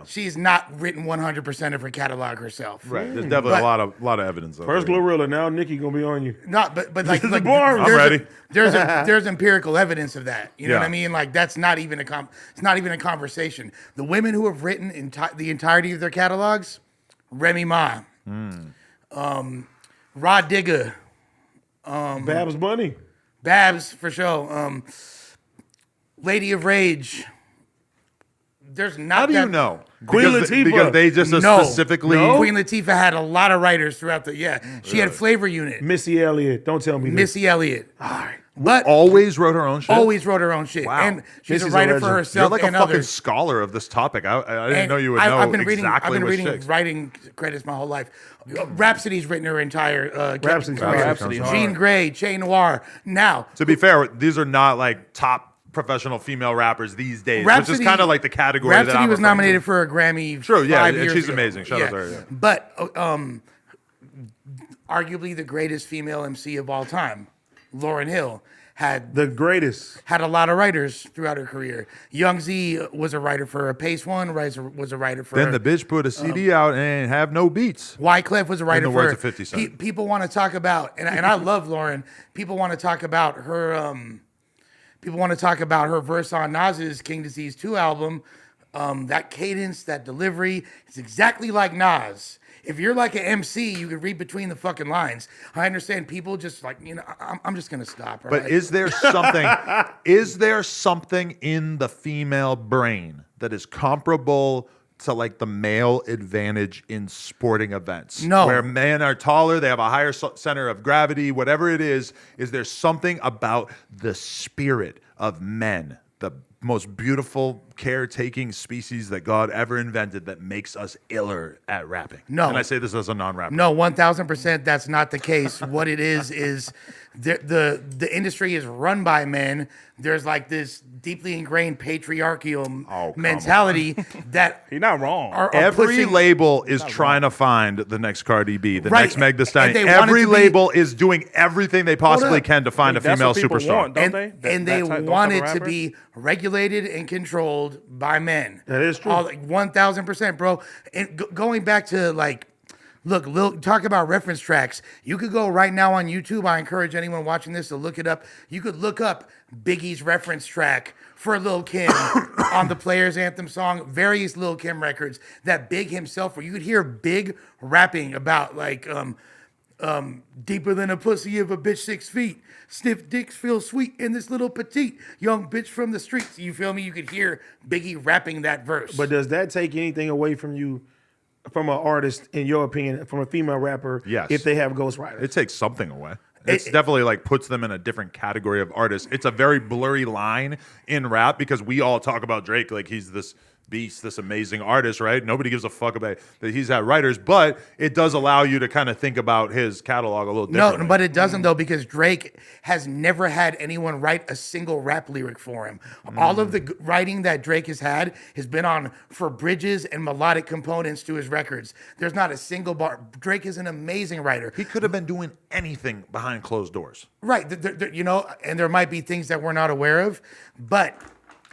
she's not written 100% of her catalog herself. Right. There's definitely a lot of evidence. First Glorilla, now Nicki gonna be on you. Not, but like, The bars. I'm ready. There's empirical evidence of that. You know what I Yeah. mean? Like that's not even it's not even a conversation. The women who have written the entirety of their catalogs, Remy Ma, Rod Digger, Babs Bunny. Babs for sure, Lady of Rage. There's not. How do that, you know? Queen Latifah. Because they just No. specifically. No. Queen Latifah had a lot of writers throughout the She had Flavor Unit, Missy Elliott. Don't tell me this. Missy Elliott. All right, but Always wrote her own shit. always wrote her own shit, Wow. and she's Missy's a a writer for legend. herself You're like a and fucking others. scholar of this topic. I didn't And know you would know I've been reading. exactly I've been which reading chicks. writing credits my whole life. Rhapsody's written her entire Rhapsody's career. Rhapsody hard. Jean Grey, Che Noir. Now, To be fair, these are not like top professional female rappers these days, which is kind of like the category that Rhapsody I'm was referring to. nominated for a Grammy. True, yeah, 5 and years she's ago. amazing. Shout out to her, yeah. But arguably the greatest female MC of all time, Lauryn Hill, had The greatest. a lot of writers throughout her career. Young Z was a writer for Pace One, was a writer for. Then the bitch put a CD out and have no beats. Wyclef was a writer the for. words of 50 Cent. People want to talk about, and I love Lauren. People want to talk about her. People want to talk about her verse on Nas's King Disease 2 album. That cadence, that delivery, it's exactly like Nas. If you're like an MC, you can read between the fucking lines. I understand people just like, I'm just gonna stop. But right? is there something? Is there something in the female brain that is comparable to like the male advantage in sporting events? No. Where men are taller, they have a higher center of gravity, whatever it is there something about the spirit of men, the most beautiful caretaking species that God ever invented, that makes us iller at rapping? No. And I say this as a non-rapper. No, 1,000% that's not the case. What it is the industry is run by men. There's like this deeply ingrained patriarchal come mentality that You're not wrong. are Every pushing, label is trying to find the next Cardi B, the Right, next Meg Thee and Stallion. they want it Every to be- label is doing everything they possibly up. can to find a That's female what people superstar. want, don't and, they? and they Those want type it of to rappers? be regulated and controlled by men. That is true. All, like 1,000%, bro. And going back to like, look, talk about reference tracks. You could go right now on YouTube. I encourage anyone watching this to look it up. You could look up Biggie's reference track for Lil' Kim on the Players Anthem song, various Lil' Kim records that Big himself, where you could hear Big rapping about like, deeper than a pussy of a bitch 6 feet. Sniff dicks feel sweet in this little petite young bitch from the streets. You feel me? You could hear Biggie rapping that verse. But does that take anything away from you, from an artist, in your opinion, from a female rapper? Yes. If they have ghostwriters. It takes something away. It's definitely like puts them in a different category of artists. It's a very blurry line in rap because we all talk about Drake like he's this beast, this amazing artist, right? Nobody gives a fuck about that he's had writers, but it does allow you to kind of think about his catalog a little differently. No, but it doesn't though, because Drake has never had anyone write a single rap lyric for him. All of the writing that Drake has had has been on for bridges and melodic components to his records. There's not a single bar. Drake is an amazing writer. He could have been doing anything behind closed doors. Right, and there might be things that we're not aware of, but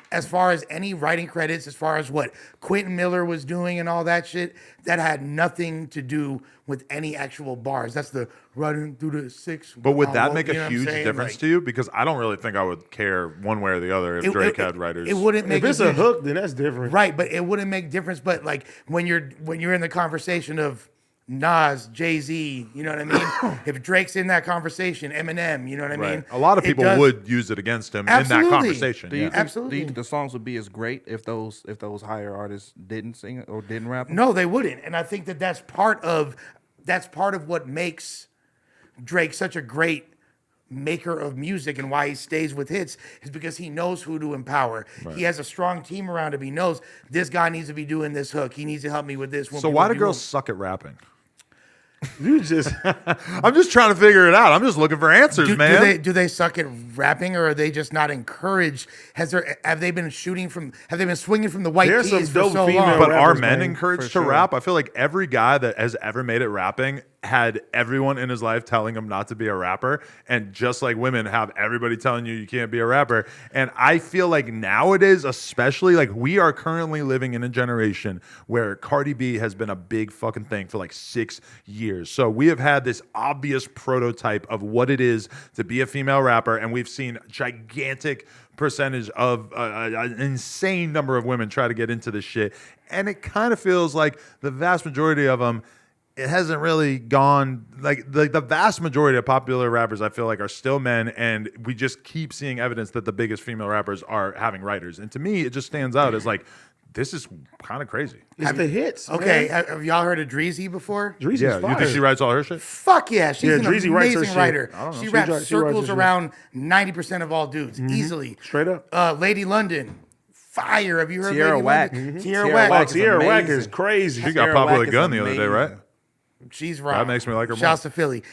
as far as any writing credits, as far as what Quentin Miller was doing and all that shit, that had nothing to do with any actual bars. That's the running through the six. But would that make you know a what I'm huge saying? difference Like, to you? Because I don't really think I would care one way or the other if Drake had writers. It wouldn't make if it's a huge- hook, then that's different. right, but it wouldn't make difference. But like when you're in the conversation of Nas, Jay-Z, you know what I mean? If Drake's in that conversation, Eminem, you know what I mean? A lot of It people does- would use it against him in Absolutely. that conversation. Do you Yeah. think, Absolutely. Do you think the songs would be as great if those higher artists didn't sing it or didn't rap? No, they wouldn't. And I think that's part of what makes Drake such a great maker of music and why he stays with hits is because he knows who to empower. He has a strong team around him. He knows this guy needs to be doing this hook. He needs to help me with this. So why do girls suck at rapping? You just I'm just trying to figure it out. I'm just looking for answers, man. do they suck at rapping, or are they just not encouraged? Have they been swinging from the white There's some tees for dope so female long? But are rappers, men man, encouraged to for sure. rap? I feel like every guy that has ever made it rapping had everyone in his life telling him not to be a rapper, and just like women have everybody telling you can't be a rapper. And I feel like nowadays, especially, like we are currently living in a generation where Cardi B has been a big fucking thing for like 6 years. So we have had this obvious prototype of what it is to be a female rapper, and we've seen gigantic percentage of an insane number of women try to get into this shit. And it kind of feels like the vast majority of them, it hasn't really gone, like the vast majority of popular rappers I feel like are still men, and we just keep seeing evidence that the biggest female rappers are having writers. And to me, it just stands out as like, this is kind of crazy. It's the hits. Okay, man. have y'all heard of Dreezy before? Dreezy's Yeah, fire. you think she writes all her shit? Fuck yeah, she's an Dreezy writes her amazing shit. writer. I don't know. She She raps writes her circles shit. around 90% of all dudes, easily. Straight up. Lady London, fire. Have you heard Tierra Lady Whack. London? Mhm. Tierra Tierra Whack. Whack. Sierra Whack amazing. is crazy. She got Sarah popular Whack is gun the other day, right? amazing. She's right. That makes me like her more. Shouts to Philly.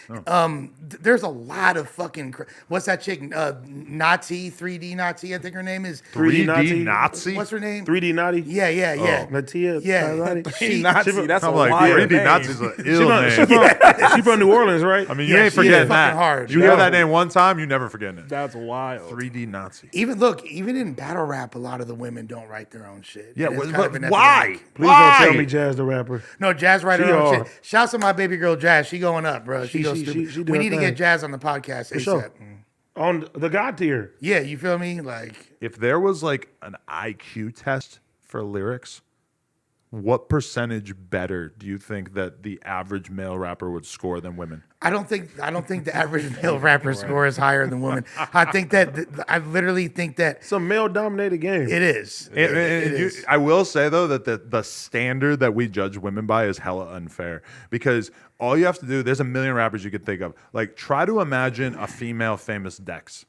There's a lot of fucking. What's that chick? Nazi, 3D Nazi. I think her name is. 3D 3D Nazi? What's her name? 3D Naughty. Yeah. Natia. Yeah. Tyrati. She- Nazi, that's a I'm like, wild 3D name. Nazi's an She ill from, name. she from New Orleans, right? I mean, you Yeah, ain't she is forgetting fucking that. hard. You hear Yeah. that name one time, you never forgetting it. That's wild. 3D Nazi. Even in battle rap, a lot of the women don't write their own shit. Yeah, And it's but, kind of an why? epidemic. Please Why? don't tell me Jazz the rapper. No, Jazz write her She own hard. shit. Shouts to my baby girl Jazz. She going up, bro. She goes she stupid. do We her need to thing. get Jazz on the podcast ASAP. sure. On the God tier. Yeah, you feel me? Like, If there was like an IQ test for lyrics, what percentage better do you think that the average male rapper would score than women? I don't think the average male rapper score is higher than women. I think that I literally think that It's a male dominated game. it is. And- It and you- is. I will say though that the standard that we judge women by is hella unfair, because all you have to do, there's a million rappers you could think of. Like, try to imagine a female famous Dex.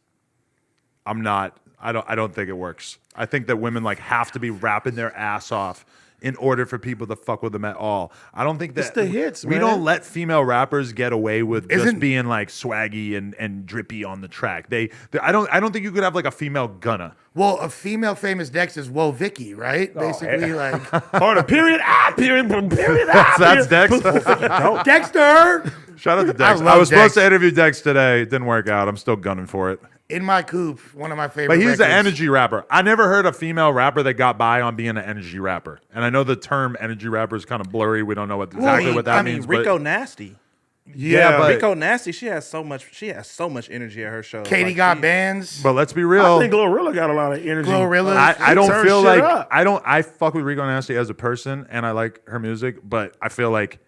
I don't think it works. I think that women like have to be rapping their ass off in order for people to fuck with them at all. I don't think that It's the hits, we man. don't let female rappers get away with just Isn't- being like swaggy and drippy on the track. I don't think you could have like a female Gunna. Well, a female famous Dex is Whoa Vicky, right? Basically, like Or the period, period, That's Dex. Dexter. Shout out to Dex. love I was supposed Dex. to interview Dex today. It didn't work out. I'm still gunning for it. In My Coupe, one of my favorite. But he's an records. energy rapper. I never heard a female rapper that got by on being an energy rapper. And I know the term energy rapper is kind of blurry. We don't know exactly what that I mean, means. Rico but Nasty. yeah, but, Rico Nasty, she has so much energy at her show. Katie Like, got she- bands. but let's be I real. think Glorilla got a lot of energy. Glorilla. I don't turn feel shit like up. I fuck with Rico Nasty as a person, and I like her music, but I feel like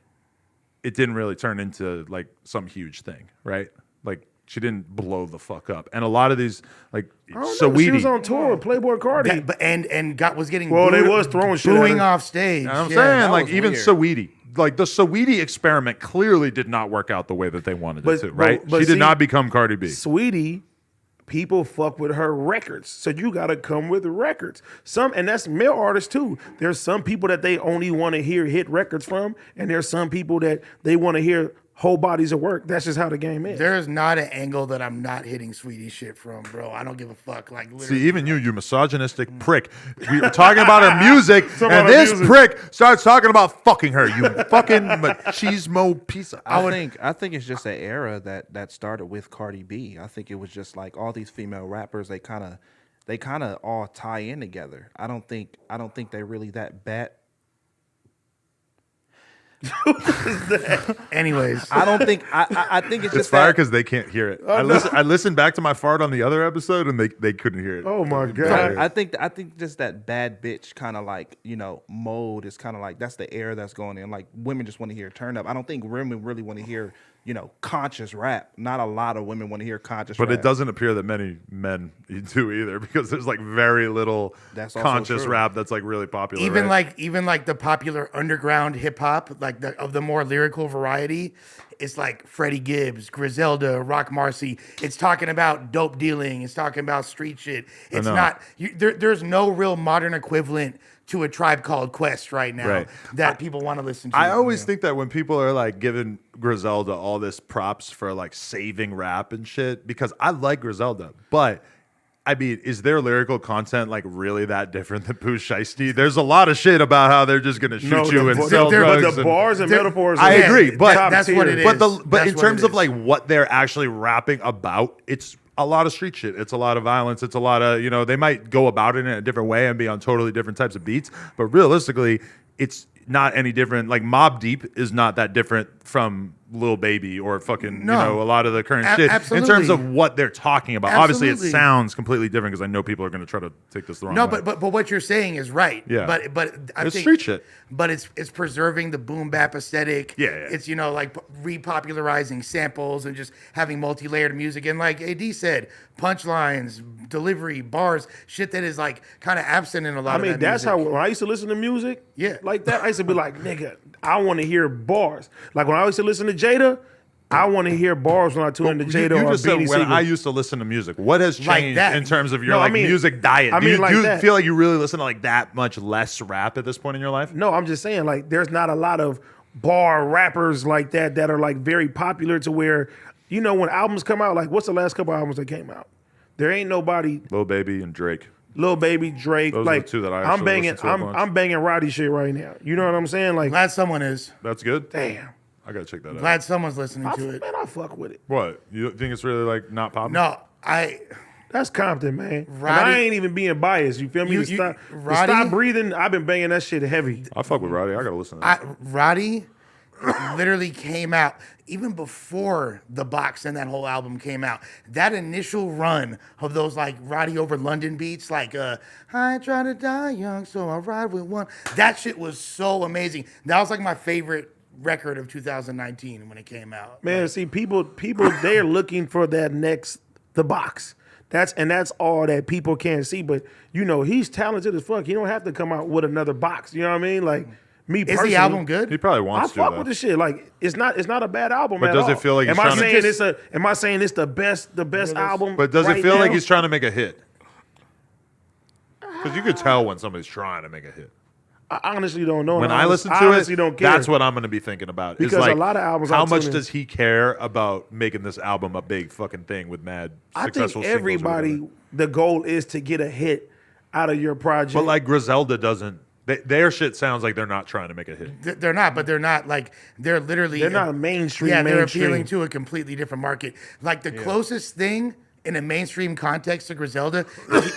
it didn't really turn into like some huge thing, right? Like she didn't blow the fuck up. And a lot of these like I don't know. She was Saweetie. on tour with Playboy Cardi. That- but and was getting Well, they booed- was throwing shit at booing her. off stage. You know what I'm Yeah. saying? Like was even weird. Saweetie. Like the Saweetie experiment clearly did not work out the way that they wanted it to, right? but She did see, not become Cardi B. Sweetie, people fuck with her records. So you gotta come with records. And that's male artists too. There's some people that they only want to hear hit records from, and there's some people that they want to hear whole bodies of work. That's just how the game is. There is not an angle that I'm not hitting Sweetie shit from, bro. I don't give a fuck. Like literally. See, even you misogynistic prick. We were talking about her music, about and her this music. prick starts talking about fucking her. You fucking machismo piece of. I think it's just an era that started with Cardi B. I think it was just like all these female rappers. They kind of all tie in together. I don't think they're really that bad. Anyways, I don't think I think it's It's just fire that. because they can't hear it. I listened back to my fart on the other episode, and they couldn't hear it. Oh my God. I think just that bad bitch kind of like mode is kind of like that's the era that's going in. Like women just want to hear turn up. I don't think women really want to hear conscious rap. Not a lot of women want to hear conscious But rap. it doesn't appear that many men do either, because there's like very little That's also conscious true. rap that's like really popular. even right? like the popular underground hip hop, like of the more lyrical variety, it's like Freddie Gibbs, Griselda, Rock Marcy. It's talking about dope dealing. It's talking about street shit. It's know. not. There's no real modern equivalent to a Tribe Called Quest right now Right. that people want to listen to. I always think that when people are like giving Griselda all this props for like saving rap and shit, because I like Griselda, but I mean, is their lyrical content like really that different than Pooh Shiesty? There's a lot of shit about how they're just gonna shoot you and sell drugs. But the bars and metaphors. I agree, but that's what it is. But in That's terms what of it like is. what they're actually rapping about, it's a lot of street shit. It's a lot of violence. It's a lot of, they might go about it in a different way and be on totally different types of beats, but realistically, it's not any different. Like Mobb Deep is not that different from Lil Baby or fucking, No. a lot of the current shit absolutely. in terms of what they're talking about. Obviously, it Absolutely. sounds completely different because I know people are going to try to take this the wrong No, way. but what you're saying is right. Yeah. But I It's think street shit. But it's preserving the boom bap aesthetic. Yeah. It's like repopularizing samples and just having multi-layered music, and like AD said, punchlines, delivery, bars, shit that is like kind of absent in a lot I of mean, that that's music. how when I used to listen to music, Yeah. like that. I used to be like, nigga, I want to hear bars. Like when I used to listen to Jada, I want to hear bars when I tune into Jada you or just said Beanie when Sigel. I used to listen to music. What has Like changed that. in terms of your No, I mean- music diet? I Do mean you, like do you that. feel like you really listen to like that much less rap at this point in your life? No, I'm just saying, like, there's not a lot of bar rappers like that are like very popular to where, when albums come out, like, what's the last couple albums that came out? There ain't nobody. Lil Baby and Drake. Lil Baby, Drake, Those are like the two that I I'm actually banging, listen to a bunch. I'm banging Roddy shit right now. You know what I'm saying? Like, Glad someone is. That's good. damn, I gotta check that out. Glad someone's listening to it. man, I fuck with it. What? You think it's really like not popping? No, That's Compton, man. And Roddy- I ain't even being biased. You feel me? To Roddy- stop breathing. I've been banging that shit heavy. I fuck with Roddy. I gotta listen to that. Roddy literally came out even before The Box and that whole album came out. That initial run of those like Roddy over London beats, like I try to die young, so I ride with one. That shit was so amazing. That was like my favorite record of 2019 when it came out. Man, see, people, they're looking for that next The Box. That's all that people can't see. But he's talented as fuck. He don't have to come out with another box. You know what I mean? Like me Is personally, the album good? He probably I wants to. fuck though. with the shit. Like it's not a bad album. But at does it all. feel like he's am I trying to saying just- am I saying it's the best album? But does it right feel like now? he's trying to make a hit? Because you could tell when somebody's trying to make a hit. I honestly don't know. When and I listen I to honestly it, don't care. that's what I'm going to be thinking about. Because is like, a lot of albums how I much tune in- does he care about making this album a big fucking thing with mad I think successful singles or everybody. whatever? The goal is to get a hit out of your project. But like Griselda doesn't. Their shit sounds like they're not trying to make a hit. They're not, but they're not like they're literally. They're not a mainstream. Yeah, they're mainstream. appealing to a completely different market. Like the closest thing in a mainstream context to Griselda,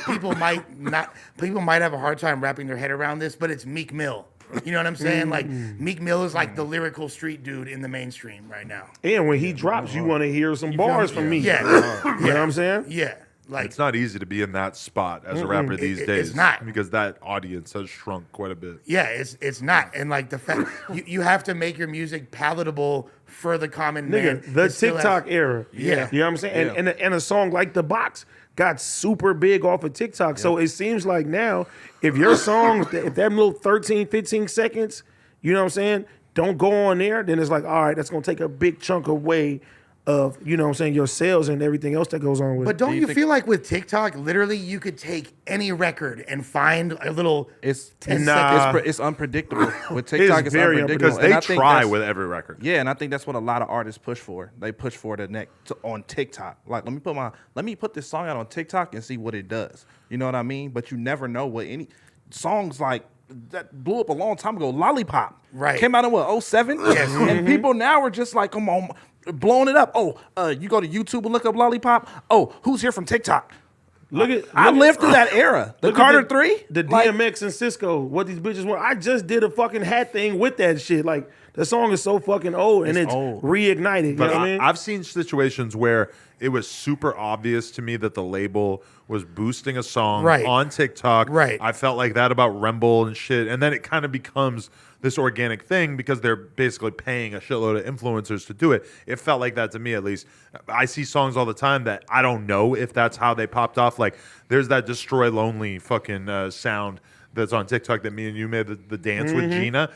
people might have a hard time wrapping their head around this, but it's Meek Mill. You know what I'm saying? Like Meek Mill is like the lyrical street dude in the mainstream right now. And when he drops, you want to hear some bars from me. Yeah, You know what I'm saying? yeah. Like It's not easy to be in that spot as a rapper these It's days. not. Because that audience has shrunk quite a bit. yeah, it's not. And like the fact you have to make your music palatable for the common man. Nigga, the It still has- TikTok era. Yeah. You know what I'm saying? And a song like The Box got super big off of TikTok. So it seems like now, if your song, if that little 13, 15 seconds, you know what I'm saying, don't go on there, then it's like, all right, that's going to take a big chunk away of, you know what I'm saying, your sales and everything else that goes on with But it. don't you feel like with TikTok, literally, you could take any record and find a little It's 10 Nah. it's unpredictable. With TikTok, it's very unpredictable. Because And they I think try that's- with every record. Yeah, and I think that's what a lot of artists push for. They push for the next on TikTok. Like, let me put this song out on TikTok and see what it does. You know what I mean? But you never know what any songs like that blew up a long time ago. Lollipop, Right. came out in what 07? Yes. And people now are just like, come on, blowing it up. Oh, you go to YouTube and look up Lollipop. Oh, who's here from TikTok? I lived through that era. The Look at Carter 3, the like, DMX and Cisco, what these bitches want. I just did a fucking hat thing with that shit. Like the song is so fucking old and it's old. reignited. You know But what I mean? I've seen situations where it was super obvious to me that the label was boosting a song Right. on TikTok. Right. I felt like that about Remble and shit. And then it kind of becomes this organic thing because they're basically paying a shitload of influencers to do it. It felt like that to me, at least. I see songs all the time that I don't know if that's how they popped off. Like, there's that Destroy Lonely fucking sound that's on TikTok that me and you made the dance with Gina.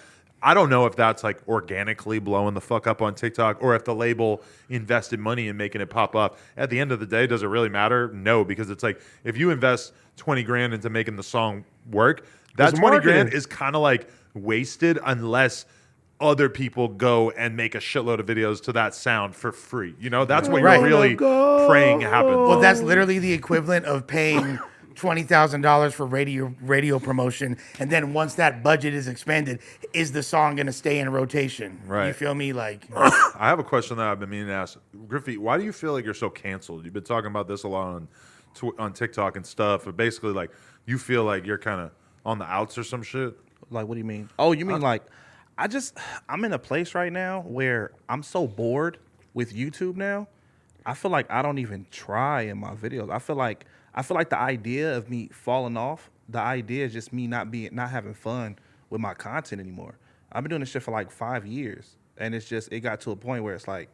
I don't know if that's like organically blowing the fuck up on TikTok or if the label invested money in making it pop up. At the end of the day, does it really matter? No, because it's like if you invest 20 grand into making the song work, that It's 20 grand marketing. is kind of like wasted unless other people go and make a shitload of videos to that sound for free. You know, that's what Right. you're really praying happens. Well, that's literally the equivalent of paying $20,000 for radio promotion, and then once that budget is expanded, is the song going to stay in rotation? Right. You feel me? Like, I have a question that I've been meaning to ask. Griffy, why do you feel like you're so canceled? You've been talking about this a lot on TikTok and stuff, but basically, like, you feel like you're kind of on the outs or some shit. Like, what do you mean? Oh, you mean like, I'm in a place right now where I'm so bored with YouTube now. I feel like I don't even try in my videos. I feel like the idea of me falling off, the idea is just me not having fun with my content anymore. I've been doing this shit for like 5 years, and it got to a point where it's like,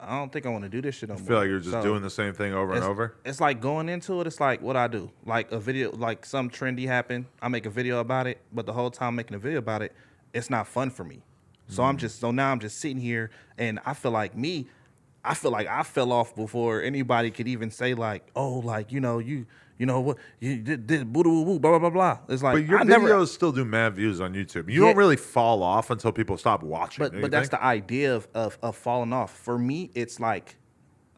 I don't think I want to do this shit no more. I feel like you're just doing the same thing over and over. It's like going into it, it's like what I do. Like a video, like some trendy happened, I make a video about it, but the whole time making a video about it, it's not fun for me. So now I'm just sitting here, and I feel like I fell off before anybody could even say like, oh, like, you know what, you did boo blah blah blah blah. It's like, But your I videos never, still do mad views on YouTube. You don't really fall off until people stop watching. but that's the idea of falling off. For me, it's like,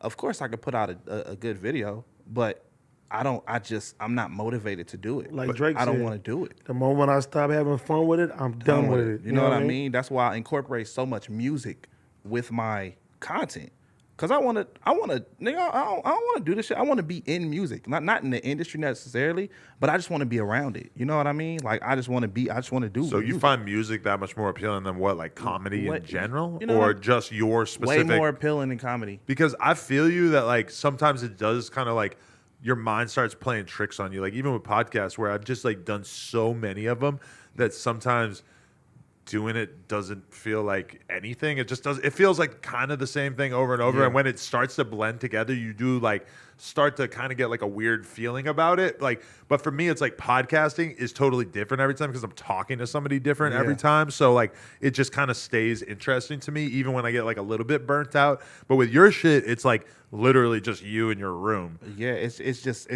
of course I could put out a good video, but I'm not motivated to do it. Like Drake I don't said, want to do it. The moment I stop having fun with it, I'm done with it. You know what I mean? That's why I incorporate so much music with my content. Cause I want to, nigga, I don't want to do this shit. I want to be in music, not in the industry necessarily, but I just want to be around it. You know what I mean? Like I just want to do. So you music. find music that much more appealing than what, like comedy in general, you know, or just your specific? Way more appealing than comedy. Because I feel you that like sometimes it does kind of like your mind starts playing tricks on you. Like even with podcasts where I've just like done so many of them that sometimes doing it doesn't feel like anything. It just does. It feels like kind of the same thing over and over. Yeah. And when it starts to blend together, you do like start to kind of get like a weird feeling about it. Like, but for me, it's like podcasting is totally different every time because I'm talking to somebody different every time. So like it just kind of stays interesting to me, even when I get like a little bit burnt out. But with your shit, it's like literally just you in your room. Yeah, it's just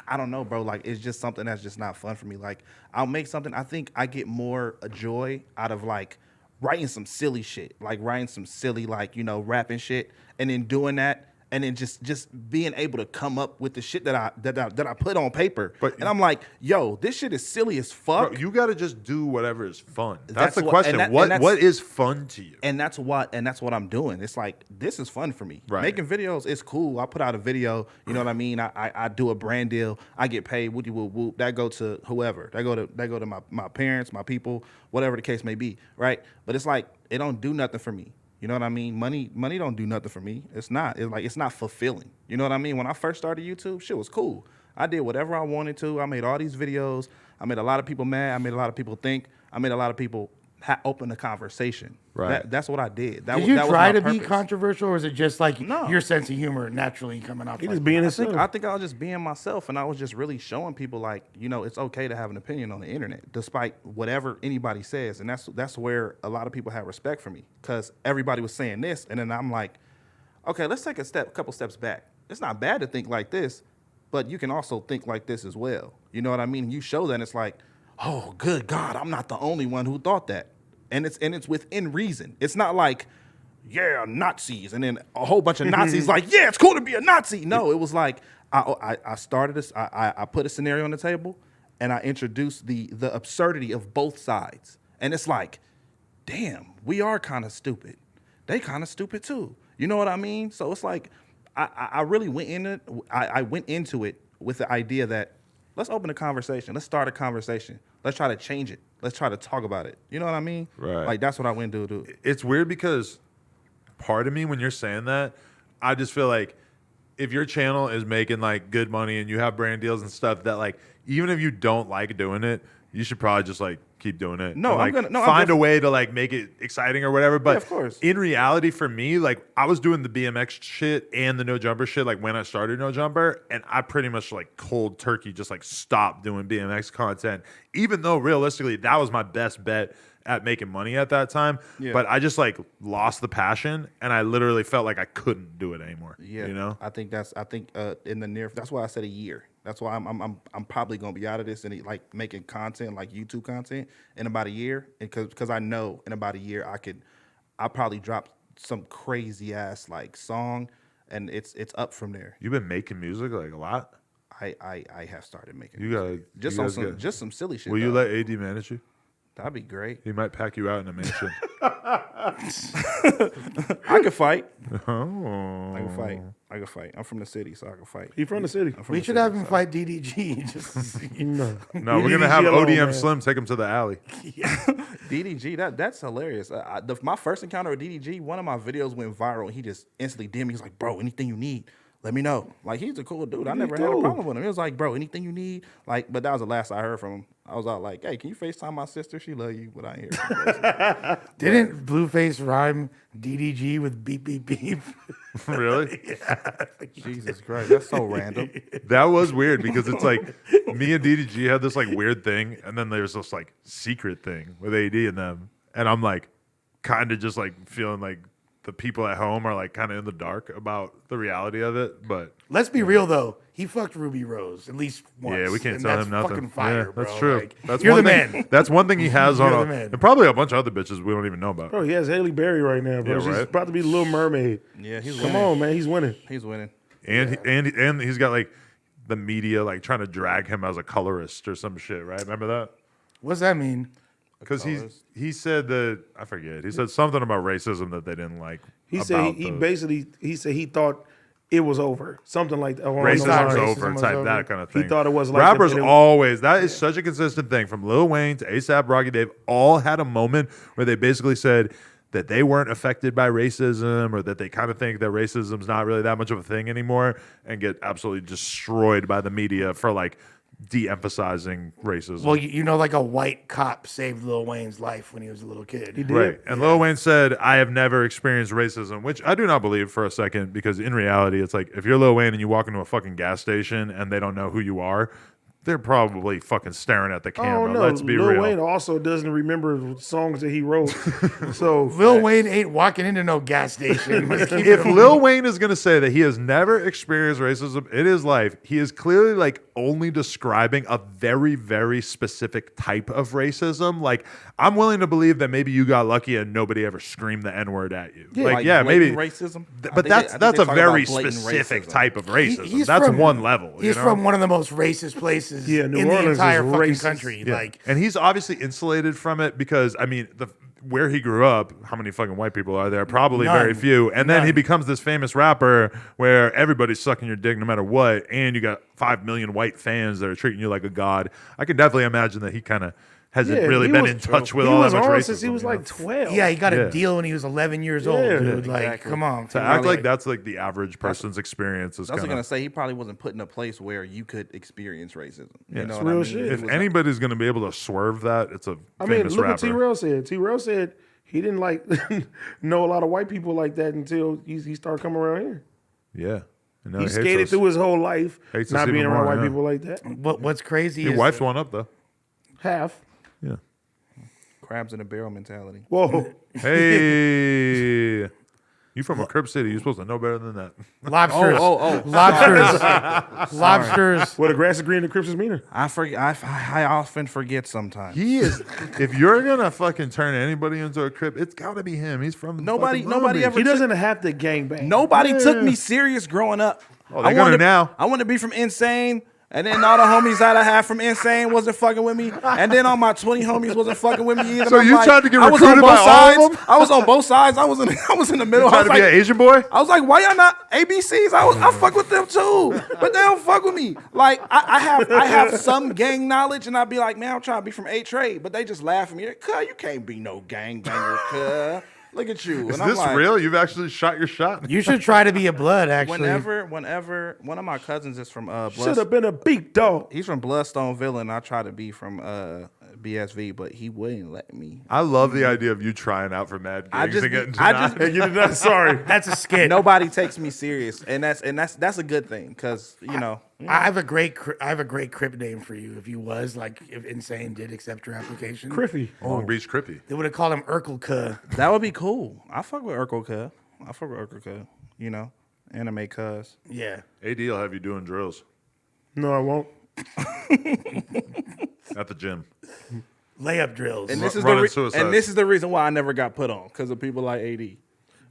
I don't know, bro. Like it's just something that's just not fun for me. Like I'll make something. I think I get more joy out of like writing some silly shit, like writing some silly, like, you know, rapping shit, and then doing that, and then just being able to come up with the shit that I put on paper. And I'm like, yo, this shit is silly as fuck. Bro, you got to just do whatever is fun. That's the what- question. and What is fun to you? And that's what I'm doing. It's like, this is fun for me. Right. Making videos is cool. I put out a video, you know what I mean? I do a brand deal. I get paid, whoop whoop whoop. That go to whoever. That go to my parents, my people, whatever the case may be, right? But it's like, it don't do nothing for me. You know what I mean? Money don't do nothing for me. It's not. It's not fulfilling. You know what I mean? When I first started YouTube, shit was cool. I did whatever I wanted to. I made all these videos. I made a lot of people mad. I made a lot of people think. I made a lot of people open the conversation. Right. That's what I did. did you that try was to my be purpose. controversial, or is it just like No. your sense of humor naturally coming out? He like just being I himself. think I was just being myself, and I was just really showing people, like, you know, it's okay to have an opinion on the internet, despite whatever anybody says. And that's where a lot of people have respect for me, because everybody was saying this, and then I'm like, okay, let's take a couple steps back. It's not bad to think like this, but you can also think like this as well. You know what I mean? You show that, and it's like, oh, good God, I'm not the only one who thought that. And it's within reason. It's not like, yeah, Nazis, and then a whole bunch of Nazis like, yeah, it's cool to be a Nazi. No, it was like, I started this, I put a scenario on the table, and I introduced the absurdity of both sides. And it's like, damn, we are kind of stupid. They kind of stupid too. You know what I mean? So it's like, I really went in it. I went into it with the idea that let's open a conversation. Let's start a conversation. Let's try to change it. Let's try to talk about it. You know what I mean? Right. Like that's what I went to do. It's weird because part of me, when you're saying that, I just feel like if your channel is making like good money and you have brand deals and stuff, that like even if you don't like doing it, you should probably just like keep doing it. No, and, like, I'm gonna find a way to like make it exciting or whatever. But of course. in reality, for me, like I was doing the BMX shit and the No Jumper shit like when I started No Jumper, and I pretty much like cold turkey just like stopped doing BMX content, even though realistically that was my best bet at making money at that time. Yeah. But I just like lost the passion, and I literally felt like I couldn't do it anymore. Yeah, You know? I think in the near. That's why I said a year. That's why I'm probably gonna be out of this and like making content like YouTube content in about a year, and because I know in about a year I'll probably drop some crazy ass like song, and it's up from there. You've been making music like a lot. I have started making You music. got Just some silly shit. Will you though. let AD manage you? That'd be great. He might pack you out in a mansion. I could fight. Oh. I can fight. I'm from the city, so I can fight. He from the city. I'm from We the should city, have him so- fight DDG. No, No, we're gonna have Yellow, ODM man. Slim take him to the alley. DDG, that's hilarious. My first encounter with DDG, one of my videos went viral. And he just instantly DM'd me. He's like, bro, anything you need, let me know. Like, he's a cool dude. I never had a cool. problem with him. He was like, bro, anything you need. Like, but that was the last I heard from him. I was out like, hey, can you FaceTime my sister? She love you, but I ain't hear. Didn't Blueface rhyme DDG with beep beep beep? Really? Jesus Christ, that's so random. That was weird because it's like me and DDG had this like weird thing, and then there's this like secret thing with AD and them, and I'm like kind of just like feeling like the people at home are like kind of in the dark about the reality of it. But Let's be real though. He fucked Rubi Rose at least once. yeah, we can't and tell that's him nothing. Fucking fire, Yeah, bro. that's true. Like, That's you're one the thing. man. That's one thing he has You're on, the man. and probably a bunch of other bitches we don't even know about. Bro, he has Halle Berry right now, bro. Yeah, She's right. about to be Little Mermaid. Yeah, he's Come winning. on, man. He's winning. He's winning. And he's got like the media like trying to drag him as a colorist or some shit, right? Remember that? What's that mean? Because he said that I forget. He said something about racism that they didn't like. He said he said he thought it was over. Something like that. along those Racism's lines. over, was type over. that kind of He thing. thought it was like rappers that, but it- always. That is such a consistent thing from Lil Wayne to ASAP Rocky. They've all had a moment where they basically said that they weren't affected by racism, or that they kind of think that racism's not really that much of a thing anymore, and get absolutely destroyed by the media for like de-emphasizing racism. Well, you know, like a white cop saved Lil Wayne's life when he was a little kid. He did. Right. And Lil Wayne said, I have never experienced racism, which I do not believe for a second, because in reality, it's like if you're Lil Wayne and you walk into a fucking gas station and they don't know who you are, they're probably fucking staring at the I camera. don't know. Let's be Lil real. Wayne also doesn't remember songs that he wrote. So Lil Wayne ain't walking into no gas station. Let's keep If it Lil Wayne is going to say that he has never experienced racism in his life, he is clearly like only describing a very, very specific type of racism. Like, I'm willing to believe that maybe you got lucky and nobody ever screamed the N-word at you. Like maybe. blatant racism. But that's a very specific type of racism. He's That's from- one level. He's you know? from one of the most racist places Yeah, New in Orleans the is entire fucking racist. country. Yeah. Like, and he's obviously insulated from it because, I mean, where he grew up, how many fucking white people are there? Probably None. very few. And then he None. becomes this famous rapper where everybody's sucking your dick no matter what, and you got 5 million white fans that are treating you like a god. I can definitely imagine that he kind of hasn't Yeah, really he been was- in touch with he all was that much on racism. since he was you know? like 12. yeah, he got Yeah. a deal when he was 11 years old, Yeah, dude. Like, exactly. come on. to act like that's like the average person's experience is I was kind gonna of. say he probably wasn't put in a place where you could experience racism. Yeah, You know it's what I real mean? shit. It If was- anybody's going to be able to swerve that, it's a I mean, famous look rapper. what T-Rail said. T-Rail said he didn't like know a lot of white people like that until he started coming around here. Yeah. And now He hates skated us. through his whole life Hates us not even being around more, white yeah. people like that. What's crazy Your is wife's one up, though. Half. Yeah. crabs in a barrel mentality. Whoa. Hey. You from a Crip city. You're supposed to know better than that. lobsters. Oh. Lobsters. Well, the grass is green and the Crips is meaner. I forget. I often forget sometimes. He is. If you're gonna fucking turn anybody into a Crip, it's gotta be him. He's from Nobody fucking Long Beach. ever- He doesn't have to gangbang. Nobody took me serious growing up. Oh, they're gonna now. I wanted to be from Insane. And then all the homies that I had from Insane wasn't fucking with me. And then all my 20 homies wasn't fucking with me either. So I'm you tried to get I was on recruited both by all sides. of them? I was on both sides. I was in the middle. I Trying was to be an like, Asian boy. I was like, why y'all not ABCs? I fuck with them too, but they don't fuck with me. Like I have some gang knowledge, and I'd be like, man, I'm trying to be from A Trade, but they just laugh at me. Cuz you can't be no gangbanger, cuz. Look at you. Is And I'm this like, real? You've actually shot your shot. You should try to be a blood, actually. Whenever one of my cousins is from Should have been a big dog. he's from Bloodstone Villa, and I try to be from BSV, but he wouldn't let me. I love the idea of you trying out for mad I gigs just and be- getting I denied. just- Hey, get it sorry. That's a skit. Nobody takes me serious, and that's a good thing, because you know. I have a great Crip name for you. If you was like, if Insane did accept your application, Griffy. Long Beach Griffy. they would have called him Urkel Kuh. That would be cool. I fuck with Urkel Cuz. You know, anime cuz. Yeah. AD will have you doing drills. No, I won't. At the gym. Layup drills. And this is Running suicides. and this is the reason why I never got put on because of people like AD.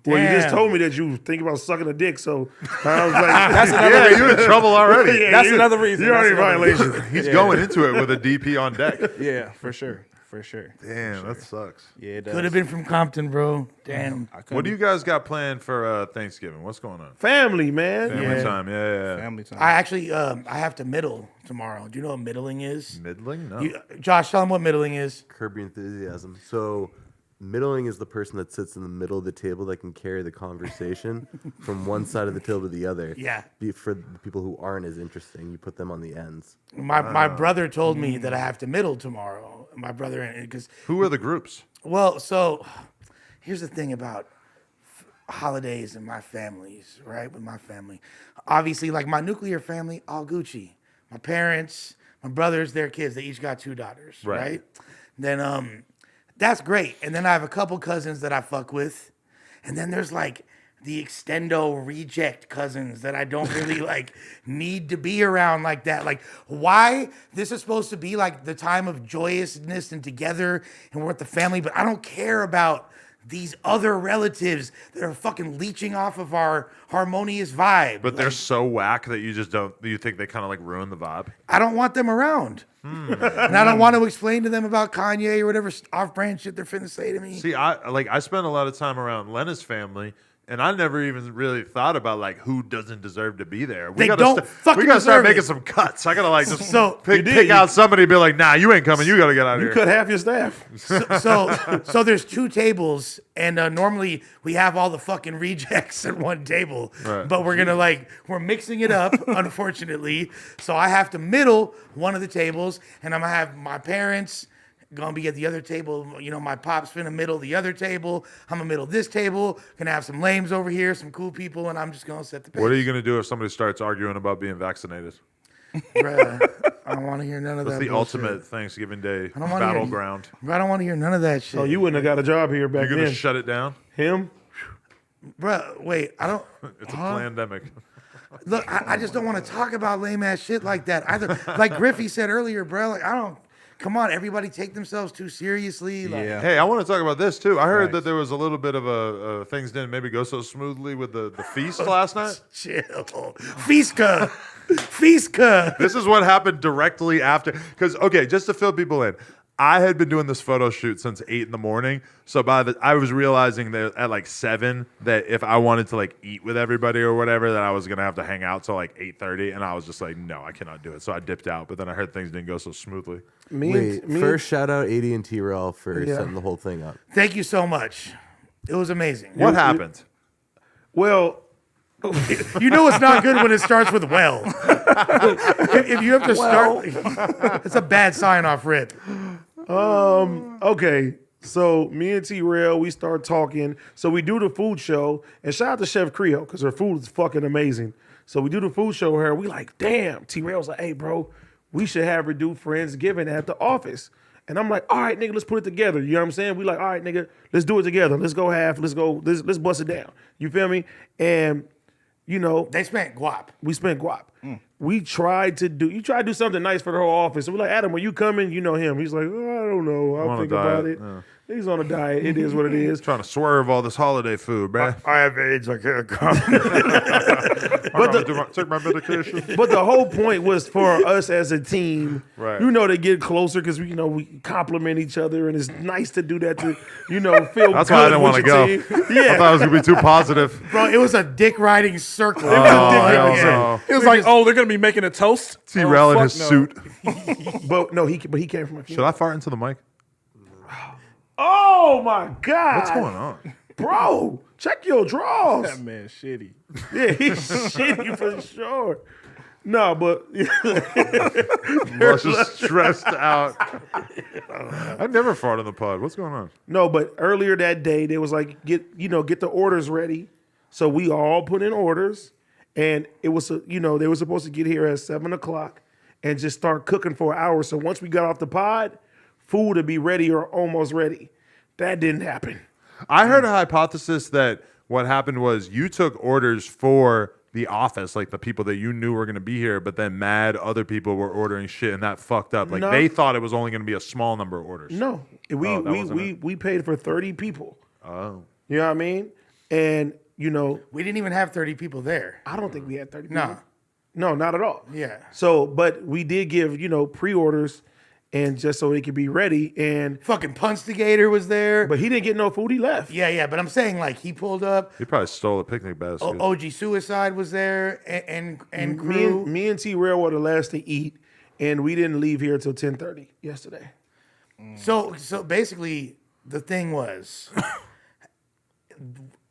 Well, you just Damn. told me that you think about sucking a dick, so I was like, That's another Yeah, reason. you're in trouble already. Yeah, That's you- another reason. You're already in That's another violation. He's going into it with a DP on deck. Yeah, for sure. For sure. Damn, that sucks. Yeah, it does. Could have been from Compton, bro. Damn. What do you guys got planned for Thanksgiving? What's going on? Family, man. Family time. Yeah. Family time. I actually, I have to middle tomorrow. Do you know what middling is? Middling? No. Josh, tell him what middling is. Curb Your Enthusiasm. So, middling is the person that sits in the middle of the table that can carry the conversation from one side of the table to the other. Yeah. For the people who aren't as interesting, you put them on the ends. My brother told me that I have to middle tomorrow. My brother, because Who are the groups? well, so here's the thing about holidays and my families, right? With my family, obviously, like my nuclear family, all Gucci. My parents, my brothers, their kids, they each got 2 daughters, right? Then that's great. And then I have a couple cousins that I fuck with, and then there's like the extendo reject cousins that I don't really like need to be around like that. Like, why this is supposed to be like the time of joyousness and together and we're with the family, but I don't care about these other relatives that are fucking leeching off of our harmonious vibe. But they're so whack that you just don't. You think they kind of like ruin the vibe? I don't want them around. And I don't want to explain to them about Kanye or whatever off-brand shit they're finna say to me. See, I spend a lot of time around Lena's family, and I never even really thought about like who doesn't deserve to be there. They don't fucking we gotta start deserve making it. some cuts. I gotta like just So- pick out somebody and be like, nah, you ain't coming. You gotta get out of You here. cut half your staff. So there's 2 tables, and normally we have all the fucking rejects at one table, Right. but we're mixing it up, unfortunately. So I have to middle one of the tables, and I'm gonna have my parents gonna be at the other table. You know, my pop's finna middle the other table. I'm gonna middle this table. Gonna have some lames over here, some cool people, and I'm just gonna set the pace. What are you gonna do if somebody starts arguing about being vaccinated? Bruh, I don't want to hear none of That's that. the bullshit. ultimate Thanksgiving Day don't wanna hear- battleground. Bro, I don't want to hear none of that shit. Oh, you wouldn't have got a job here back You're gonna then. shut it down? Him? Bro, wait, I don't. It's a pandemic. Look, I just don't want to talk about lame ass shit like that either. Like Griffy said earlier, bro. Like I don't. Come on, everybody take themselves too seriously. Like, Yeah. Hey, I want to talk about this too. I heard that there was a little bit of a things didn't maybe go so smoothly with the feast last night. chill. Fiska. Fiska. This is what happened directly after. Because okay, just to fill people in, I had been doing this photo shoot since 8 in the morning. So I was realizing that at like 7 that if I wanted to like eat with everybody or whatever, that I was gonna have to hang out till like 8:30, and I was just like, no, I cannot do it. So I dipped out. But then I heard things didn't go so smoothly. Wait, first shout out AD&T Rail for setting the whole thing up. Thank you so much. It was amazing. What happened? Well, You know it's not good when it starts with well. if you have to start, it's a bad sign off rip. okay. So me and T-Rail, we start talking. So we do the food show, and shout out to Chef Creole because her food is fucking amazing. So we do the food show with her. We like, damn. T-Rail's like, hey, bro, we should have her do Friendsgiving at the office. And I'm like, all right, nigga, let's put it together. You know what I'm saying? We like, all right, nigga, let's do it together. Let's go half. Let's bust it down. You feel me? And you know, They spent guap. we spent guap. You tried to do something nice for the whole office. So we're like, Adam, are you coming? You know him. He's like, oh, I don't know. I'll on a think about diet, it. yeah. He's on a diet. It is what it is. Trying to swerve all this holiday food, bruh. I have AIDS. I can't come. Take my medication. But the whole point was for us as a team, Right. you know, to get closer because we compliment each other, and it's nice to do that to feel. That's good why I didn't with want to your go. team. I thought it was gonna be too positive. Bro, it was a dick riding circle. Oh, hell no. It was like, oh, they're gonna be making a toast. T-Rail in Oh, his fuck no. suit. But no, he came from a Should funeral. I fart into the mic? Oh my god! What's going on? Bro, check your drawers. That man, shitty. Yeah, he's shitty for sure. No, but I was just stressed out. I never fart in the pod. What's going on? no, but earlier that day they was like get the orders ready. So we all put in orders, and it was they were supposed to get here at 7:00 and just start cooking for an hour. So once we got off the pod, food would be ready or almost ready. That didn't happen. I heard a hypothesis that what happened was you took orders for the office, like the people that you knew were going to be here, but then mad other people were ordering shit and that fucked up. Like No. they thought it was only going to be a small number of orders. No, that wasn't we paid for 30 people. Oh. You know what I mean? And We didn't even have 30 people there. I don't think we had 30 people. No. No, not at all. Yeah. So, but we did give, pre-orders and just so they could be ready. And Fucking Punstigator was there. but he didn't get no food. He left. Yeah, but I'm saying like he pulled up. He probably stole a picnic basket. OG Suicide was there and crew. Me and T Rail were the last to eat, and we didn't leave here until 10:30 yesterday. So basically the thing was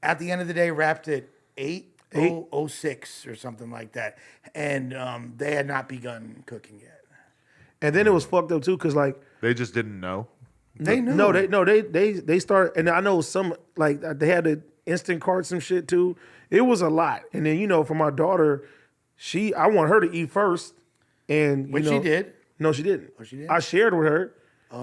at the end of the day wrapped at 8:06 or something like that. And they had not begun cooking yet. And then it was fucked up too, cause like They just didn't know. They knew. they start, and I know some like they had to instant cart some shit too. It was a lot, and then for my daughter, I want her to eat first, and Which she did. No, she didn't. Oh, she didn't? I shared with her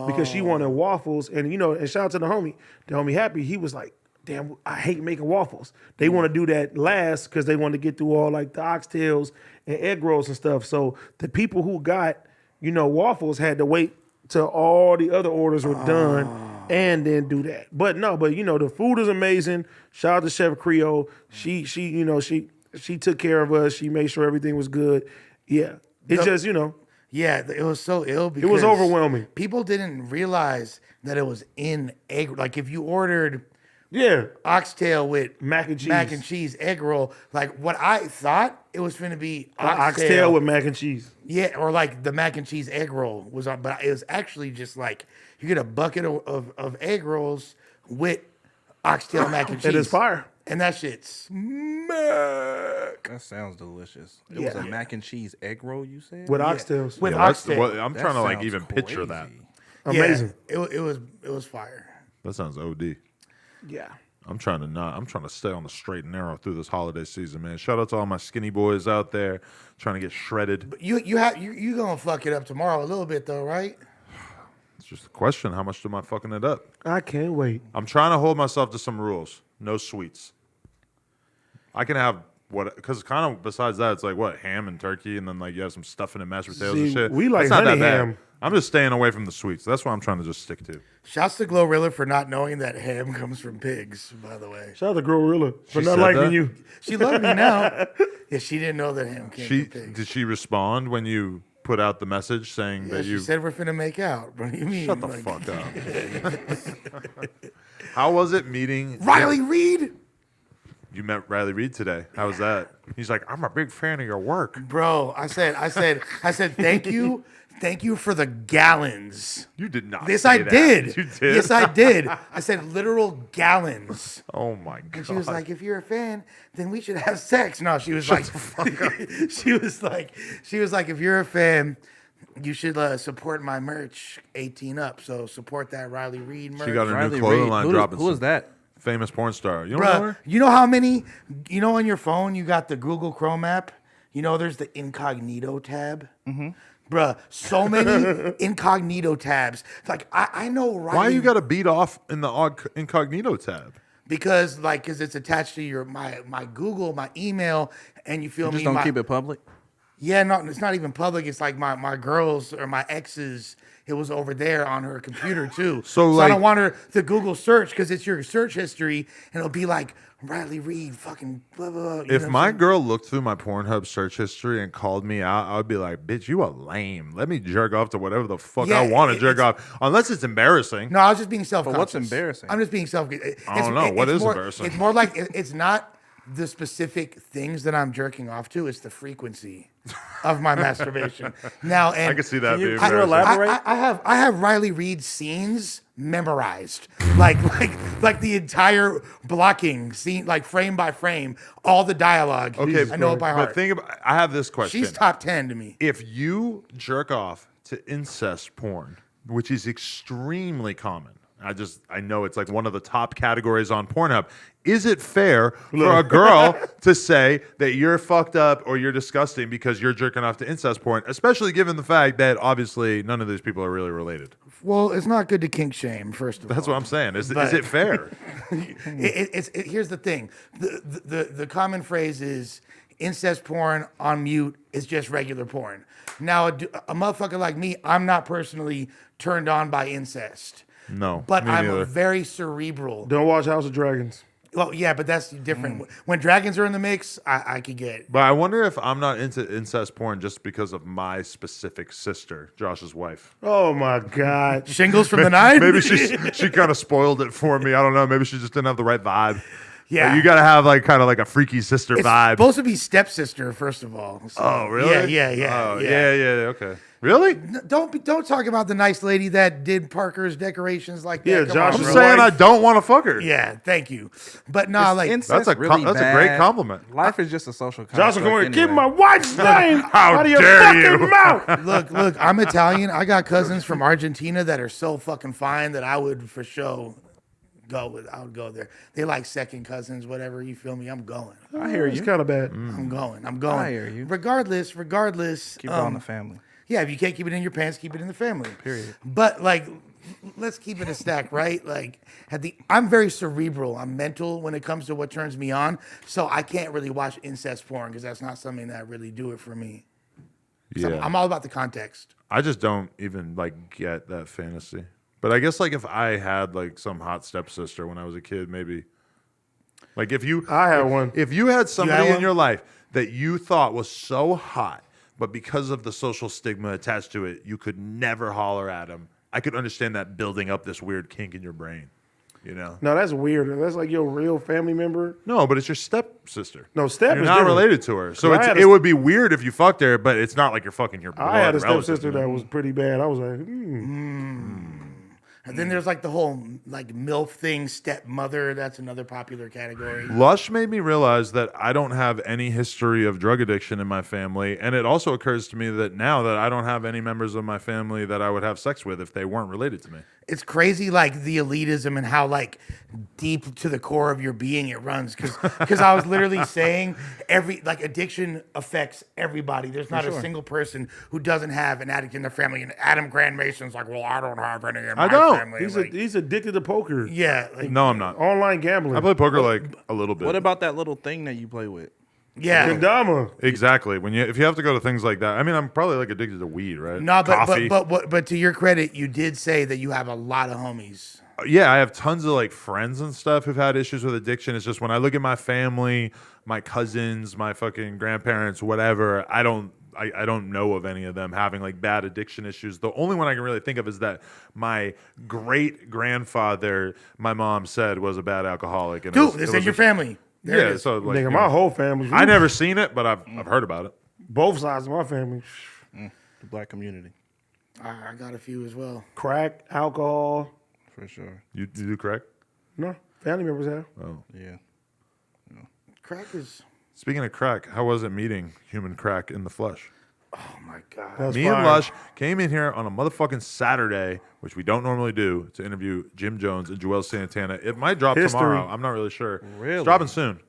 because she wanted waffles, and and shout out to the homie Happy. He was like, "Damn, I hate making waffles." They want to do that last because they want to get through all like the oxtails and egg rolls and stuff. So the people who got waffles had to wait till all the other orders were done and then do that. But the food is amazing. Shout out to Chef Creole. She took care of us. She made sure everything was good. Yeah. It's just, Yeah, it was so ill because it was overwhelming. People didn't realize that it was in egg. Like if you ordered Yeah. oxtail with Mac and cheese. egg roll, like what I thought it was going to be Oxtail with mac and cheese. yeah, or like the mac and cheese egg roll was on, but it was actually just like you get a bucket of egg rolls with oxtail mac and cheese. And it's fire. And that shit's mac. That sounds delicious. It was a mac and cheese egg roll, you said? With oxtails. With Yeah, that's oxtail. what I'm That trying to like sounds even picture that. crazy. Amazing. Yeah, it was fire. That sounds OD. Yeah. I'm trying to stay on the straight and narrow through this holiday season, man. Shout out to all my skinny boys out there trying to get shredded. You gonna fuck it up tomorrow a little bit though, right? It's just a question. How much am I fucking it up? I can't wait. I'm trying to hold myself to some rules. No sweets. I can have because kind of besides that, it's like what, ham and turkey, and then like you have some stuffing and mashed potatoes and See, shit. we like That's not honey that bad. ham. I'm just staying away from the sweets. That's what I'm trying to just stick to. Shouts to Glorilla for not knowing that ham comes from pigs, by the way. Shout out to Gorilla for not said liking that? you. She loved me now. Yeah, she didn't know that ham came from pigs. Did she respond when you put out the message saying Yeah, that she you said we're finna make out. What do you mean? shut the Like, fuck up? How was it meeting Riley Reid? You met Riley Reid today. How was that? He's like, I'm a big fan of your work. Bro, I said, thank you for the gallons. You did not. Yes, say I that. did. You did. Yes, I did. I said literal gallons. Oh my god. And she was like, if you're a fan, then we should have sex. No, she was like, she was like, if you're a fan, you should support my merch 18 up. So support that Riley Reid merch. She got her Riley new clothing Reid. line Who dropping. was that? Famous porn star. You don't know Bruh, her? you know how many, on your phone, you got the Google Chrome app? There's the incognito tab. Mm-hmm. Bruh, so many incognito tabs. Like, I know Riley. Why you got to beat off in the incognito tab? Because it's attached to my Google, my email, and you feel Just me? don't keep it public. Yeah, no, it's not even public. It's like my girls or my exes. It was over there on her computer too. So, I like- don't want her to Google search because it's your search history, and it'll be like Riley Reid, fucking blah blah. blah. You know If what my I'm saying? girl looked through my Pornhub search history and called me out, I would be like, bitch, you a lame. Let me jerk off to whatever the fuck Yeah, I want to jerk it's- off. Unless it's embarrassing. No, I was just being self-conscious. what's embarrassing? I'm just being self. I don't know. What is more, embarrassing? It's more like it's not the specific things that I'm jerking off to. It's the frequency of my masturbation. Now, and I can see that being can you embarrassing. elaborate? I have Riley Reid scenes memorized, like the entire blocking scene, like frame by frame, all the dialogue. Okay, I know it by heart. But think about, I have this question. She's top 10 to me. If you jerk off to incest porn, which is extremely common, I know it's like one of the top categories on Pornhub. Is it fair for a girl to say that you're fucked up or you're disgusting because you're jerking off to incest porn, especially given the fact that obviously none of these people are really related? Well, it's not good to kink shame. First of all, That's what I'm saying. Is But- it fair? Here's the thing. The common phrase is incest porn on mute is just regular porn. Now, a motherfucker like me, I'm not personally turned on by incest. No, But me I'm neither. very cerebral. Don't watch House of Dragons. Well, yeah, but that's different. When dragons are in the mix, I could get it. But I wonder if I'm not into incest porn just because of my specific sister, Josh's wife. Oh my God. Shingles from the nine? Maybe she kind of spoiled it for me. I don't know. Maybe she just didn't have the right vibe. Yeah. Like, you got to have like kind of like a freaky sister It's vibe. supposed to be stepsister, first of all. So, Oh, really? Yeah. Oh, yeah. Okay. Really? Don't talk about the nice lady that did Parker's decorations like that. Yeah, Come Josh on, I'm is bro. saying I don't want to fuck her. Yeah, thank you. But nah, like Incest That's a really that's a bad. great compliment. Life is just a social Josh, construct. come here. Keep anyway. my wife's name How out of your dare fucking you. mouth. look, I'm Italian. I got cousins from Argentina that are so fucking fine that I would for sure go with. I would go there. They like second cousins, whatever. You feel me? I'm going. I hear It's you. kind of bad. I'm going. I hear you. Regardless. Keep it on the family. Yeah, if you can't keep it in your pants, keep it in the family. Period. But like, let's keep it a stack, right? Like, I'm very cerebral. I'm mental when it comes to what turns me on. So I can't really watch incest porn because that's not something that really do it for me. So Yeah. I'm all about the context. I just don't even like get that fantasy. But I guess like if I had like some hot stepsister when I was a kid, maybe. Like if you I had one. If you had somebody in one? your life that you thought was so hot, but because of the social stigma attached to it, you could never holler at him. I could understand that building up this weird kink in your brain, you know? No, that's weird. That's like your real family member. No, but it's your stepsister. No, step You're is not different. related to her. So I had it a- would be weird if you fucked her, but it's not like you're fucking your blood I had a relative, stepsister you know? that was pretty bad. I was like, And then there's like the whole like MILF thing, stepmother. That's another popular category. Lush made me realize that I don't have any history of drug addiction in my family. And it also occurs to me that now that I don't have any members of my family that I would have sex with if they weren't related to me. It's crazy, like the elitism and how like deep to the core of your being it runs. Because I was literally saying like addiction affects everybody. There's not a single person who doesn't have an addict in their family. And Adam Grand Mason's like, well, I don't have any in my don't. family. he's addicted to poker. Yeah, like, No, I'm not. Online gambling. I play poker like a little bit. What about that little thing that you play with? yeah. Kendama. Exactly. If you have to go to things like that, I mean, I'm probably like addicted to weed, right? No, Coffee. but to your credit, you did say that you have a lot of homies. Yeah, I have tons of like friends and stuff who've had issues with addiction. It's just when I look at my family, my cousins, my fucking grandparents, whatever, I don't know of any of them having like bad addiction issues. The only one I can really think of is that my great grandfather, my mom said, was a bad alcoholic. And Dude, this is your family. There it Yeah, is. so like, Nigga, you my know, whole family. I never seen it, but I've heard about it. Both sides of my family. The black community, I got a few as well. Crack, alcohol. for sure. You do crack? No, family members have. Oh. Yeah. Crack is. Speaking of crack, how was it meeting human crack in the flesh? Oh my god. That's Me fire. and Lush came in here on a motherfucking Saturday, which we don't normally do, to interview Jim Jones and Joel Santana. It might drop History. tomorrow. I'm not really sure. Really? It's dropping soon.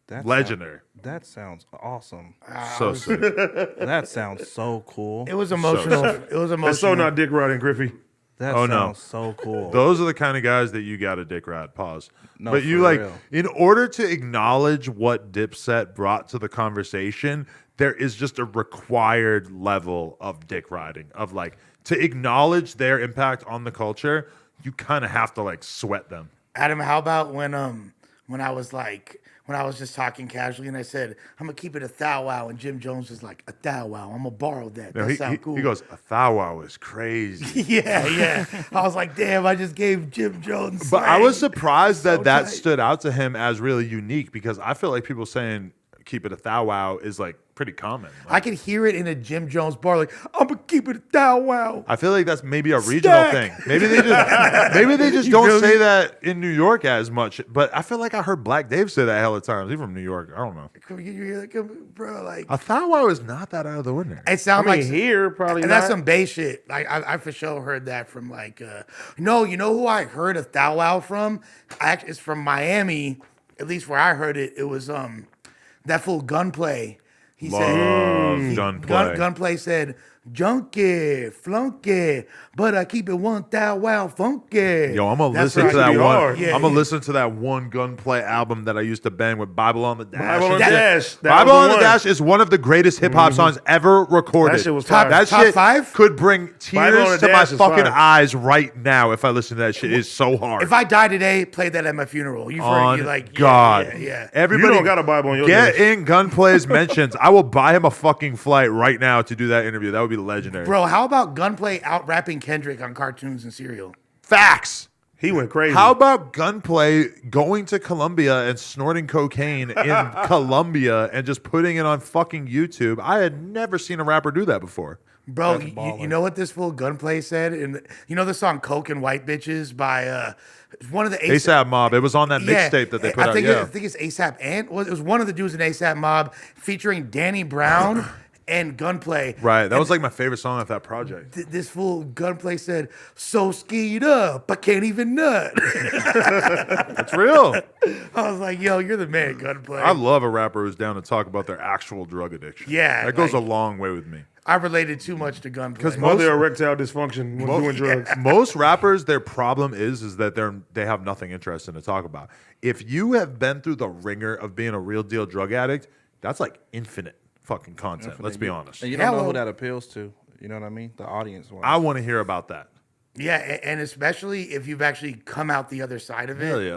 That Legendary. That sounds awesome. So sick. That sounds so cool. It was emotional. It was emotional. That's so not dick riding, Griffy. That Oh, no. sounds so cool. Those are the kind of guys that you got to dick ride. Pause. No, but you for like, real. in order to acknowledge what Dipset brought to the conversation, there is just a required level of dick riding. Of like, to acknowledge their impact on the culture, you kind of have to like sweat them. Adam, how about when I was like when I was just talking casually and I said I'm gonna keep it a thou wow and Jim Jones was like a thou wow. I'm gonna borrow that. No, That he, sound cool. he goes, a thou wow is crazy. yeah. I was like, damn, I just gave Jim Jones. But I slang. was surprised that So that tight. stood out to him as really unique because I feel like people saying keep it a thou wow is like pretty common. I Like, could hear it in a Jim Jones bar, like I'm gonna keep it a thou wow. I feel like that's maybe a regional Stack. thing. Maybe they just You don't feel say me? that in New York as much. But I feel like I heard Black Dave say that hella times. He's from New York. I don't know. Bro, like A thou wow is not that out of the ordinary. it I sounds mean, like here probably and not. that's some bass shit. Like I for sure heard that from like no, you know who I heard a thou wow from? It's from Miami, at least where I heard it. It was that fool Gunplay. He Love said Gunplay. Gunplay said junky, flunky, but I keep it 1,000 wow funky. Yo, I'm gonna That's listen right. to that be one. hard. Yeah, I'm gonna yeah. listen to that one Gunplay album that I used to bang with Bible on the Dash. Bible on and the shit. Dash. That Bible was on the the one. Dash is one of the greatest hip hop songs ever recorded. That shit was Top- fire. That top shit 5? could bring Bible on tears the to my Dash is fucking fire. eyes right now if I listen to that shit. It's so hard. If I die today, play that at my funeral. You've heard on you like God. yeah. Everybody You don't got a Bible on your get dash. in Gunplay's mentions. I will buy him a fucking flight right now to do that interview. That would be legendary. Bro, how about Gunplay out rapping Kendrick on cartoons and cereal? Facts. He went crazy. How about Gunplay going to Colombia and snorting cocaine in Colombia and just putting it on fucking YouTube? I had never seen a rapper do that before. Bro, you know what this fool Gunplay said? You know the song "Coke and White Bitches" by one of the ASAP Mob. It was on that mixtape that they put I out. think Yeah. I think it's ASAP and it was one of the dudes in ASAP Mob featuring Danny Brown and Gunplay. Right. That was like my favorite song off that project. This fool Gunplay said, "So skied up, I can't even nut." It's real. I was like, "Yo, you're the man, Gunplay." I love a rapper who's down to talk about their actual drug addiction. Yeah, That goes like- a long way with me. I related too much to Gunplay. 'Cause Or their erectile dysfunction when doing drugs. Most rappers, their problem is that they have nothing interesting to talk about. If you have been through the ringer of being a real deal drug addict, that's like infinite fucking content. Let's be honest. And you don't know Hello. who that appeals to. You know what I mean? The audience wise. I want to hear about that. Yeah, and especially if you've actually come out the other side of it. Hell yeah,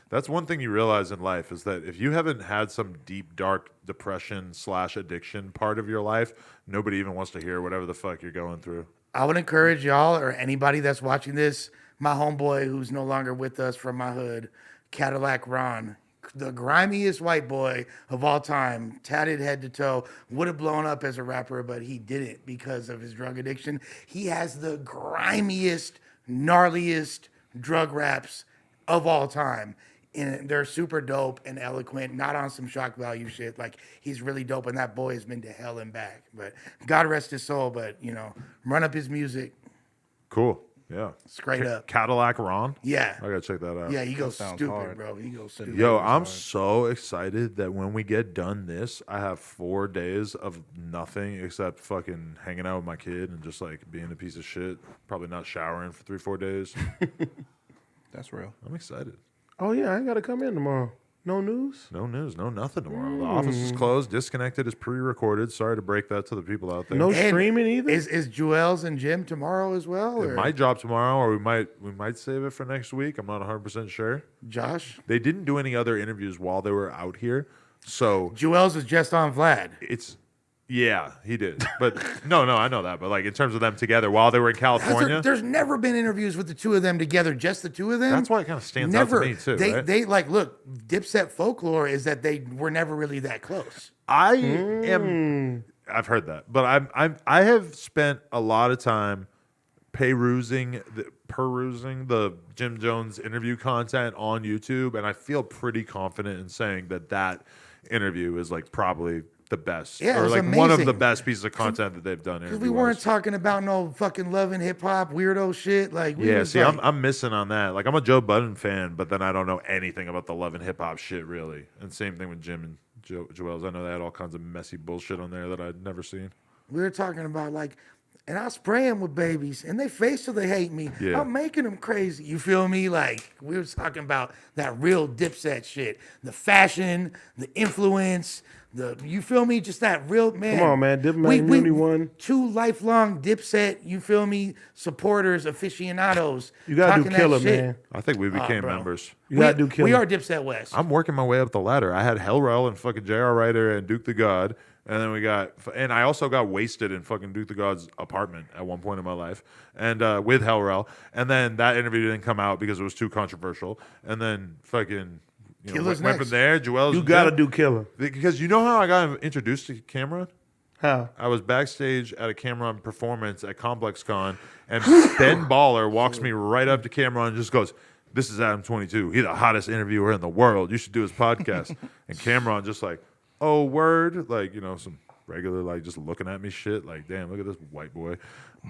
that's one thing you realize in life is that if you haven't had some deep dark depression / addiction part of your life, nobody even wants to hear whatever the fuck you're going through. I would encourage y'all or anybody that's watching this, my homeboy who's no longer with us from my hood, Cadillac Ron, the grimiest white boy of all time, tatted head to toe, would have blown up as a rapper, but he didn't because of his drug addiction. He has the grimiest, gnarliest drug raps of all time. And they're super dope and eloquent, not on some shock value shit. Like, he's really dope, and that boy has been to hell and back. But God rest his soul, but, run up his music. Cool. Yeah. Straight up. Cadillac Ron. Yeah. I gotta check that out. Yeah, he goes sounds stupid, hard. bro. He goes stupid. Yo, I'm so excited that when we get done this, I have 4 days of nothing except fucking hanging out with my kid and just like being a piece of shit. Probably not showering for 3-4 days. That's real. I'm excited. Oh, yeah, I ain't got to come in tomorrow. No news? No news, no nothing tomorrow. The office is closed. Disconnected is pre-recorded. Sorry to break that to the people out there. No And streaming either? Is Joel's and Jim tomorrow as well? It Or might drop tomorrow, or we might save it for next week. I'm not 100% sure. Josh? They didn't do any other interviews while they were out here, so Joel's is just on Vlad. it's yeah, he did. But no, I know that. But like in terms of them together while they were in California, There's never been interviews with the two of them together, just the two of them. that's why it kind of stands Never. out to me too. They right? they like look. Dipset folklore is that they were never really that close. I am. I've heard that, but I have spent a lot of time perusing the Jim Jones interview content on YouTube, and I feel pretty confident in saying that interview is like probably the best, Yeah, it or was like one of the amazing. best pieces of content that they've done. Because we weren't talking about no fucking love and hip hop weirdo shit. Like we Yeah, was see, like, I'm missing on that. Like, I'm a Joe Budden fan, but then I don't know anything about the love and hip hop shit really. And same thing with Jim and Joel's. I know they had all kinds of messy bullshit on there that I'd never seen. we were talking about like, and I spray them with babies, and they face till they hate me. Yeah. I'm making them crazy. You feel me? Like we were talking about that real Dipset shit, the fashion, the influence. You feel me? Just that real man. Come on, man. Diplomat Immunity won. 2 lifelong Dipset, you feel me? Supporters, aficionados. You got to do talking that Killer, shit. man. I think we became bro. members. You got to do Killer. We are Dipset West. I'm working my way up the ladder. I had Hellrel and fucking J.R. Ryder and Duke the God. And then and I also got wasted in fucking Duke the God's apartment at one point in my life, and with Hellrel. And then that interview didn't come out because it was too controversial. And then fucking Killer's went from next. there. Joel's You got to do Killer. because you know how I got introduced to Cameron? How? I was backstage at a Cameron performance at Complex Con, and Ben Baller walks me right up to Cameron and just goes, "This is Adam 22. He's the hottest interviewer in the world. You should do his podcast." And Cameron just like, "Oh, word," like some regular like just looking at me shit like, "Damn, look at this white boy."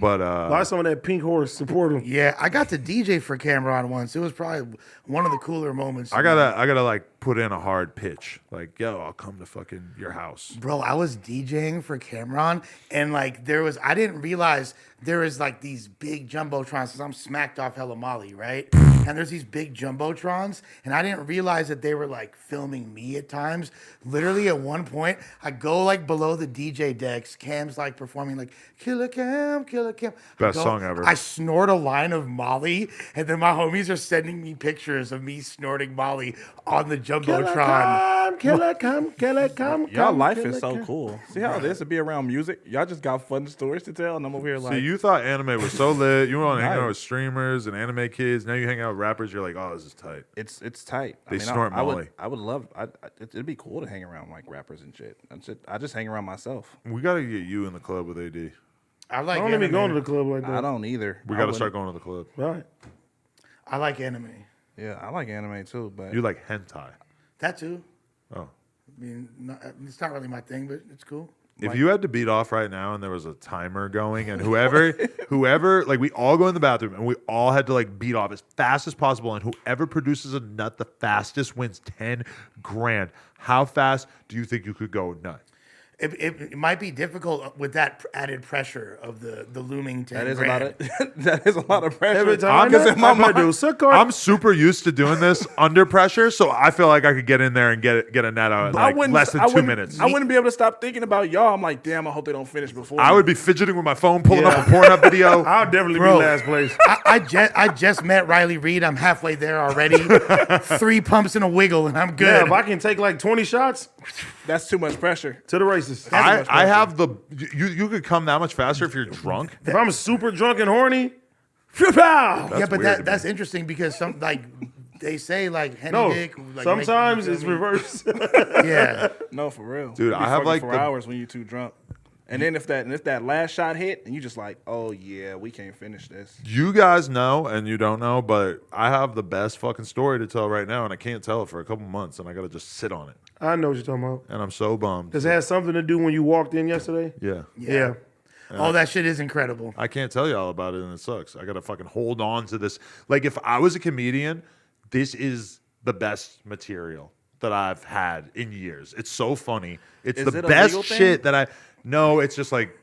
But Buy some of that pink horse. Support him. Yeah, I got to DJ for Cameron once. It was probably one of the cooler moments. I gotta like put in a hard pitch. Like, yo, I'll come to fucking your house. Bro, I was DJing for Cameron, and like I didn't realize there was like these big jumbotrons because I'm smacked off hella Molly, right? And there's these big jumbotrons, and I didn't realize that they were like filming me at times. Literally, at one point, I go like below the DJ decks. Cam's like performing like Killer Cam, Killer Cam. Best song ever. I snort a line of Molly, and then my homies are sending me pictures of me snorting Molly on the jumbotron. Killer come. Y'all life is so cool. See how this would be around music? Y'all just got fun stories to tell, and I'm over here like. See, you thought anime was so lit. You want to hang out Nice. with streamers and anime kids. Now you hang out with rappers. You're like, oh, this is tight. It's tight. They snort Molly. I would love. It'd be cool to hang around like rappers and shit. I just hang around myself. We got to get you in the club with AD. I like I don't even anime. go to the club like that. I don't either. We got to start going to the club. Right. I like anime. Yeah, I like anime too, but You like hentai. That too. Oh. I mean, it's not really my thing, but it's cool. If you had to beat off right now and there was a timer going and whoever, like we all go in the bathroom and we all had to like beat off as fast as possible and whoever produces a nut the fastest wins 10 grand. How fast do you think you could go nut? It might be difficult with that added pressure of the looming 10 that is grand. a lot of that is a lot of pressure. Every time Because in my mind, I'm super used to doing this under pressure, so I feel like I could get in there and get a net out in like less than 2 minutes. I wouldn't be able to stop thinking about y'all. I'm like, damn, I hope they don't finish before. I me. would be fidgeting with my phone, pulling up a Pornhub video. I'll definitely Bro. be last place. I just met Riley Reid. I'm halfway there already. 3 pumps and a wiggle, and I'm Yeah, good. if I can take like 20 shots That's too much pressure. to the races. I have the you could come that much faster if you're drunk. If I'm super drunk and horny, pow! Yeah, but weird to that's interesting because some like they say like Henny No, Dick. Like, sometimes make- it's reverse. Yeah. No, for real, Dude, You be I have, fucking like, for the- hours when you too drunk. And then if that last shot hit, and you just like, oh yeah, we can't finish this. You guys know and you don't know, but I have the best fucking story to tell right now, and I can't tell it for a couple months, and I gotta just sit on it. I know what you're talking about. And I'm so bummed. Does it have something to do when you walked in yesterday? Yeah. Yeah. Oh, that shit is incredible. I can't tell you all about it, and it sucks. I gotta fucking hold on to this. Like, if I was a comedian, this is the best material that I've had in years. It's so funny. It's Is the it a best legal thing? shit that I. No, it's just like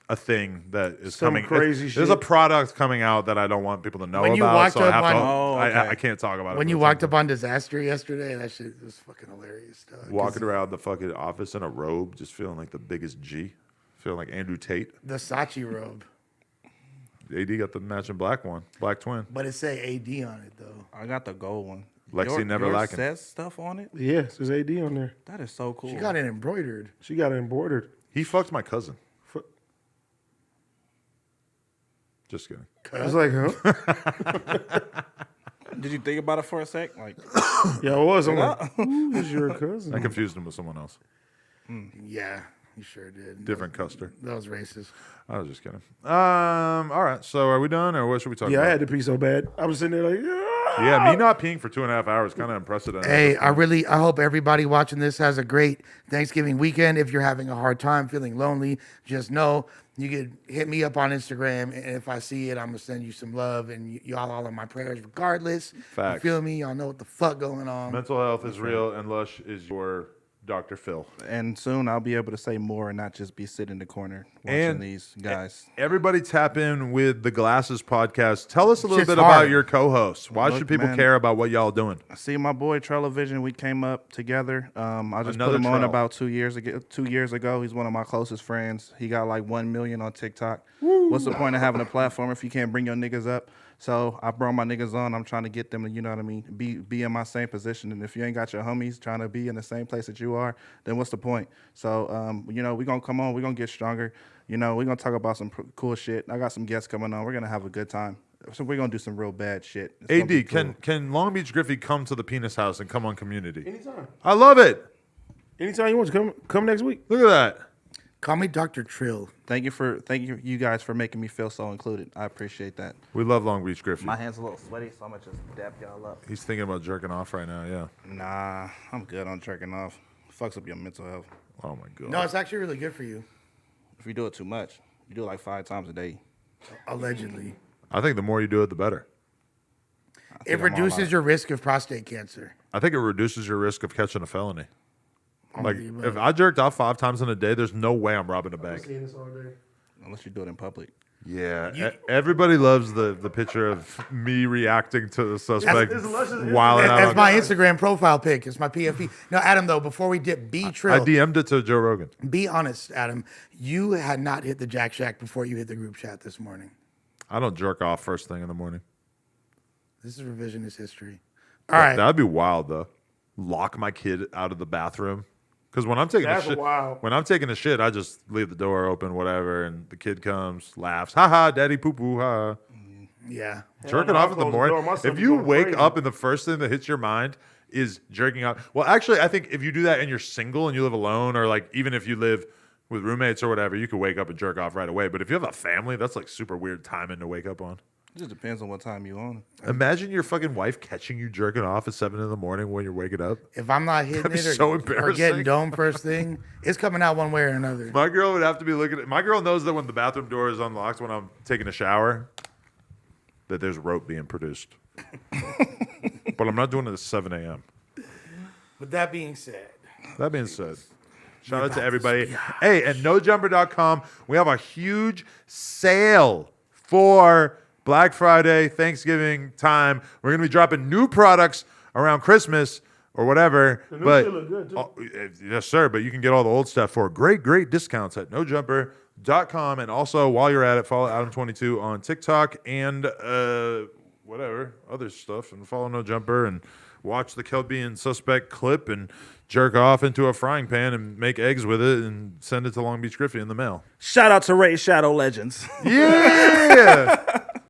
a thing that is Some coming. crazy There's a shit. product coming out that I don't want people to know When you about, walked so I up have to. on- Oh, okay. I can't talk about it. When for you the walked time. up on Disaster yesterday, that shit was fucking hilarious. Dog. 'Cause Walking around the fucking office in a robe, just feeling like the biggest G, feeling like Andrew Tate. the Sachi robe, AD got the matching black one, black twin. but it say AD on it though. I got the gold one. Lexi never yours lacking. says stuff on it. Yes, there's AD on there. That is so cool. She got it embroidered. She got it embroidered. He fucked my cousin. Fu- Just kidding. It's like, huh? Did you think about it for a sec? Like, Yeah, it was. I'm like, who is your cousin? I confused him with someone else. Yeah, you sure did. Different Custer. That was racist. I was just kidding. All right. So are we done, or what should we talk Yeah, I about? had to pee so bad. I was sitting there like, Yeah, me not peeing for 2.5 hours kind of unprecedented. Hey, I hope everybody watching this has a great Thanksgiving weekend. If you're having a hard time, feeling lonely, just know you could hit me up on Instagram, and if I see it, I'm gonna send you some love, and y'all all in my prayers regardless. Facts. You feel me? Y'all know what the fuck going on. Mental health is real, and Lush is your Dr. Phil. and soon I'll be able to say more and not just be sitting in the corner watching And- these guys. Everybody tap in with the Glasses podcast. Tell us a little Shit's bit hard. about your co-hosts. Why Look, should people man. care about what y'all doing? See, my boy Trellovision, we came up together. I just Another put him on Trell. about 2 years ago. 2 years ago, he's one of my closest friends. He got like 1 million on TikTok. What's the point of having a platform if you can't bring your niggas up? So I brought my niggas on. I'm trying to get them to, you know what I mean, be in my same position. And if you ain't got your homies trying to be in the same place that you are, then what's the point? So, you know, we're going to come on. We're going to get stronger. You know, we're going to talk about some cool shit. I got some guests coming on. We're going to have a good time. So we're going to do some real bad shit. It's gonna be AD, cool. can Long Beach Griffy come to the Penis House and come on Community? anytime. I love it. Anytime you want to come next week. Look at that. Call me Dr. Trill. Thank you guys for making me feel so included. I appreciate that. We love Long Beach Griffy. My hand's a little sweaty, so I'm gonna just dap y'all up. He's thinking about jerking off right now, yeah. Nah, I'm good on jerking off. Fucks up your mental health. Oh, my God. No, it's actually really good for you. If you do it too much, you do it like 5 times a day. Allegedly. I think the more you do it, the better. It I'm all reduces out. your risk of prostate cancer. I think it reduces your risk of catching a felony. Like, with you, if I jerked off 5 times in a day, there's no way I'm robbing a bank. Seeing this all day. Unless you do it in public. Yeah, everybody loves the picture of me reacting to the suspect It's luscious. wilding out. That's on- my Instagram profile pic. It's my PFP. No, Adam, though, before we dip, be I trill. DM'd it to Joe Rogan. Be honest, Adam. You had not hit the Jack Shack before you hit the group chat this morning. I don't jerk off first thing in the morning. This is revisionist history. All right. That'd be wild though. Lock my kid out of the bathroom. Because when I'm taking That's a shit, wild. when I'm taking a shit, I just leave the door open, whatever, and the kid comes, laughs, ha ha, daddy poo poo, ha. Yeah. Jerking no, off I'll in the close the morning. door. My son If be you going wake crazy. up and the first thing that hits your mind is jerking off. Well, actually, I think if you do that and you're single and you live alone, or like even if you live with roommates or whatever, you could wake up and jerk off right away. But if you have a family, that's like super weird timing to wake up on. It just depends on what time you on. Imagine your fucking wife catching you jerking off at 7 in the morning when you're waking up. If I'm not hitting That'd be it or, so or embarrassing. getting dome first thing, it's coming out one way or another. My girl would have to be looking at. My girl knows that when the bathroom door is unlocked when I'm taking a shower, that there's rope being produced. But I'm not doing it at 7 a.m. With that being said, That being said, shout out to everybody. Hey, at nojumper.com, we have a huge sale for Black Friday, Thanksgiving time. We're going to be dropping new products around Christmas or whatever. new But shit look good, too. yes, sir. But you can get all the old stuff for great discounts at nojumper.com. And also, while you're at it, follow Adam22 on TikTok and whatever other stuff, and follow No Jumper and watch the Kelpy and Suspect clip and jerk off into a frying pan and make eggs with it and send it to Long Beach Griffy in the mail. Shout out to Ray Shadow Legends. Yeah.